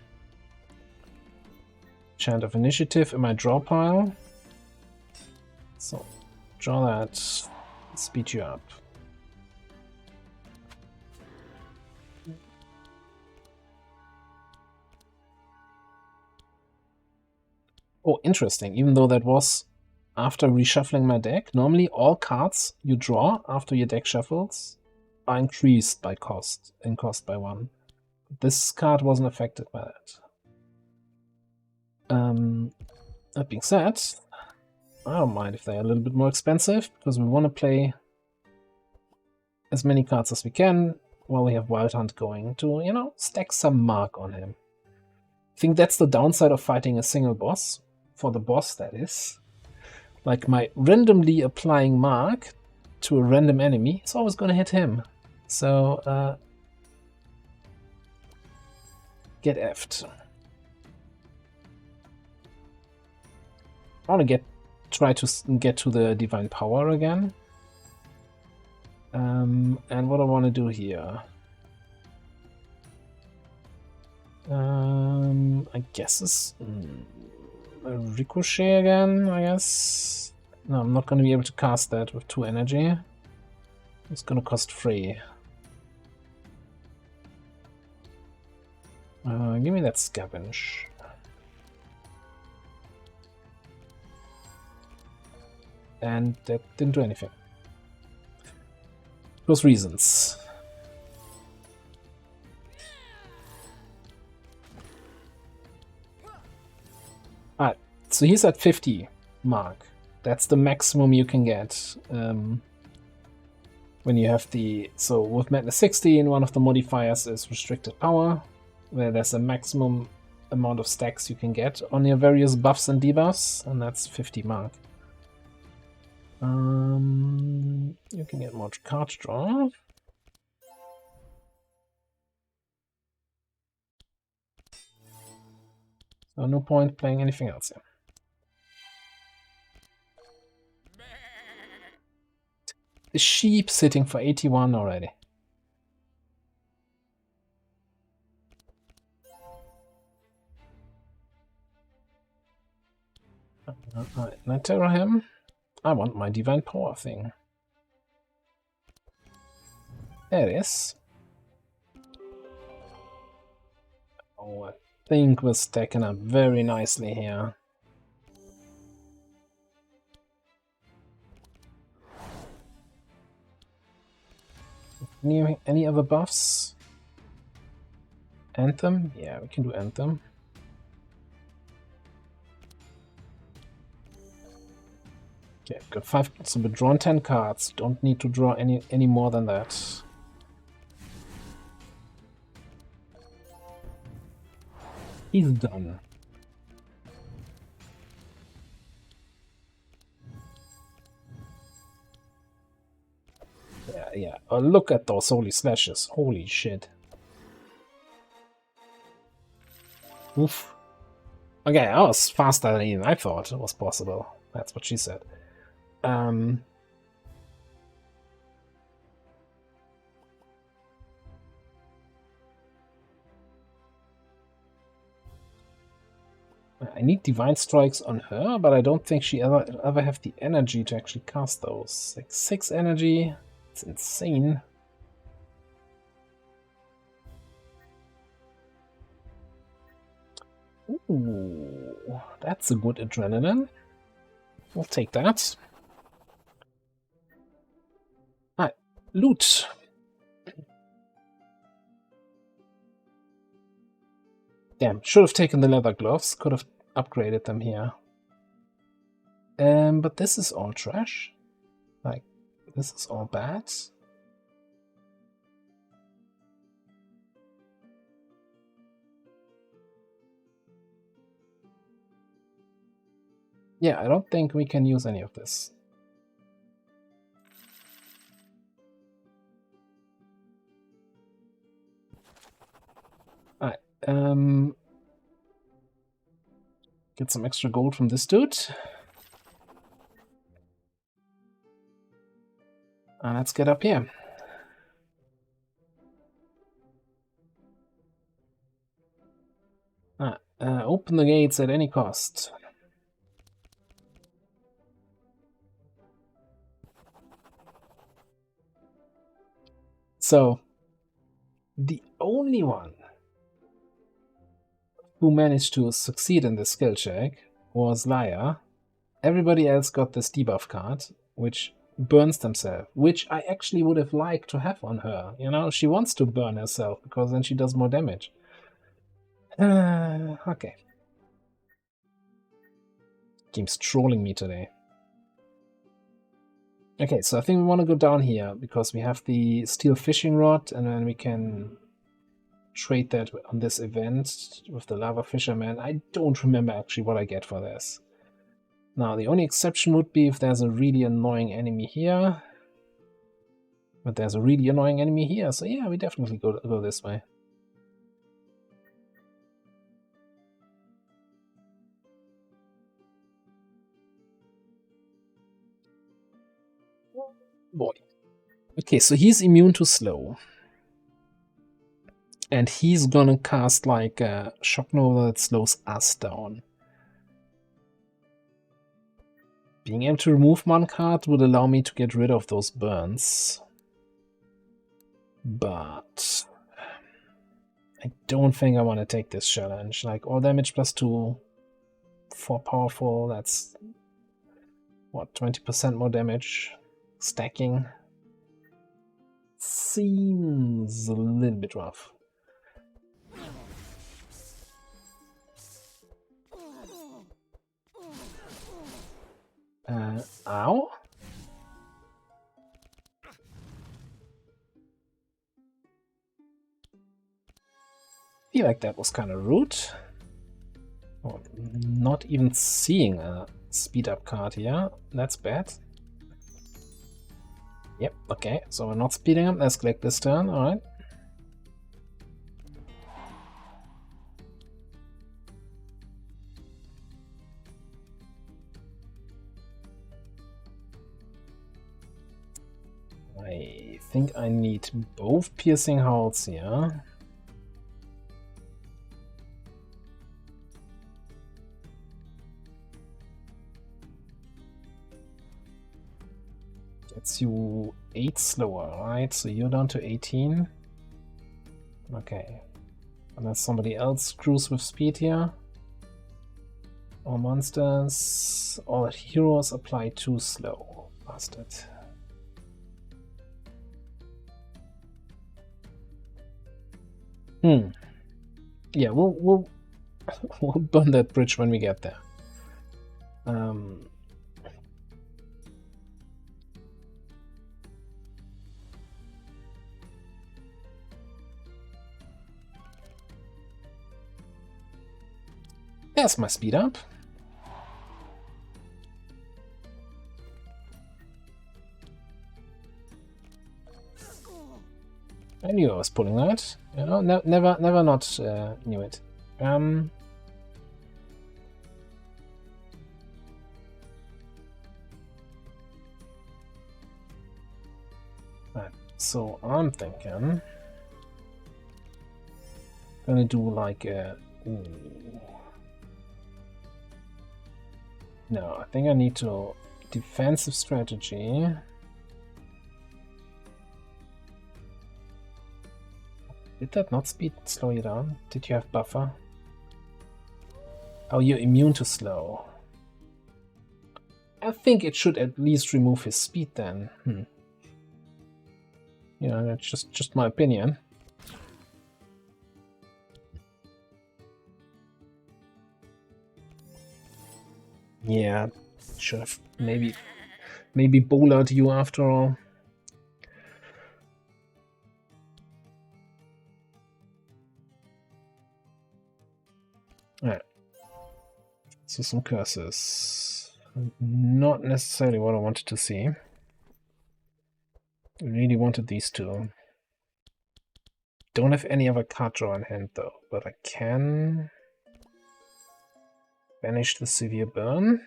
Chant of Initiative in my draw pile. So, draw that. Speed you up. Oh, interesting. Even though that was after reshuffling my deck, normally all cards you draw after your deck shuffles are increased by cost, in cost by 1. This card wasn't affected by that. That being said, I don't mind if they're a little bit more expensive, because we want to play as many cards as we can while we have Wild Hunt going to, you know, stack some mark on him. I think that's the downside of fighting a single boss. For the boss, that is. Like, my randomly applying mark to a random enemy is always going to hit him. So, get effed. I want to try to get to the Divine Power again. And what I want to do here... I guess it's... a Ricochet again, I guess. No, I'm not going to be able to cast that with 2 energy. It's going to cost 3. Give me that Scavenge. And that didn't do anything. Those reasons. Alright, so he's at 50 mark. That's the maximum you can get when you have the... So with Madness 16, one of the modifiers is Restricted Power, where there's a maximum amount of stacks you can get on your various buffs and debuffs, and that's 50 mark. You can get more card draw. So no point playing anything else here. The sheep sitting for 81 already. Alright, I terror him. I want my Divine Power thing. There it is. Oh, I think we're stacking up very nicely here. Any other buffs? Anthem? Yeah, we can do Anthem. Okay, got 5, so we've drawn 10 cards. Don't need to draw any more than that. He's done. Yeah. Oh, look at those holy slashes. Holy shit. Oof. Okay, that was faster than even I thought it was possible. That's what she said. I need Divine Strikes on her, but I don't think she ever have the energy to actually cast those. Like 6 energy, it's insane. Ooh, that's a good adrenaline. We'll take that. Alright, loot. Damn, should have taken the leather gloves, could have upgraded them here. But this is all trash. Like, this is all bad. Yeah, I don't think we can use any of this. Alright, get some extra gold from this dude. And let's get up here. Open the gates at any cost. So, the only one who managed to succeed in this skill check was Laia. Everybody else got this debuff card, which burns themselves, which I actually would have liked to have on her. You know, she wants to burn herself because then she does more damage. Okay. Game's trolling me today. Okay, so I think we want to go down here because we have the steel fishing rod and then we can trade that on this event with the lava fisherman. I don't remember actually what I get for this. Now, the only exception would be if there's a really annoying enemy here. But there's a really annoying enemy here, so yeah, we definitely go this way. Boy. Okay, so he's immune to slow. And he's gonna cast like a shock nova that slows us down. Being able to remove one card would allow me to get rid of those burns. But I don't think I want to take this challenge. Like, all damage plus 2 for powerful, that's what, 20% more damage? Stacking seems a little bit rough. Ow? I feel like that was kind of rude. Oh, not even seeing a speed up card here. That's bad. Yep, okay, so we're not speeding up. Let's click this turn, alright. I think I need both piercing howls here. Gets you 8 slower, right? So you're down to 18. Okay. Unless somebody else screws with speed here. All monsters, all heroes apply 2 slow. Bastard. Yeah, we'll we'll burn that bridge when we get there. There's my speed up. I knew I was pulling that. You know, never not knew it. Right, so I'm thinking gonna do like a no, I think I need to defensive strategy. Did that not slow you down? Did you have buffer? Oh, you're immune to slow. I think it should at least remove his speed then. You know, that's just my opinion. Yeah, should have maybe bowled you after all. Alright. So some curses. Not necessarily what I wanted to see. I really wanted these two. Don't have any other card draw in hand though, but I can banish the severe burn.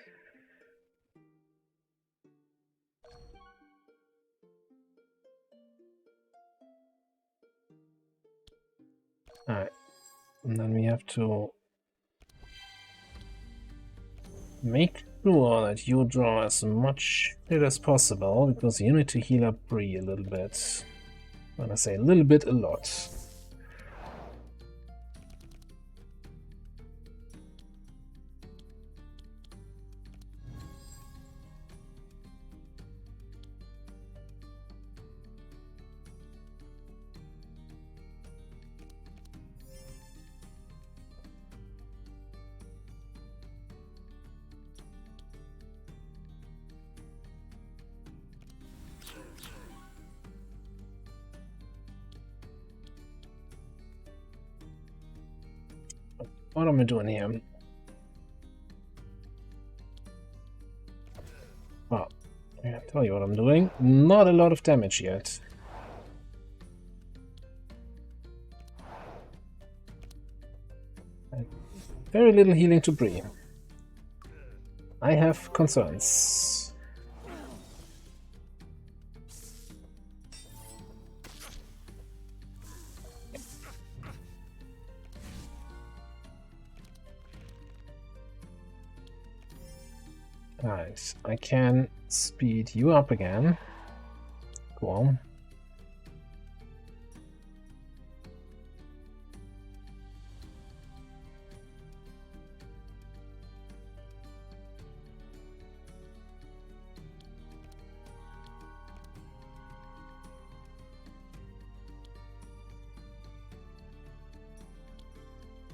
Alright, and then we have to make sure that you draw as much shit as possible, because you need to heal up Bree a little bit. When I say a little bit, a lot. What am I doing here? Well, I can tell you what I'm doing. Not a lot of damage yet. Very little healing to Bree. I have concerns. Right, I can speed you up again. Cool.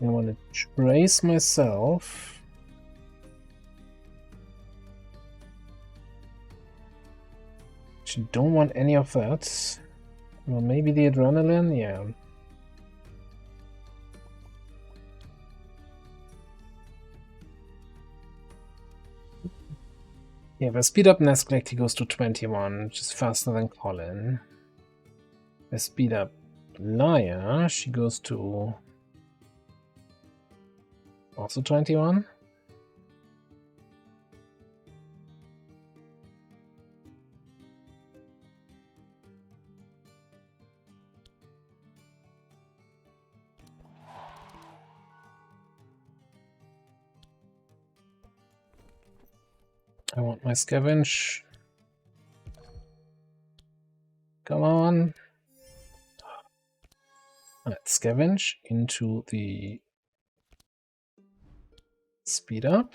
I want to trace myself. Actually, don't want any of that. Well, maybe the adrenaline, yeah. Yeah, the speed up Nesclect, he goes to 21, which is faster than Colin. The speed up Liar, she goes to also 21. I want my scavenge. Come on. Let's scavenge into the speed up.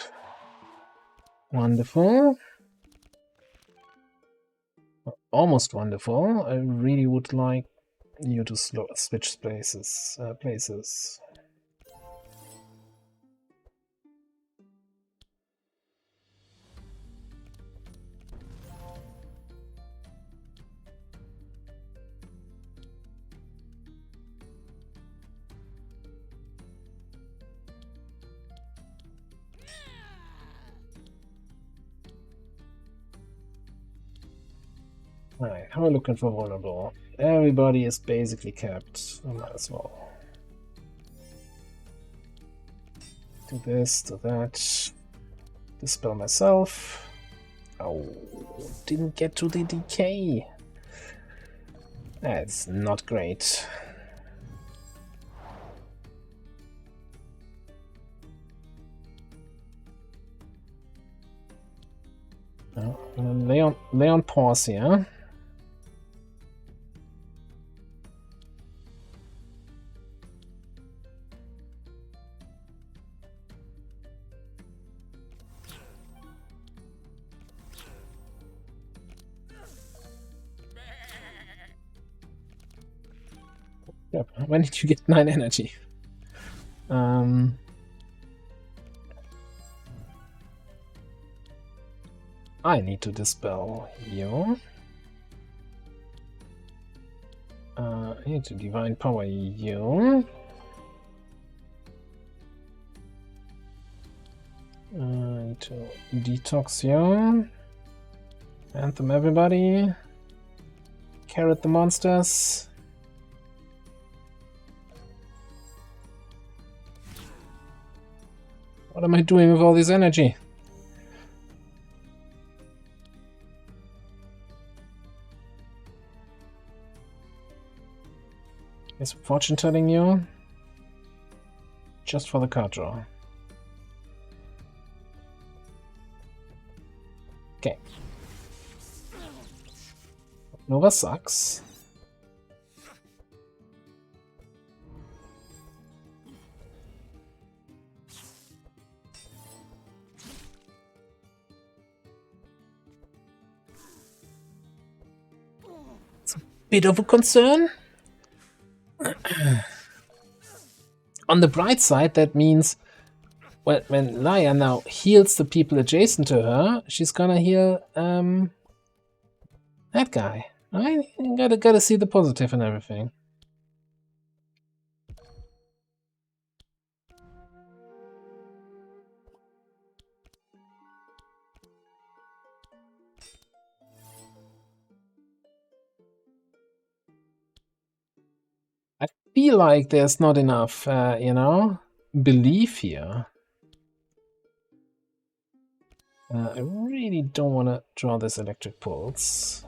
Wonderful. Almost wonderful. I really would like you to switch places. Alright, how are we looking for vulnerable? Everybody is basically capped. I might as well. Do this, do that. Dispel myself. Oh, didn't get to the decay. That's not great. Lay on pause here. Yep. When did you get 9 energy? I need to dispel you. I need to divine power you. I need to detox you. Anthem everybody. Carrot the monsters. What am I doing with all this energy? Is fortune telling you? Just for the card draw. Okay. Nova sucks. It's a bit of a concern. On the bright side, that means when Laia now heals the people adjacent to her, she's gonna heal that guy. Right? You gotta see the positive in everything. I feel like there's not enough, you know, belief here. I really don't want to draw this electric pulse.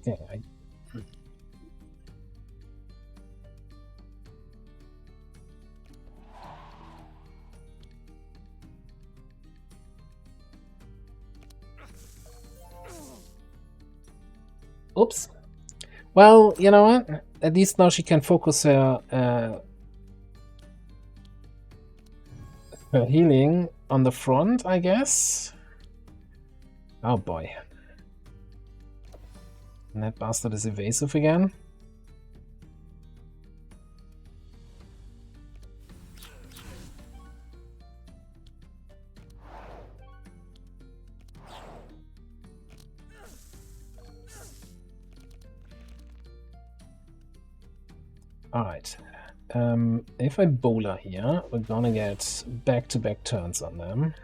Okay, oops. Well, you know what? At least now she can focus her healing on the front, I guess. Oh boy. And that bastard is evasive again. Alright. If I bowler here, we're gonna get back-to-back turns on them.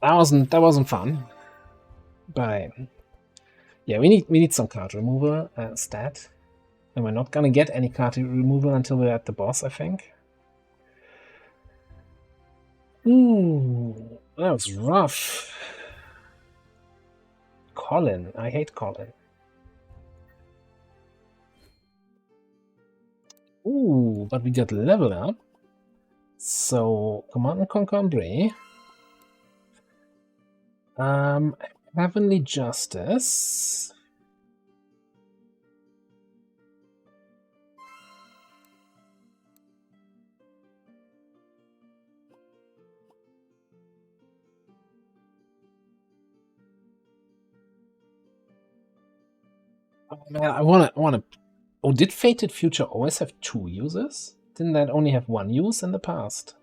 That wasn't fun, but yeah, we need some card removal stat, and we're not gonna get any card removal until we're at the boss, I think. Ooh, that was rough. Colin, I hate Colin. Ooh, but we got level up. So Command and Conquer Ombre. Heavenly Justice. Oh, man, I wanna. Oh, did Fated Future always have 2 uses? Didn't that only have 1 use in the past?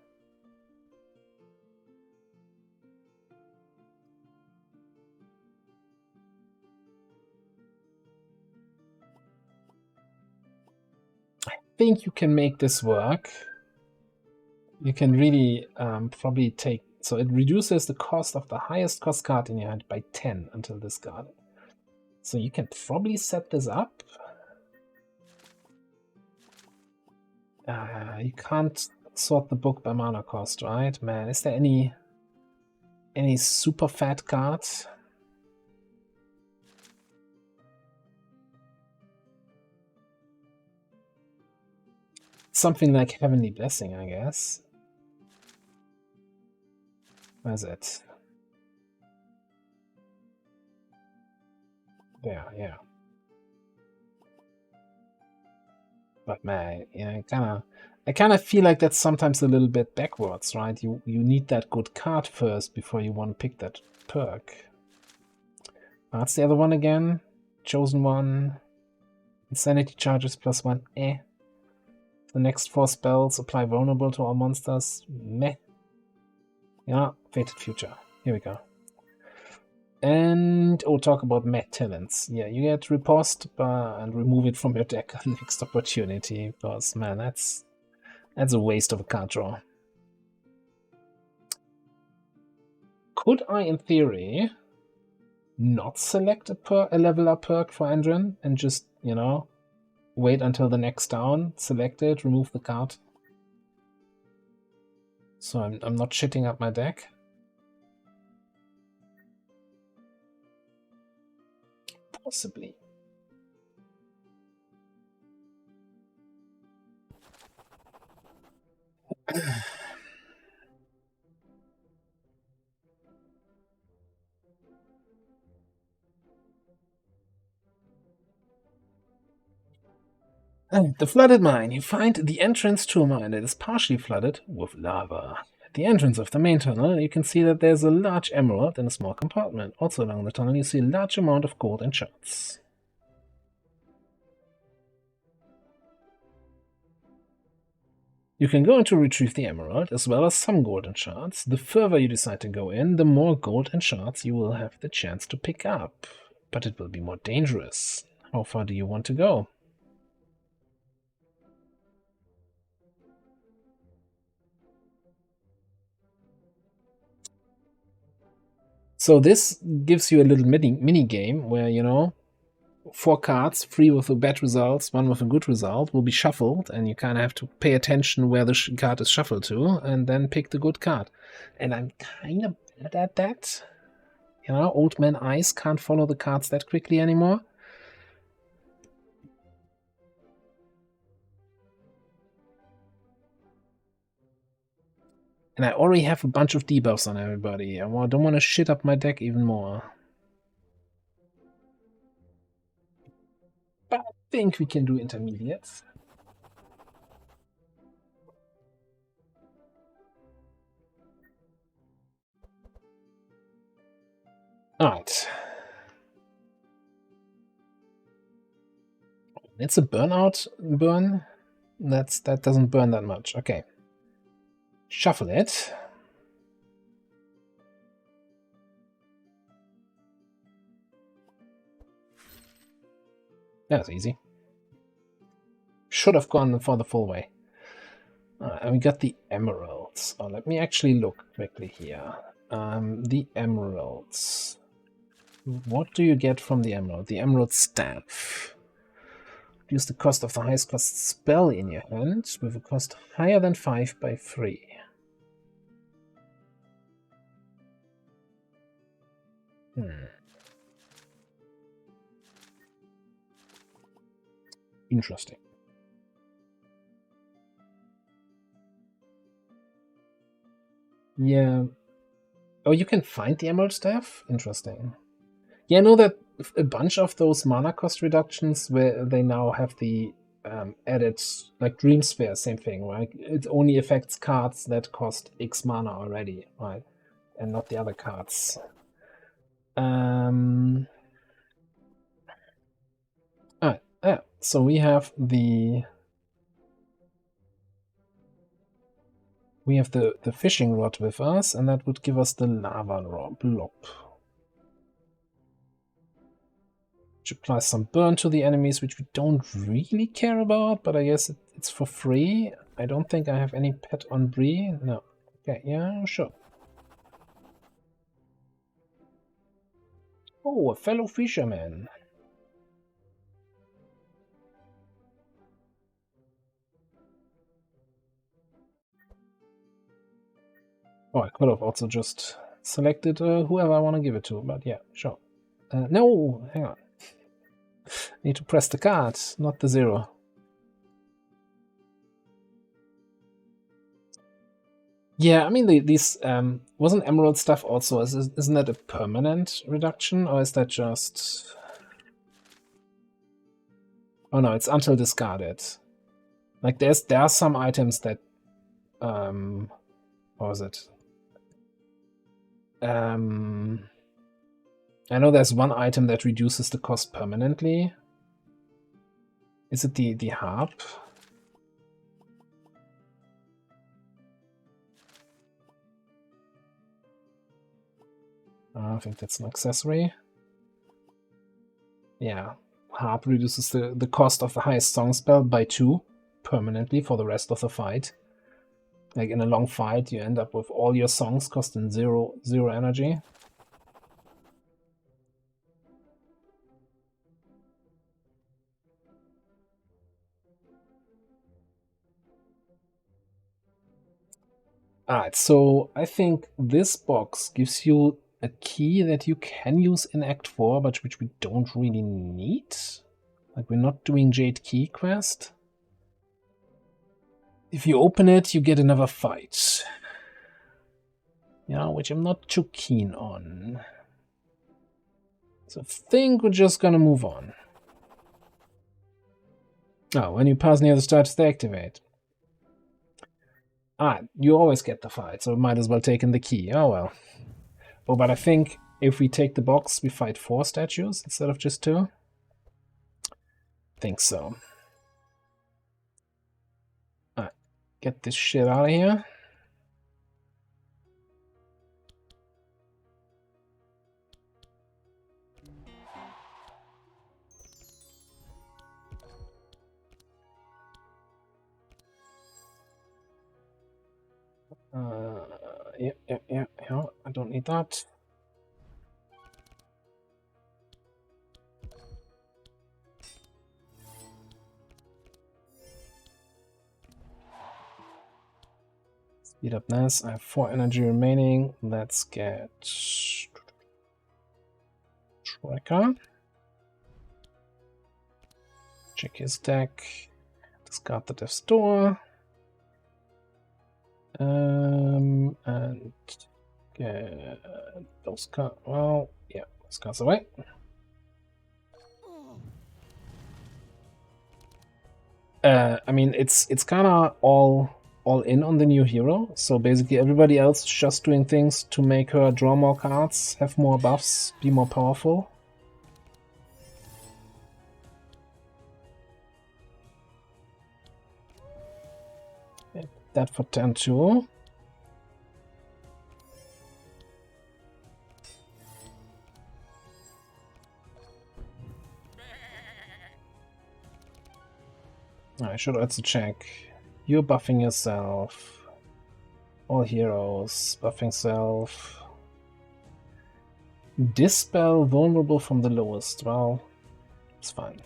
I think you can make this work. You can really probably take... So it reduces the cost of the highest cost card in your hand by 10 until discarded. So you can probably set this up. You can't sort the book by mana cost, right? Man, is there any super fat cards? something like Heavenly Blessing, I guess. Where's it? There, yeah. But man, yeah, I kind of feel like that's sometimes a little bit backwards, right? You need that good card first before you want to pick that perk. That's the other one again. Chosen one. Insanity charges +1. Eh. The next 4 spells apply vulnerable to all monsters. Meh. Yeah, Fated Future. Here we go. And talk about meh talents. Yeah, you get riposte and remove it from your deck at the next opportunity. Because man, that's a waste of a card draw. Could I, in theory, not select a level up perk for Endrin and just, you know, wait until the next down, select it, remove the card? So I'm not shitting up my deck. Possibly. The flooded mine. You find the entrance to a mine that is partially flooded with lava. At the entrance of the main tunnel, you can see that there's a large emerald in a small compartment. Also along the tunnel, you see a large amount of gold and shards. You can go in to retrieve the emerald, as well as some gold and shards. The further you decide to go in, the more gold and shards you will have the chance to pick up. But it will be more dangerous. How far do you want to go? So this gives you a little mini game where, you know, 4 cards, 3 with a bad results, 1 with a good result, will be shuffled, and you kind of have to pay attention where the card is shuffled to, and then pick the good card. And I'm kind of bad at that. You know, old man eyes can't follow the cards that quickly anymore. And I already have a bunch of debuffs on everybody. I don't want to shit up my deck even more. But I think we can do intermediates. Alright. It's a burnout burn. That doesn't burn that much. Okay. Shuffle it. That was easy. Should have gone for the full way. And we got the emeralds. Oh, let me actually look quickly here. The emeralds. What do you get from the emerald? The emerald staff. Reduce the cost of the highest cost spell in your hand with a cost higher than 5 by 3. Interesting. Yeah. Oh, you can find the emerald staff? Interesting. Yeah, I know that a bunch of those mana cost reductions where they now have the added, like Dream Sphere, same thing, right? It only affects cards that cost X mana already, right? And not the other cards. Alright, so we have the fishing rod with us, and that would give us the lava blob. Which applies some burn to the enemies, which we don't really care about, but I guess it's for free. I don't think I have any pet on Bree. No. Okay, yeah, sure. Oh, a fellow fisherman. Oh, I could have also just selected whoever I want to give it to, but yeah, sure. No, hang on. Need to press the card, not the 0. Yeah, I mean, these wasn't emerald stuff also? Isn't that a permanent reduction, or is that just? Oh no, it's until discarded. Like there are some items that what was it? I know there's one item that reduces the cost permanently. Is it the harp? I think that's an accessory. Yeah, harp reduces the cost of the highest song spell by 2 permanently for the rest of the fight. Like in a long fight, you end up with all your songs costing zero energy. Alright, so I think this box gives you a key that you can use in Act 4, but which we don't really need. Like, we're not doing Jade Key quest. If you open it, you get another fight. Yeah, which I'm not too keen on. So I think we're just gonna move on. Oh, when you pass near the status, they activate. You always get the fight, so might as well take in the key. Oh well. Oh, but I think if we take the box, we fight 4 statues instead of just 2. Think so. Alright, get this shit out of here. Yeah, I don't need that. Speed up this. I have 4 energy remaining. Let's get Tracker. Check his deck. Discard the Death's Door. And get those cards. Well, yeah, those cards away. I mean, it's kind of all in on the new hero. So basically, everybody else is just doing things to make her draw more cards, have more buffs, be more powerful. That for 10-2. I should also check. You're buffing yourself. All heroes buffing self. Dispel vulnerable from the lowest. Well, it's fine.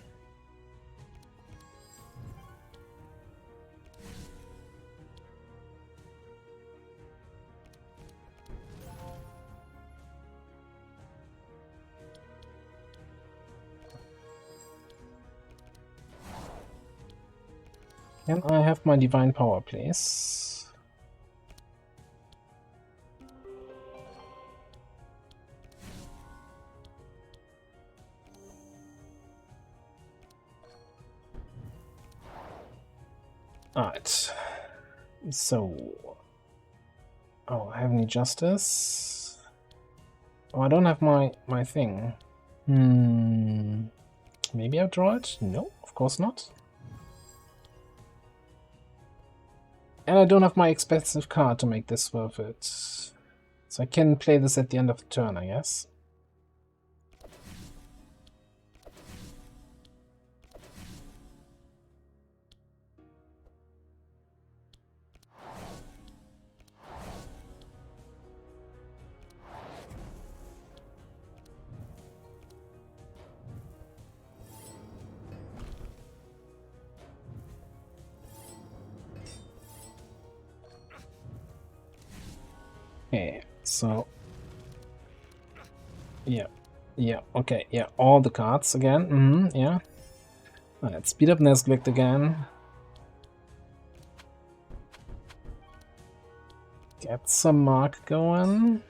Can I have my divine power, please? Alright. So... Oh, Heavenly Justice? Oh, I don't have my thing. Maybe I draw it? No, of course not. And I don't have my expensive card to make this worth it. So I can play this at the end of the turn, I guess. Okay, so... Yeah, okay, yeah, all the cards again, yeah. Alright, speed up Nesglict again. Get some mark going.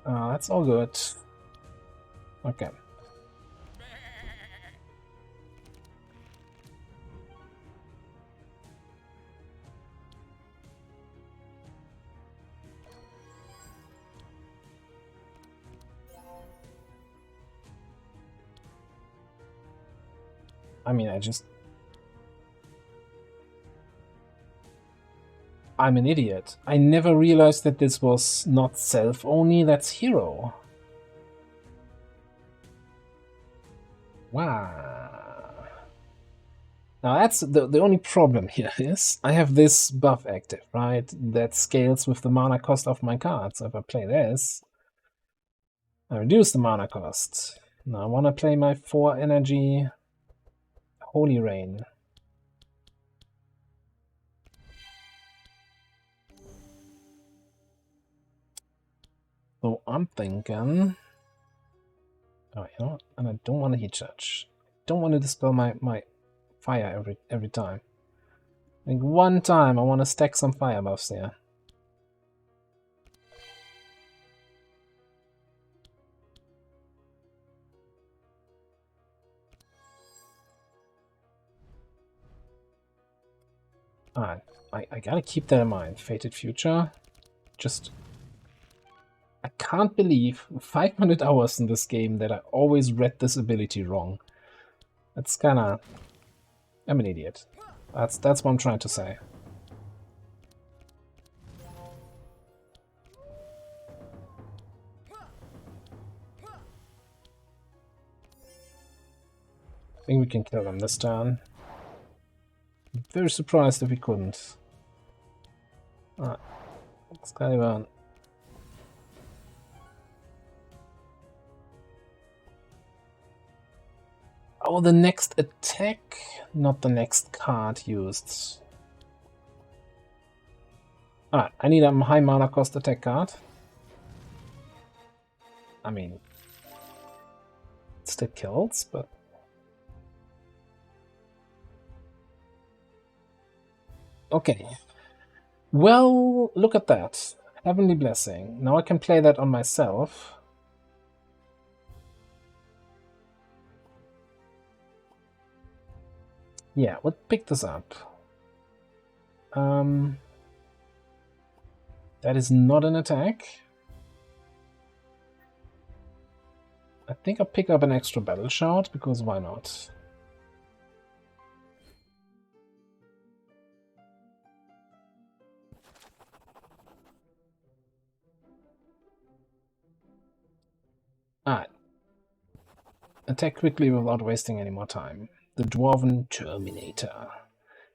That's all good. Okay. I mean, I'm an idiot. I never realized that this was not self only, that's hero. Wow. Now that's the only problem here is I have this buff active, right? That scales with the mana cost of my cards. So if I play this, I reduce the mana cost. Now I want to play my 4 energy Holy Rain. So I'm thinking... Oh, you know what? And I don't want to heat charge. Don't want to dispel my fire every time. I think one time I want to stack some fire buffs there. Alright, I gotta keep that in mind. Fated Future. Just... I can't believe 500 hours in this game that I always read this ability wrong. That's kinda... I'm an idiot. That's what I'm trying to say. I think we can kill them this turn. I'm very surprised if we couldn't. Alright. Skyburn. Oh, the next attack, not the next card used. Alright, I need a high mana cost attack card. I mean, it still kills, but... Okay. Well, look at that. Heavenly Blessing. Now I can play that on myself. Yeah, we'll pick this up. That is not an attack. I think I'll pick up an extra battle shard, because why not? Alright. Attack quickly without wasting any more time. The Dwarven Terminator.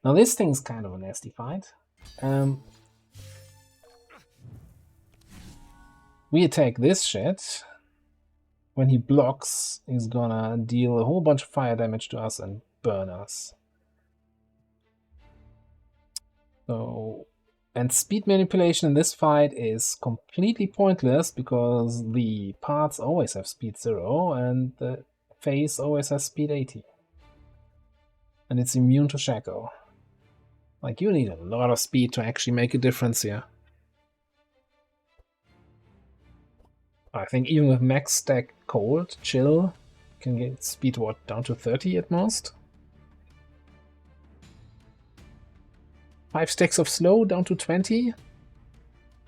Now this thing's kind of a nasty fight. We attack this shit. When he blocks, he's gonna deal a whole bunch of fire damage to us and burn us. So, and speed manipulation in this fight is completely pointless because the parts always have speed 0 and the face always has speed 80. And it's immune to shackle. Like, you need a lot of speed to actually make a difference here. I think even with max stack cold, chill, can get speed, what, down to 30 at most? 5 stacks of slow down to 20?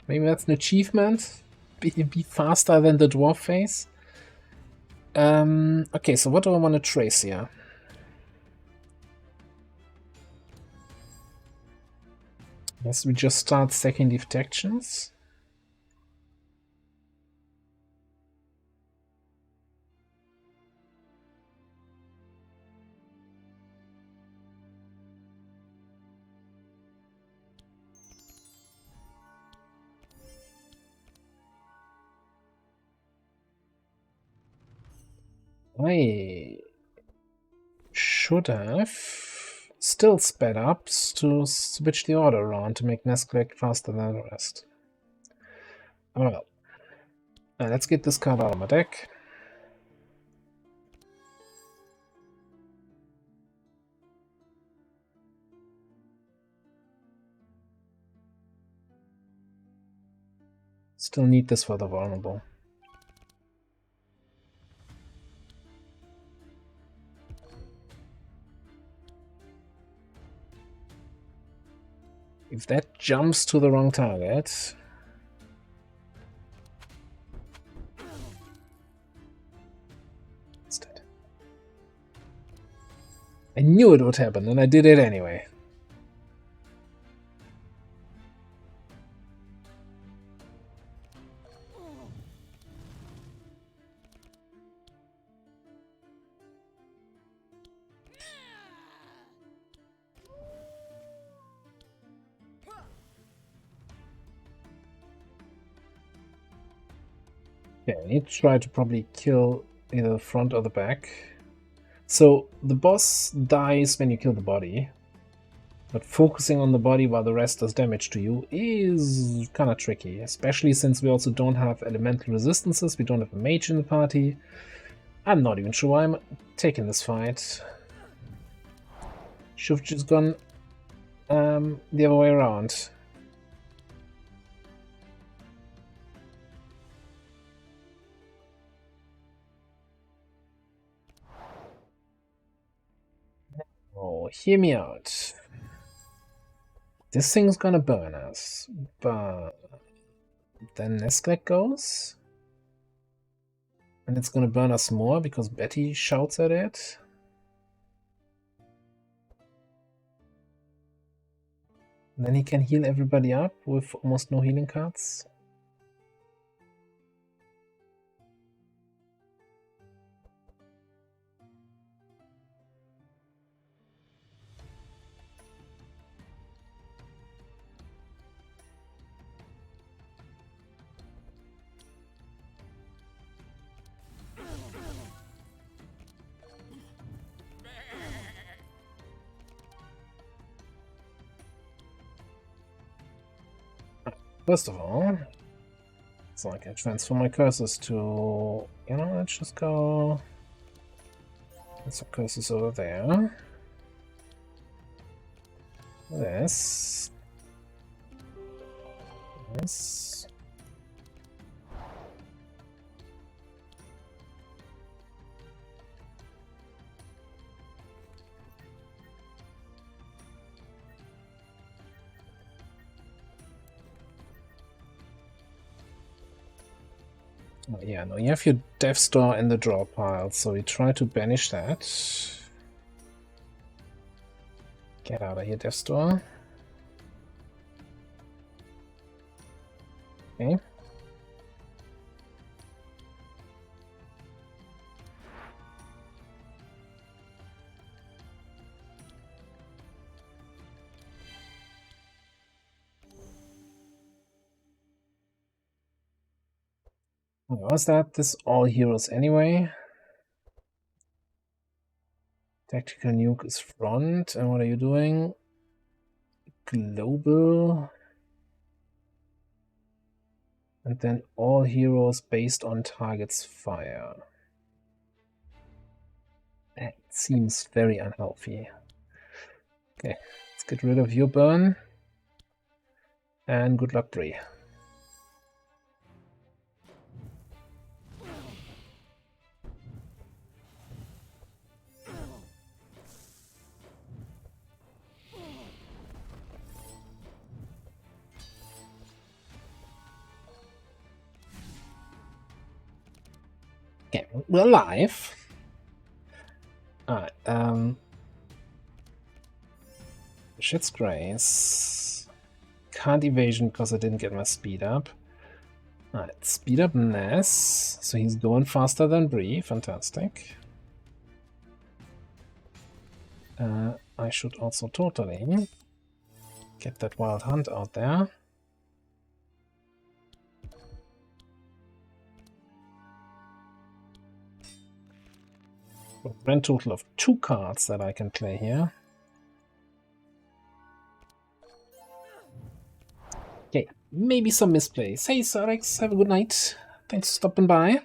Maybe that's an achievement? Be faster than the dwarf face? Okay, so what do I want to trace here? Yes, we just start stacking detections. I should have still sped up to switch the order around to make Nest collect faster than the rest. Oh well. Let's get this card out of my deck. Still need this for the vulnerable. If that jumps to the wrong target... It's dead. I knew it would happen, and I did it anyway. Yeah, I need to try to probably kill either the front or the back. So the boss dies when you kill the body, but focusing on the body while the rest does damage to you is kind of tricky, especially since we also don't have elemental resistances, we don't have a mage in the party. I'm not even sure why I'm taking this fight. Should have just gone the other way around. Oh, hear me out. This thing's gonna burn us, but then Nesklek goes, and it's gonna burn us more because Betty shouts at it. And then he can heal everybody up with almost no healing cards. First of all, so I can transfer my curses to, you know, let's just go, get some curses over there. This. This. Oh, yeah, no, you have your Death Star in the draw pile, so we try to banish that. Get out of here, Death Star. Okay. What was that? This all heroes anyway. Tactical nuke is front, and what are you doing? Global. And then all heroes based on target's fire. That seems very unhealthy. Okay, let's get rid of your burn. And good luck, Bree. Okay, we're alive. Alright, Shit's Grace. Can't evasion because I didn't get my speed up. Alright, speed up Ness. So he's going faster than Bree. Fantastic. I should also totally get that Wild Hunt out there. A grand total of 2 cards that I can play here. Okay, maybe some misplays. Hey, Sarex, have a good night. Thanks for stopping by.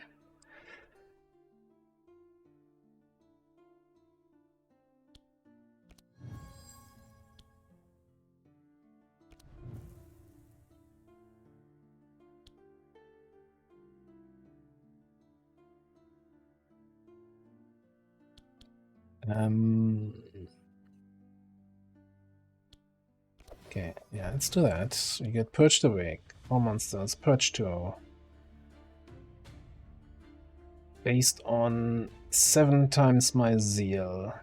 Okay, yeah, let's do that. We get Purged Awake. 4 monsters, Purge 2. Based on 7 times my zeal.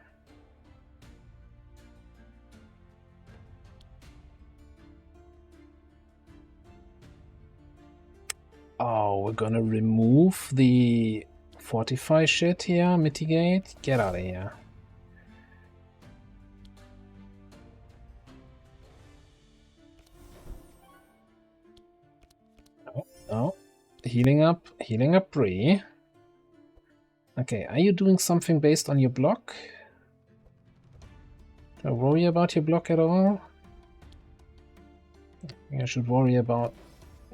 Oh, we're gonna remove the fortify shit here, mitigate. Get out of here. Oh, healing up Bree. Okay, are you doing something based on your block? Do I worry about your block at all? I think I should worry about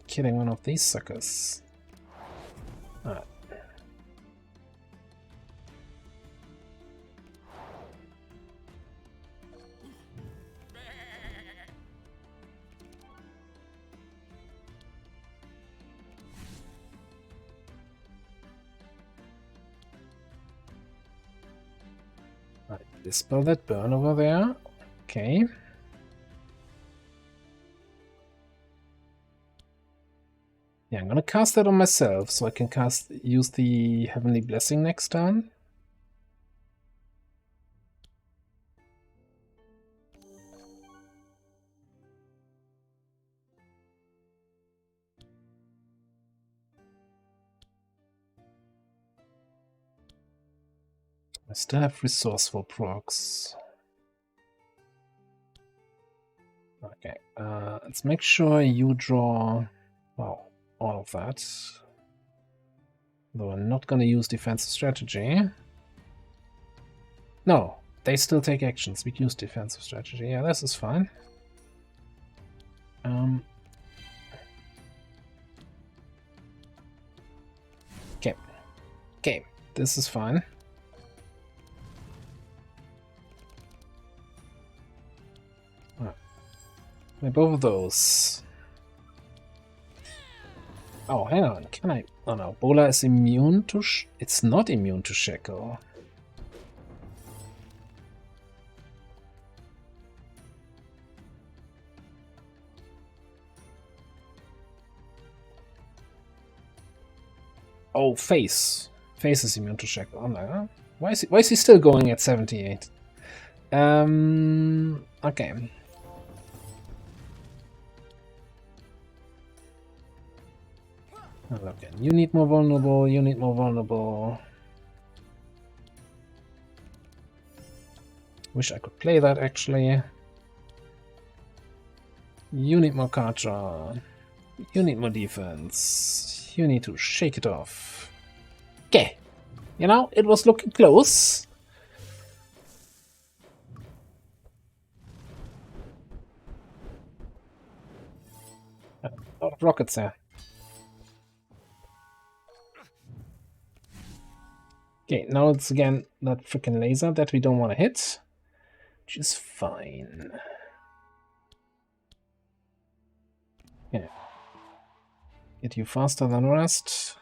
killing one of these suckers. Alright. Dispel that burn over there. Okay. Yeah, I'm gonna cast that on myself so I can use the Heavenly Blessing next turn. I still have resourceful procs. Okay, let's make sure you draw, well, all of that. Though I'm not gonna use defensive strategy. No, they still take actions. We use defensive strategy. Yeah, this is fine. Okay. Okay, this is fine. Both of those. Oh, hang on. Can I? Oh no, Bola is immune to. It's not immune to Shackle. Oh, Face. Face is immune to Shackle. I'm like, huh? Why is he still going at 78? Okay. Okay. You need more vulnerable, you need more vulnerable. Wish I could play that actually. You need more card draw. You need more defense. You need to shake it off. Okay. You know, it was looking close. A lot of rockets there. Okay, now it's again that freaking laser that we don't want to hit, which is fine. Yeah. Get you faster than rest.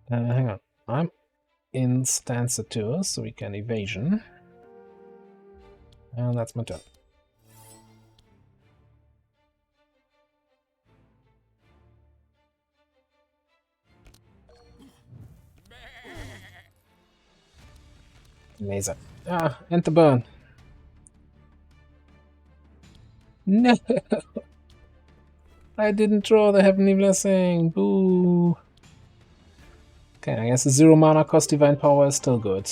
Hang on. I'm in stanza 2, so we can evasion. And that's my turn. Laser. Ah, and the burn. No! I didn't draw the Heavenly Blessing. Boo! Okay, I guess the 0 mana cost Divine Power is still good.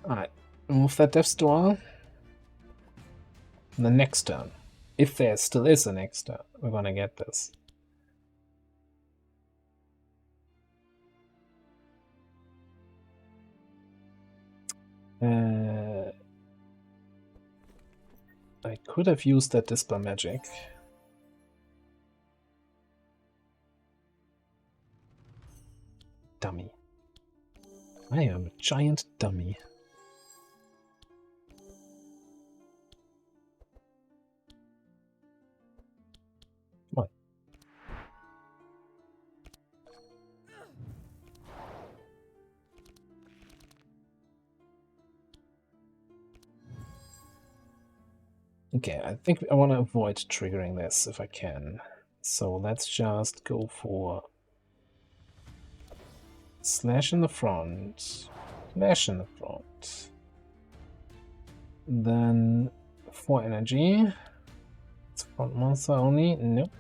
Alright, remove that Death's Door. The next turn, if there still is a next turn, we're gonna get this. I could have used that Dispel Magic. Dummy. I am a giant dummy. Come on. Okay, I think I want to avoid triggering this if I can. So let's just go for slash in the front, slash in the front. Then 4 energy. It's front monster only. Nope.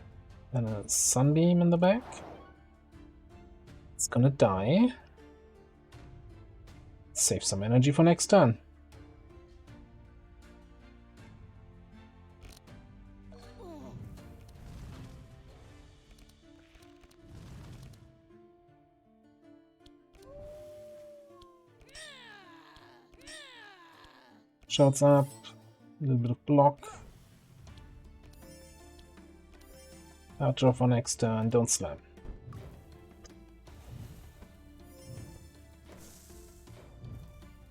Then a sunbeam in the back. It's gonna die. Save some energy for next turn. Shots up, a little bit of block. Outdraw for next turn, don't slam.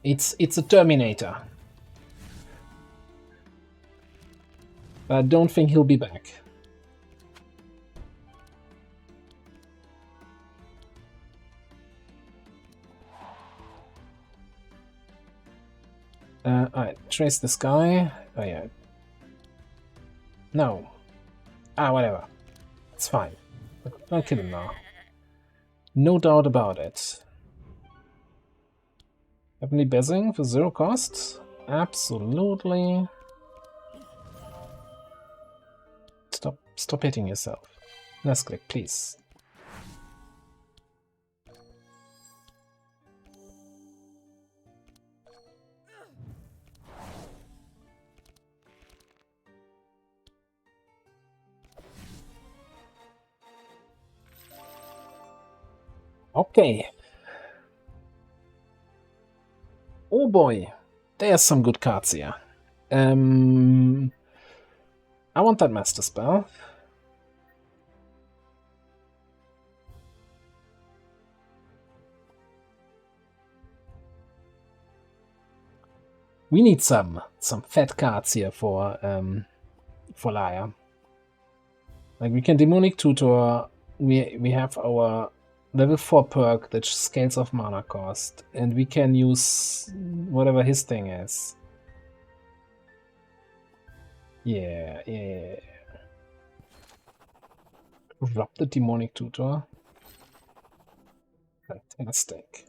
It's a Terminator. But I don't think he'll be back. Alright, trace this guy. Oh yeah. No. Whatever. It's fine. I'll kill him now. No doubt about it. Heavenly Blessing for 0 cost? Absolutely. Stop hitting yourself. Last click, please. Okay. Oh boy, there's some good cards here. I want that Master Spell. We need some fat cards here for Liar. Like we can Demonic Tutor. We have our level 4 perk that scales off mana cost, and we can use whatever his thing is. Yeah. Corrupt the Demonic Tutor. Fantastic.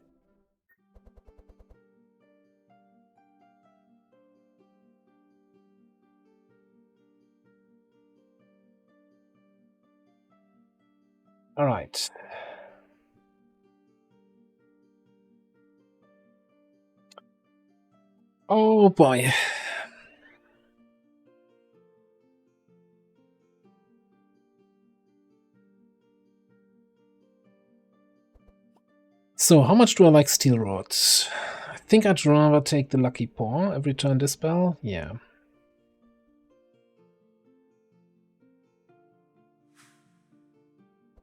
All right. Oh boy. So, how much do I like Steel Rod? I think I'd rather take the Lucky Paw every turn Dispel. Yeah.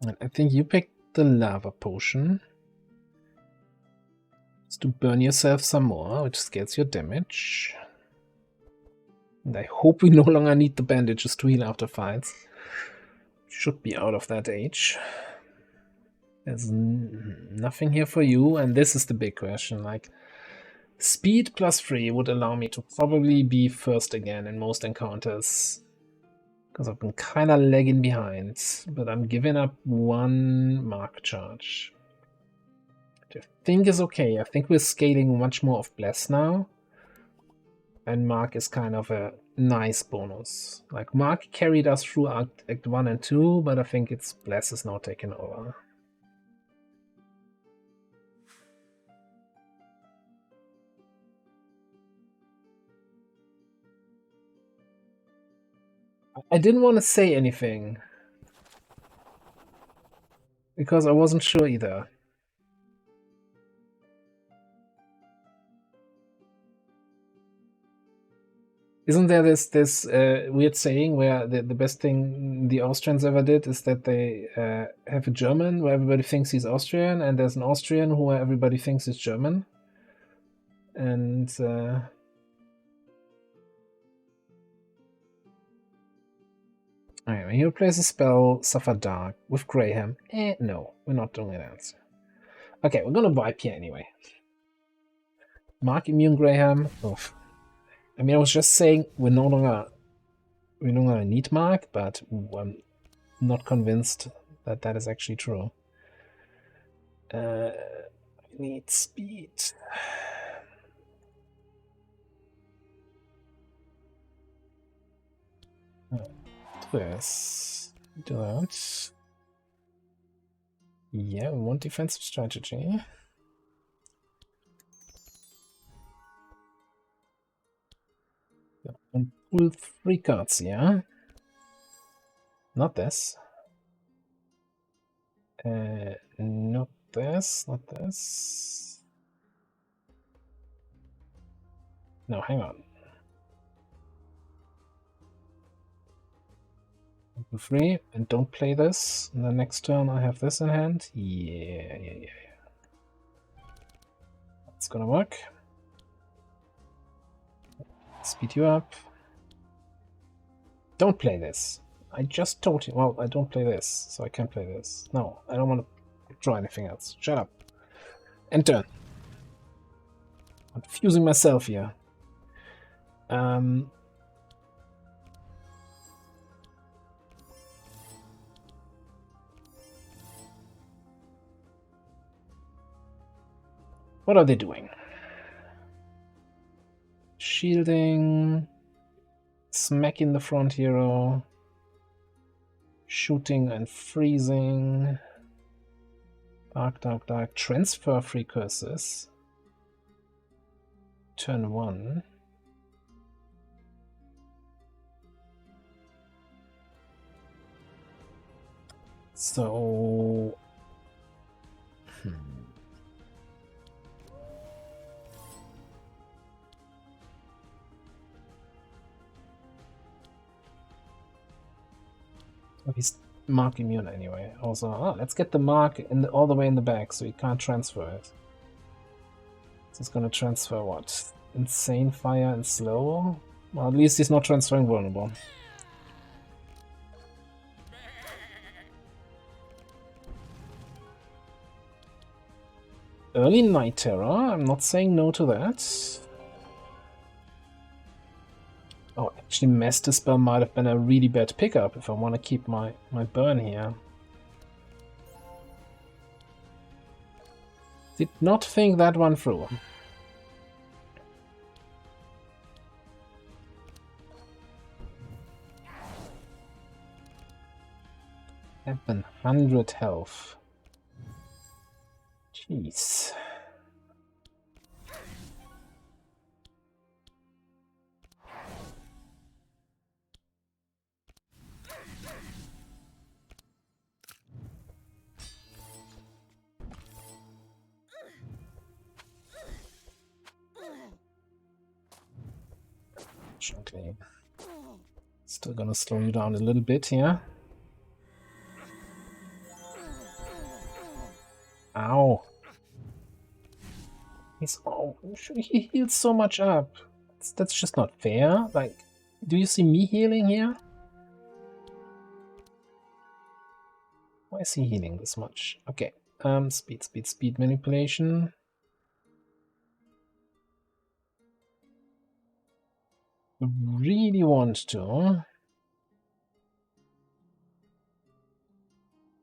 And I think you picked the Lava Potion. Just to burn yourself some more, which scales your damage. And I hope we no longer need the bandages to heal after fights. Should be out of that age. There's nothing here for you, and this is the big question. Like, speed plus 3 would allow me to probably be first again in most encounters. Because I've been kind of lagging behind, but I'm giving up 1 mark charge. Which I think is okay. I think we're scaling much more of Bless now. And Mark is kind of a nice bonus. Like, Mark carried us through Act 1 and 2, but I think its Bless is now taken over. I didn't want to say anything. Because I wasn't sure either. Isn't there this weird saying where the best thing the Austrians ever did is that they have a German where everybody thinks he's Austrian, and there's an Austrian who everybody thinks is German? And anyway, he plays a spell, Suffer Dark, with Graham. No, we're not doing that. Okay, we're gonna wipe here anyway. Mark Immune Graham. Oof. I mean, I was just saying we no longer need Mark, but I'm not convinced that that is actually true. I need speed. This. Do that. Yeah, we want defensive strategy. And pull 3 cards, yeah? Not this. Not this, not this. No, hang on. 1, 2, 3, and don't play this. And the next turn I have this in hand. Yeah. It's gonna work. Speed you up. Don't play this. I just told you. Well, I don't play this, so I can't play this. No, I don't want to draw anything else. Shut up. End turn. I'm confusing myself here. What are they doing? Shielding, smacking the front hero, shooting and freezing, dark, transfer 3 curses, turn 1. So... He's mark immune anyway. Also, let's get the mark all the way in the back so he can't transfer it. So he's gonna transfer what? Insane Fire and Slow? Well, at least he's not transferring Vulnerable. Early Night Terror, I'm not saying no to that. Oh, actually, Master Spell might have been a really bad pickup if I want to keep my burn here. Did not think that one through. 700 health. Jeez. Okay. Still gonna slow you down a little bit here. Ow. He heals so much up. That's just not fair. Like, do you see me healing here? Why is he healing this much? Okay. Speed manipulation. Really want to.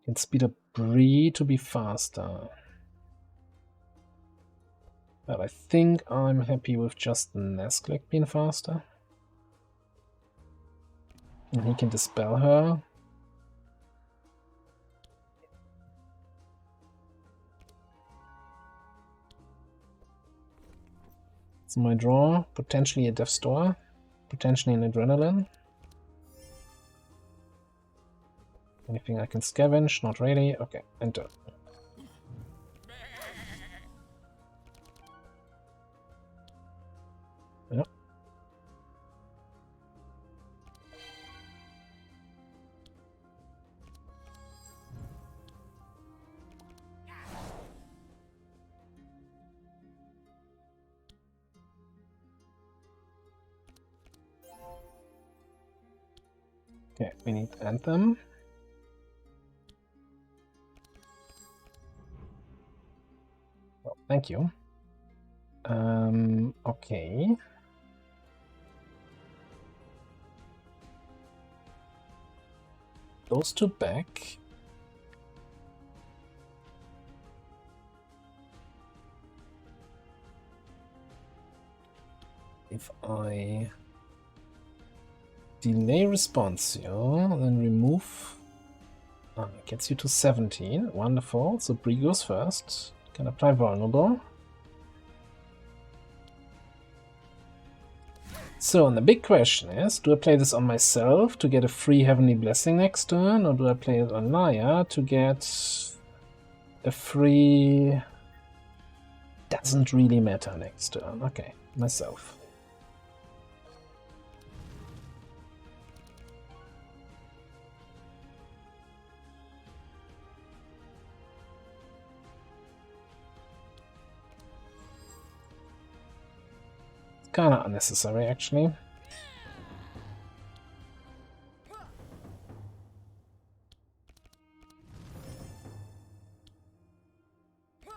Can speed up Bree to be faster. But I think I'm happy with just Nesclick being faster. And he can dispel her. It's my draw. Potentially a Death Store. Potentially an Adrenaline. Anything I can scavenge? Not really. Okay, enter. Yep. Okay, we need Anthem. Oh, thank you. Okay. Those two back. If I delay response here, then remove. It gets you to 17. Wonderful. So Bree goes first. Can apply vulnerable. So, and the big question is, do I play this on myself to get a free Heavenly Blessing next turn, or do I play it on Naya to get a free... Doesn't really matter next turn. Okay, myself. Kind of unnecessary, actually.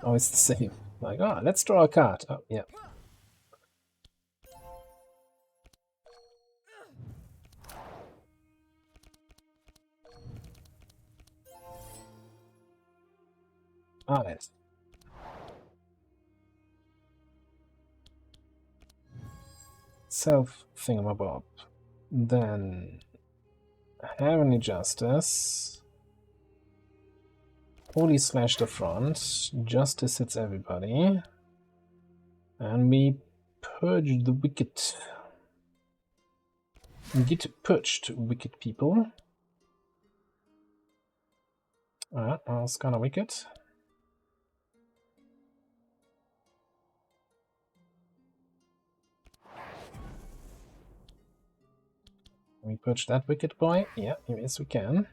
Oh, it's the same. Like, let's draw a card. Oh, yeah. Nice. Self thingamabob. Then Heavenly Justice. Holy Slash the front. Justice hits everybody. And we purge the wicked. We get purged, wicked people. That's kind of wicked. We purge that wicked boy? Yeah, yes we can.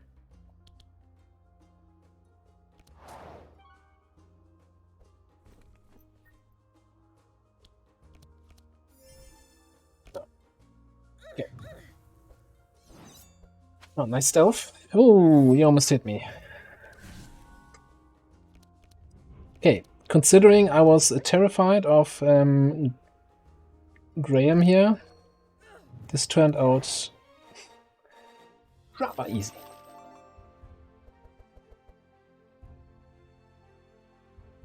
Okay. Oh, nice stealth. Oh, you almost hit me. Okay, considering I was terrified of Graham here, this turned out rather easy.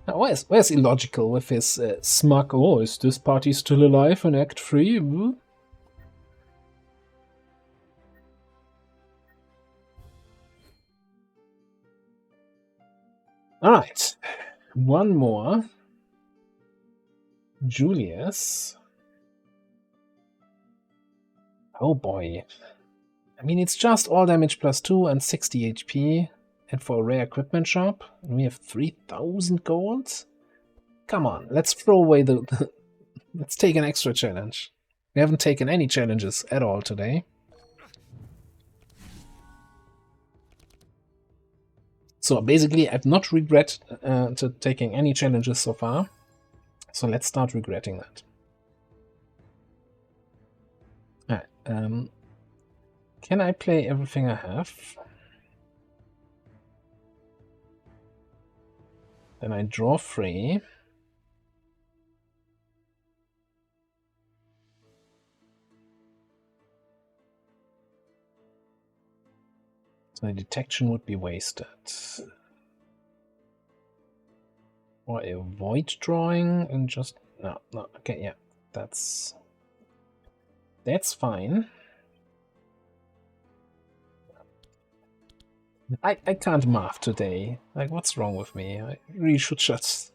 Now, where's illogical with his smug, oh, is this party still alive in Act 3? Ooh. Alright, one more. Julius. Oh boy. I mean, it's just all damage plus 2 and 60 HP. And for a rare equipment shop, we have 3,000 gold? Come on, let's throw away the... Let's take an extra challenge. We haven't taken any challenges at all today. So basically, I've not regret taking any challenges so far. So let's start regretting that. Alright, can I play everything I have? Then I draw 3. So the detection would be wasted. Or avoid drawing and just... No, okay, yeah. That's fine. I can't math today. Like, what's wrong with me? I really should just...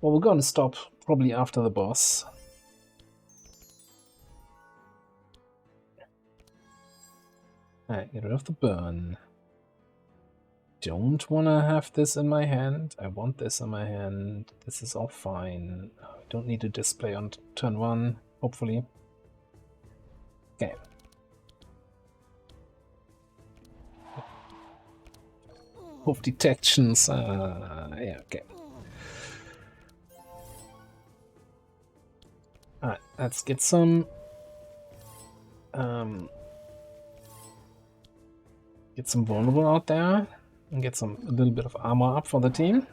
Well, we're gonna stop probably after the boss. Alright, get rid of the burn. Don't wanna have this in my hand. I want this in my hand. This is all fine. I don't need a display on turn 1, hopefully. Okay. Of detections. Yeah, okay. Alright, let's get some Get some vulnerable out there and get a little bit of armor up for the team.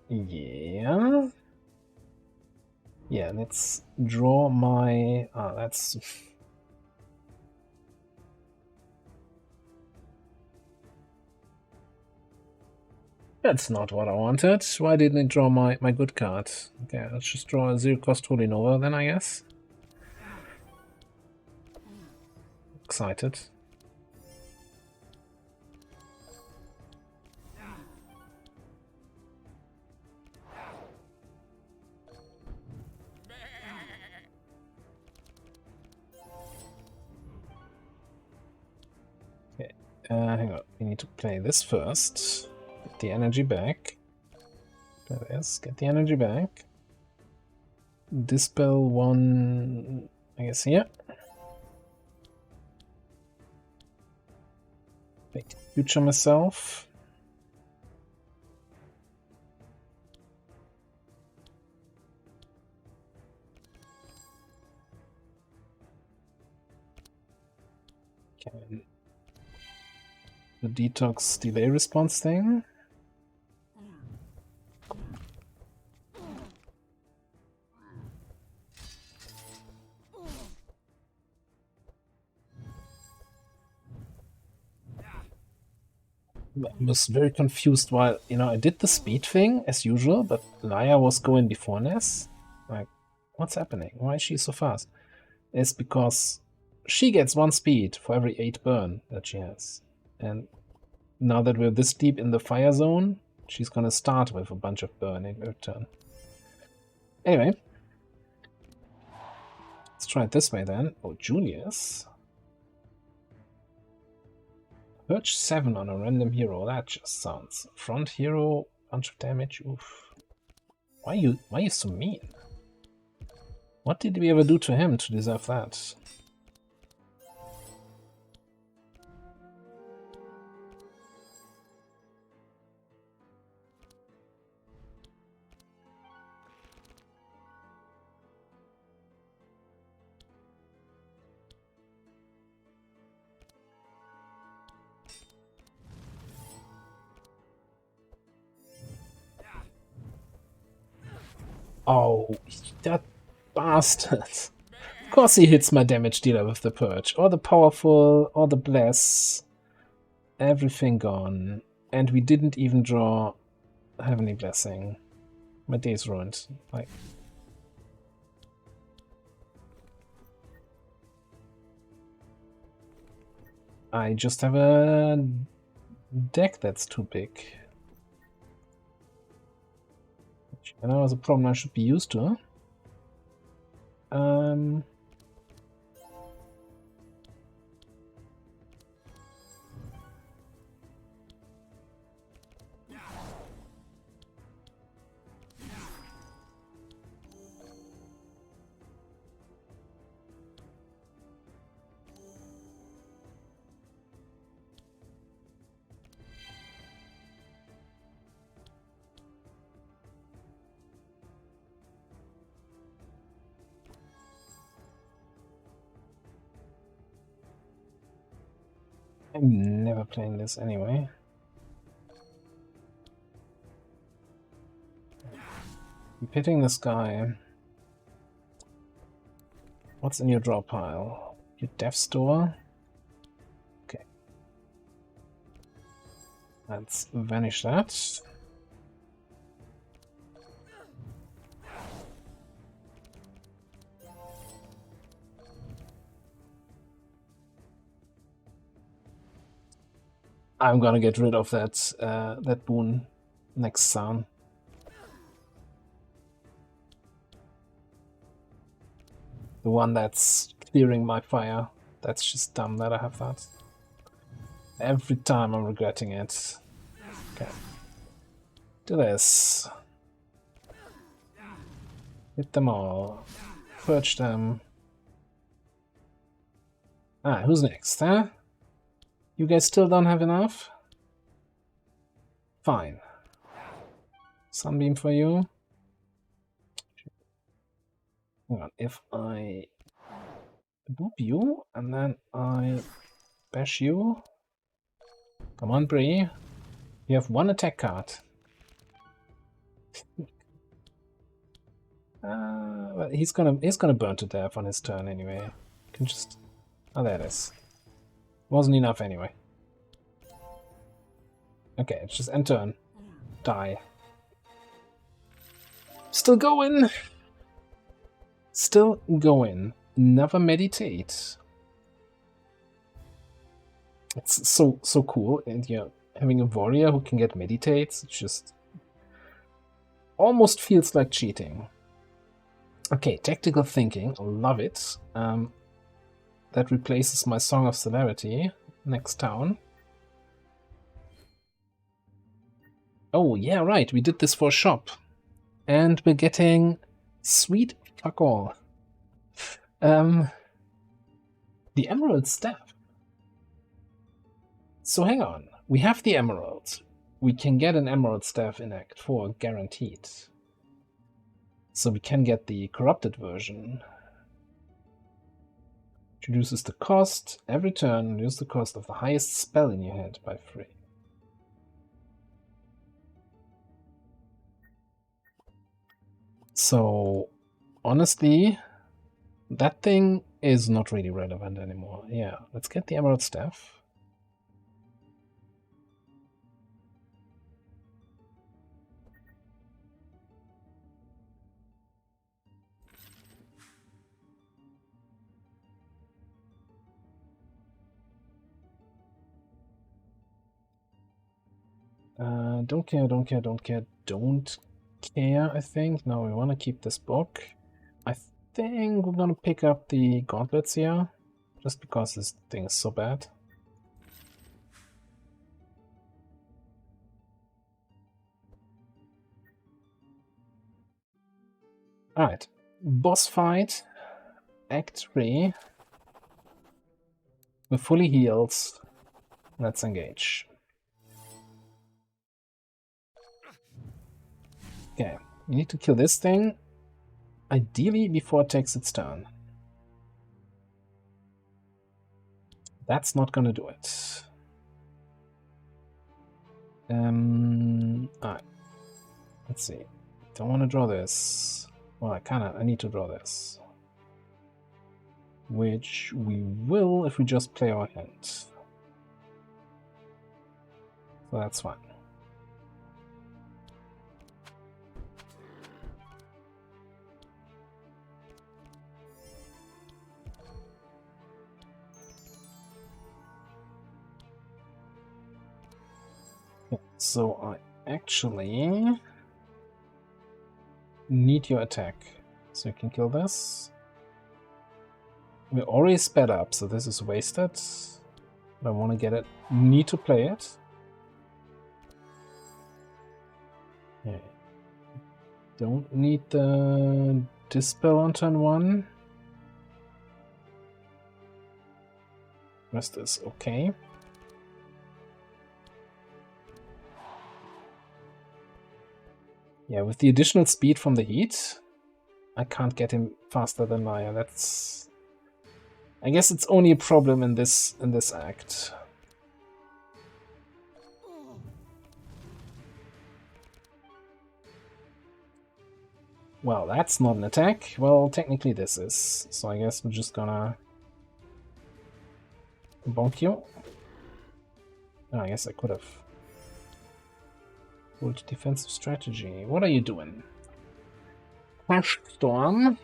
Yeah. Yeah, let's draw my... that's... That's not what I wanted. Why didn't it draw my good card? Okay, let's just draw a 0-cost Holy Nova then, I guess. Excited. Okay, hang on. We need to play this first. Get the energy back. Play this. Get the energy back. Dispel one, I guess, here. Make the future myself. Okay. The detox delay response thing. I was very confused while, I did the speed thing as usual, but Laia was going before Ness. Like, what's happening? Why is she so fast? It's because she gets 1 speed for every 8 burn that she has. And now that we're this deep in the fire zone, she's gonna start with a bunch of burn in her turn. Anyway. Let's try it this way then. Oh, Julius. Purge 7 on a random hero. That just sounds... Front hero, bunch of damage. Oof. Why you so mean? What did we ever do to him to deserve that? Oh, that bastard. Of course he hits my damage dealer with the Purge. Or the Powerful, or the Bless. Everything gone. And we didn't even draw Heavenly Blessing. My day's ruined. Like... I just have a deck that's too big. And that was a problem I should be used to. I'm never playing this anyway. I'm pitting this guy. What's in your draw pile? Your Death Store? Okay. Let's vanish that. I'm gonna get rid of that boon next turn. The one that's clearing my fire. That's just dumb that I have that. Every time I'm regretting it. Okay. Do this. Hit them all. Purge them. Ah, who's next, huh? You guys still don't have enough? Fine. Sunbeam for you. Hang on, if I boop you and then I bash you. Come on, Bree. You have one attack card. Well, he's gonna burn to death on his turn anyway. Can just there it is. Wasn't enough anyway. Okay, it's just end turn. Die. Still going. Still going. Never meditate. It's so cool, and yeah, having a warrior who can get meditates, it just almost feels like cheating. Okay, tactical thinking, love it. That replaces my Song of Celerity. Next town. Oh yeah, right, we did this for shop. And we're getting sweet fuck all. The Emerald Staff. So hang on, we have the Emerald. We can get an Emerald Staff in Act 4, guaranteed. So we can get the corrupted version. Reduces the cost every turn, reduce the cost of the highest spell in your hand by 3. So, honestly, that thing is not really relevant anymore. Yeah, let's get the Emerald Staff. Don't care, don't care, don't care, don't care, I think. No, we want to keep this book. I think we're gonna pick up the gauntlets here, just because this thing is so bad. Alright, boss fight, Act 3. We're fully healed. Let's engage. Okay, we need to kill this thing, ideally before it takes its turn. That's not gonna do it. Alright. Let's see. Don't want to draw this. Well, I need to draw this. Which we will if we just play our hand. So that's fine. So I actually need your attack. So you can kill this. We're already sped up, so this is wasted. But I want to get it. Need to play it. Yeah. Don't need the Dispel on turn 1. Rest is okay. Yeah, with the additional speed from the heat, I can't get him faster than Maya. That's... I guess it's only a problem in this act. Well, that's not an attack. Well, technically this is. So I guess we're just gonna bonk you. Oh, I guess I could have. Hold defensive strategy. What are you doing? Crash Storm.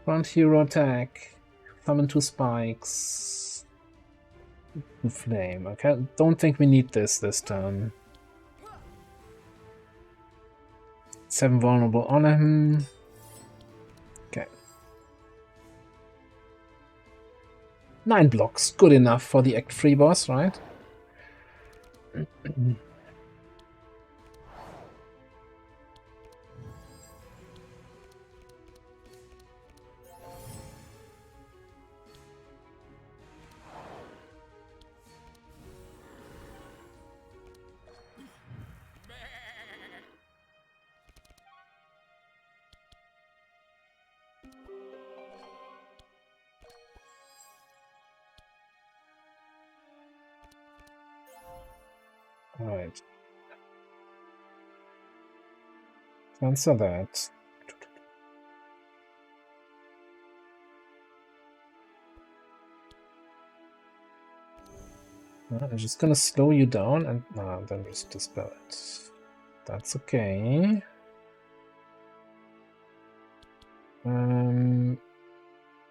Front hero attack. Summon 2 spikes. Flame. Okay, don't think we need this turn. 7 vulnerable on him. Okay. 9 blocks. Good enough for the Act 3 boss, right? Alright. Answer that. I'm just gonna slow you down and then just dispel it. That's okay.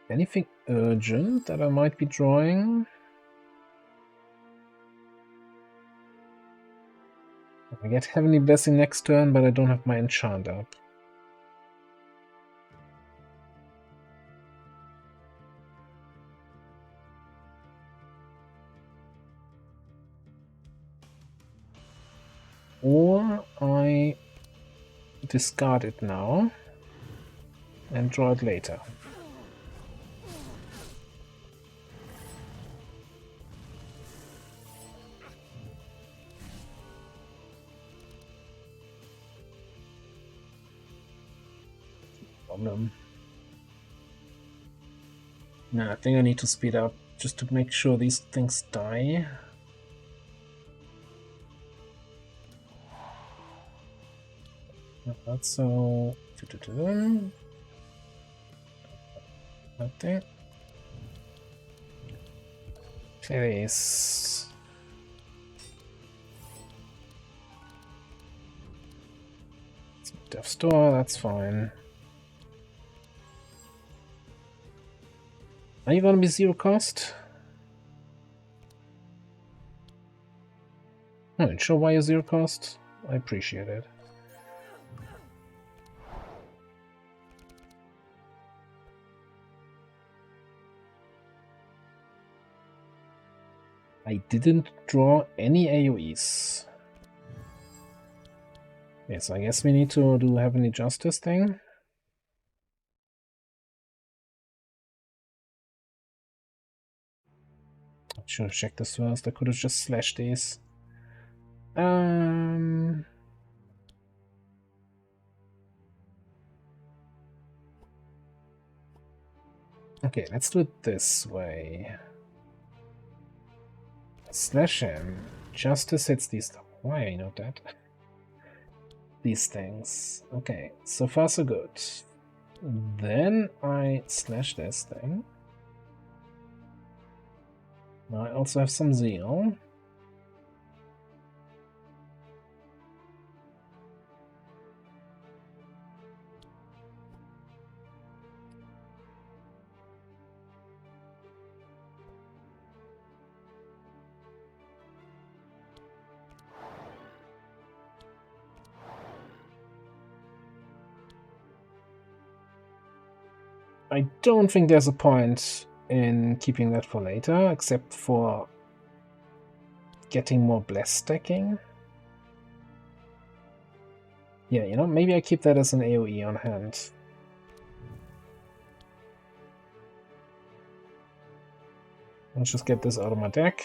Anything urgent that I might be drawing? I get Heavenly Blessing next turn, but I don't have my enchant up. Or I discard it now and draw it later. Problem. No, I think I need to speed up just to make sure these things die. That's so. Nothing. Please. Death Store, that's fine. Are you gonna be zero cost? I'm not sure why you're zero cost. I appreciate it. I didn't draw any AoEs. Yes, I guess we need to do Heavenly Justice thing. I should have checked this first. I could have just slashed these. Okay, let's do it this way. Slash him. Justice hits these. Why I know that? These things. Okay, so far so good. Then I slash this thing. I also have some zeal. I don't think there's a point in keeping that for later, except for getting more bless stacking. Yeah, you know, maybe I keep that as an AoE on hand. Let's just get this out of my deck.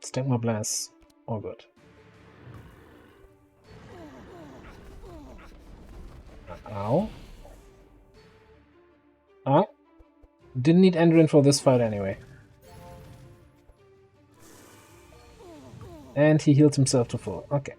Stack my bless. All good. Ow. Ah. Didn't need Endrin for this fight anyway. And he healed himself to full. Okay.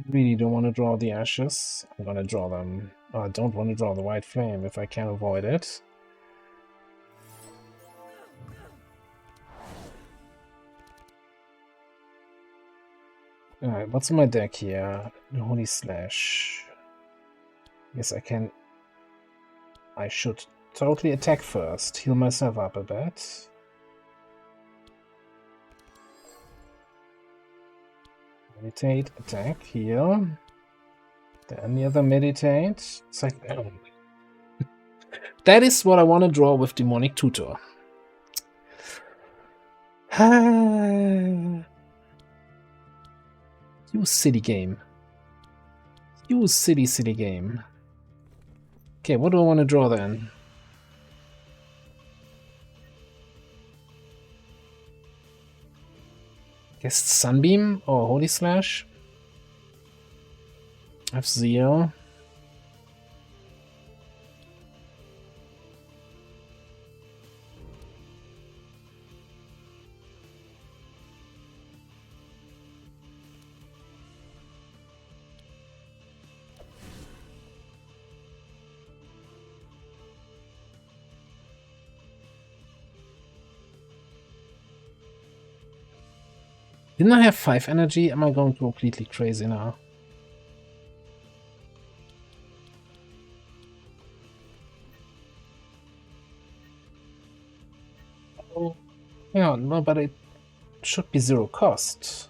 Really don't want to draw the ashes. I'm gonna draw them. I don't want to draw the white flame if I can avoid it. Alright, what's in my deck here? The Holy Slash. Yes, I can... I should totally attack first. Heal myself up a bit. Meditate, attack, heal. Then the other meditate. It's like... That is what I want to draw with Demonic Tutor. You silly game. You silly game. Okay, what do I want to draw then? Guess Sunbeam or Holy Slash? F-Zero. Didn't I have 5 energy? Am I going completely crazy now? Oh, yeah, no, but it should be 0 cost.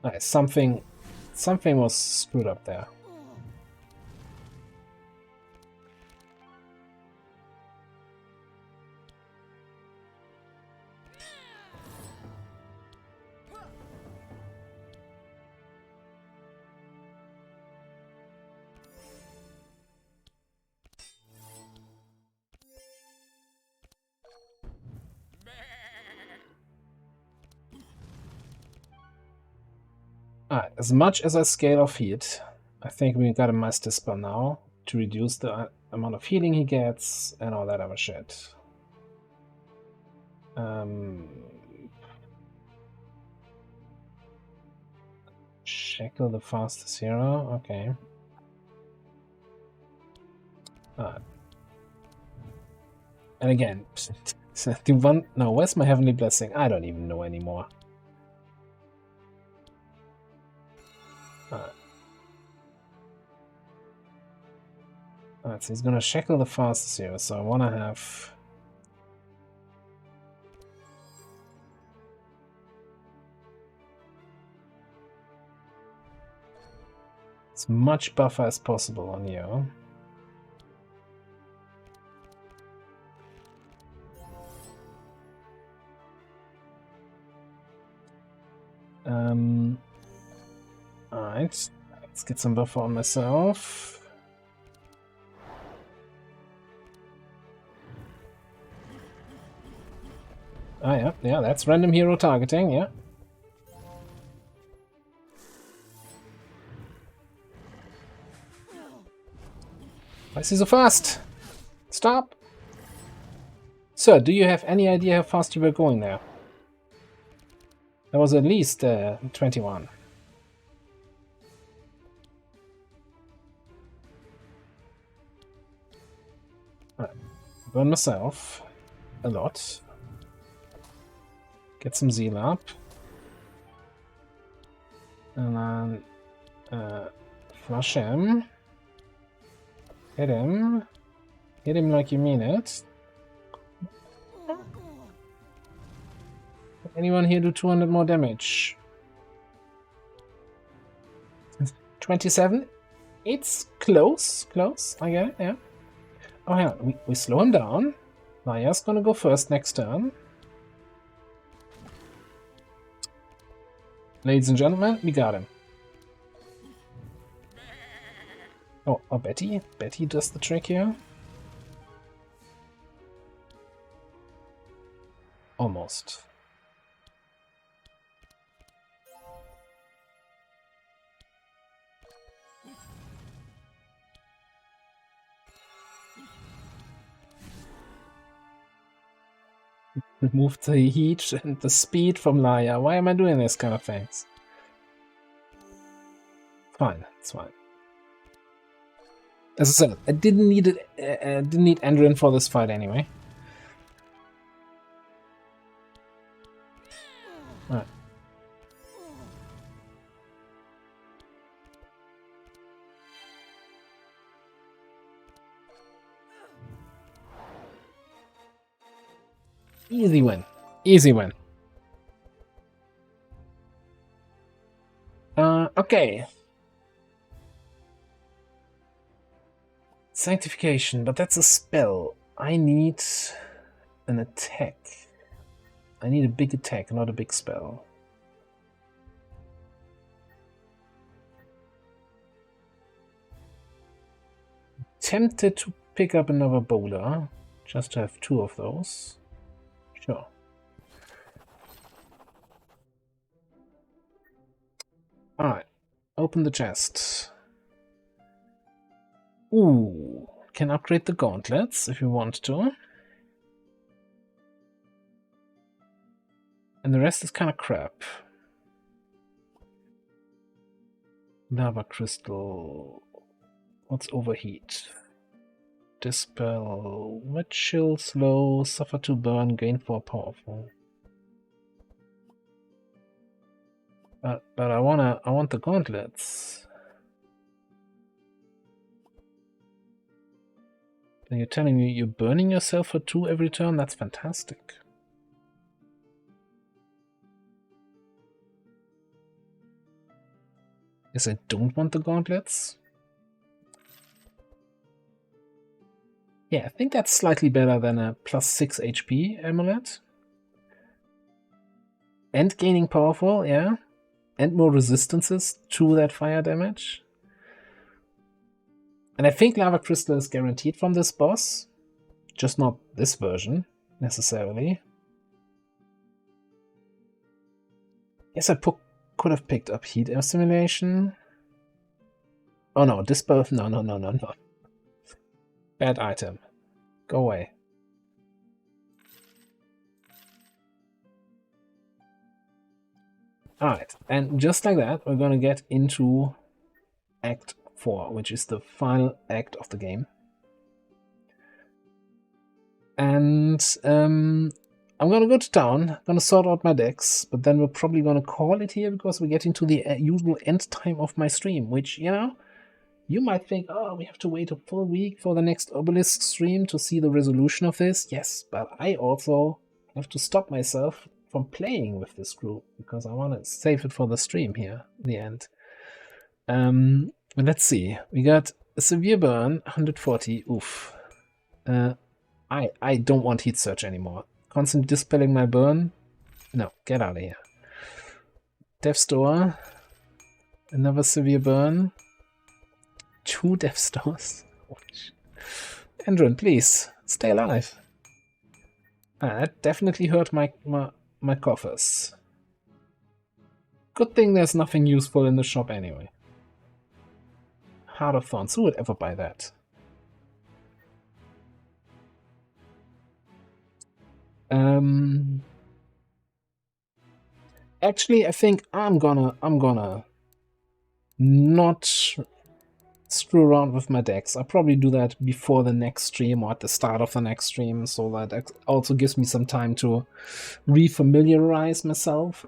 Nice, something was screwed up there. As much as I scale off heat, I think we got a Master Spell now to reduce the amount of healing he gets and all that other shit. Shackle the fastest hero, okay. And again, the one... No, where's my Heavenly Blessing? I don't even know anymore. Alright, so he's gonna shackle the fastest hero, so I wanna have... as much buffer as possible on you. Alright, let's get some buffer on myself. Ah, yeah, that's random hero targeting, yeah. Why is he so fast? Stop! Sir, do you have any idea how fast you were going there? That was at least 21. Alright, burn myself a lot. Get some zeal up. And then flush him. Hit him. Hit him like you mean it. Anyone here do 200 more damage? 27? It's close. Close, I get it, yeah. Oh yeah, we slow him down. Naya's gonna go first next turn. Ladies and gentlemen, we got him. Oh, Betty? Betty does the trick here? Almost. Remove the heat and the speed from Laya. Why am I doing this kind of things? Fine, it's fine. As I said, I didn't need Andrin for this fight anyway. Easy win. Easy win. Okay. Sanctification, but that's a spell. I need an attack. I need a big attack, not a big spell. Tempted to pick up another bowler, just to have 2 of those. Sure. Alright, open the chest. Ooh, can upgrade the gauntlets if you want to. And the rest is kind of crap. Lava crystal. What's overheat? Dispel. Wet chill, slow, suffer to burn, gain 4 powerful. But I want the gauntlets. And you're telling me you're burning yourself for 2 every turn? That's fantastic. Yes, I don't want the gauntlets. Yeah, I think that's slightly better than a plus 6 HP amulet. And gaining powerful, yeah. And more resistances to that fire damage. And I think Lava Crystal is guaranteed from this boss. Just not this version, necessarily. Yes, I could have picked up Heat Assimilation. Oh no, Dispel. No. Bad item. Go away. Alright, and just like that, we're gonna get into Act 4, which is the final act of the game. And I'm gonna go to town, gonna sort out my decks, but then we're probably gonna call it here because we're getting to the usual end time of my stream, which, you know, you might think, oh, we have to wait a full week for the next Obelisk stream to see the resolution of this. Yes, but I also have to stop myself from playing with this group because I want to save it for the stream here in the end. But let's see. We got a severe burn, 140. Oof. I don't want heat search anymore. Constantly dispelling my burn. No, get out of here. Death's Door. Another severe burn. 2 Death's Doors. Andron, please stay alive. That definitely hurt my coffers. Good thing there's nothing useful in the shop anyway. Heart of Thorns, who would ever buy that? Actually, I think I'm gonna not screw around with my decks. I'll probably do that before the next stream or at the start of the next stream, so that also gives me some time to refamiliarize myself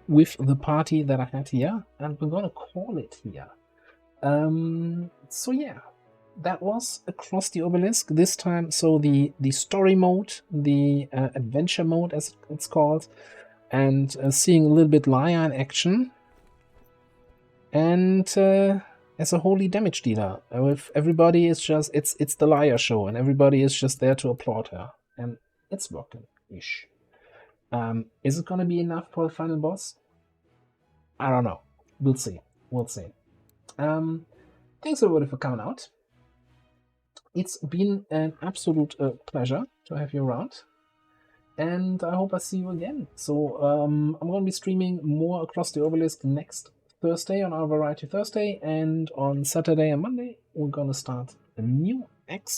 with the party that I had here, and we're gonna call it here. So yeah, that was Across the Obelisk this time. So the story mode, the adventure mode as it's called, and seeing a little bit Laia in action, and as a holy damage dealer with everybody is just it's the Laia show, and everybody is just there to applaud her, and it's working ish. Is it gonna be enough for the final boss? I don't know. We'll see. Thanks everybody for coming out. It's been an absolute pleasure to have you around, and I hope I see you again. So I'm going to be streaming more Across the Obelisk next Thursday on our Variety Thursday, and on Saturday and Monday we're going to start a new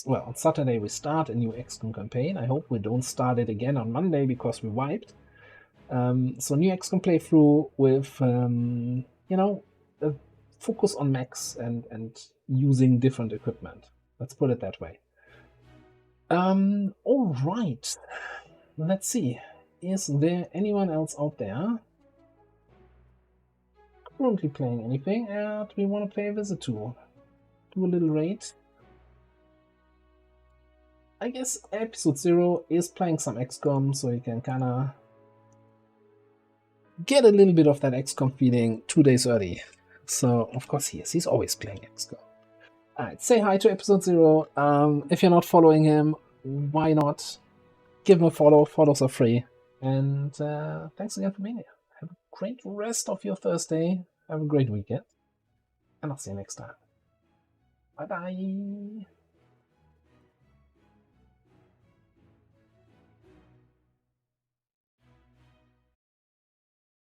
well, on Saturday we start a new XCOM campaign. I hope we don't start it again on Monday because we wiped. So new XCOM playthrough with you know, a focus on mechs and using different equipment. Let's put it that way. All right. Let's see. Is there anyone else out there currently playing anything? Do we want to play a visit tour? Do a little raid? I guess episode 0 is playing some XCOM, so you can kind of get a little bit of that XCOM feeling 2 days early. So, of course, he's always playing XCOM. Alright, say hi to episode 0. If you're not following him, why not? Give him a follow. Follows are free. And thanks again for being here. Have a great rest of your Thursday. Have a great weekend. And I'll see you next time. Bye-bye.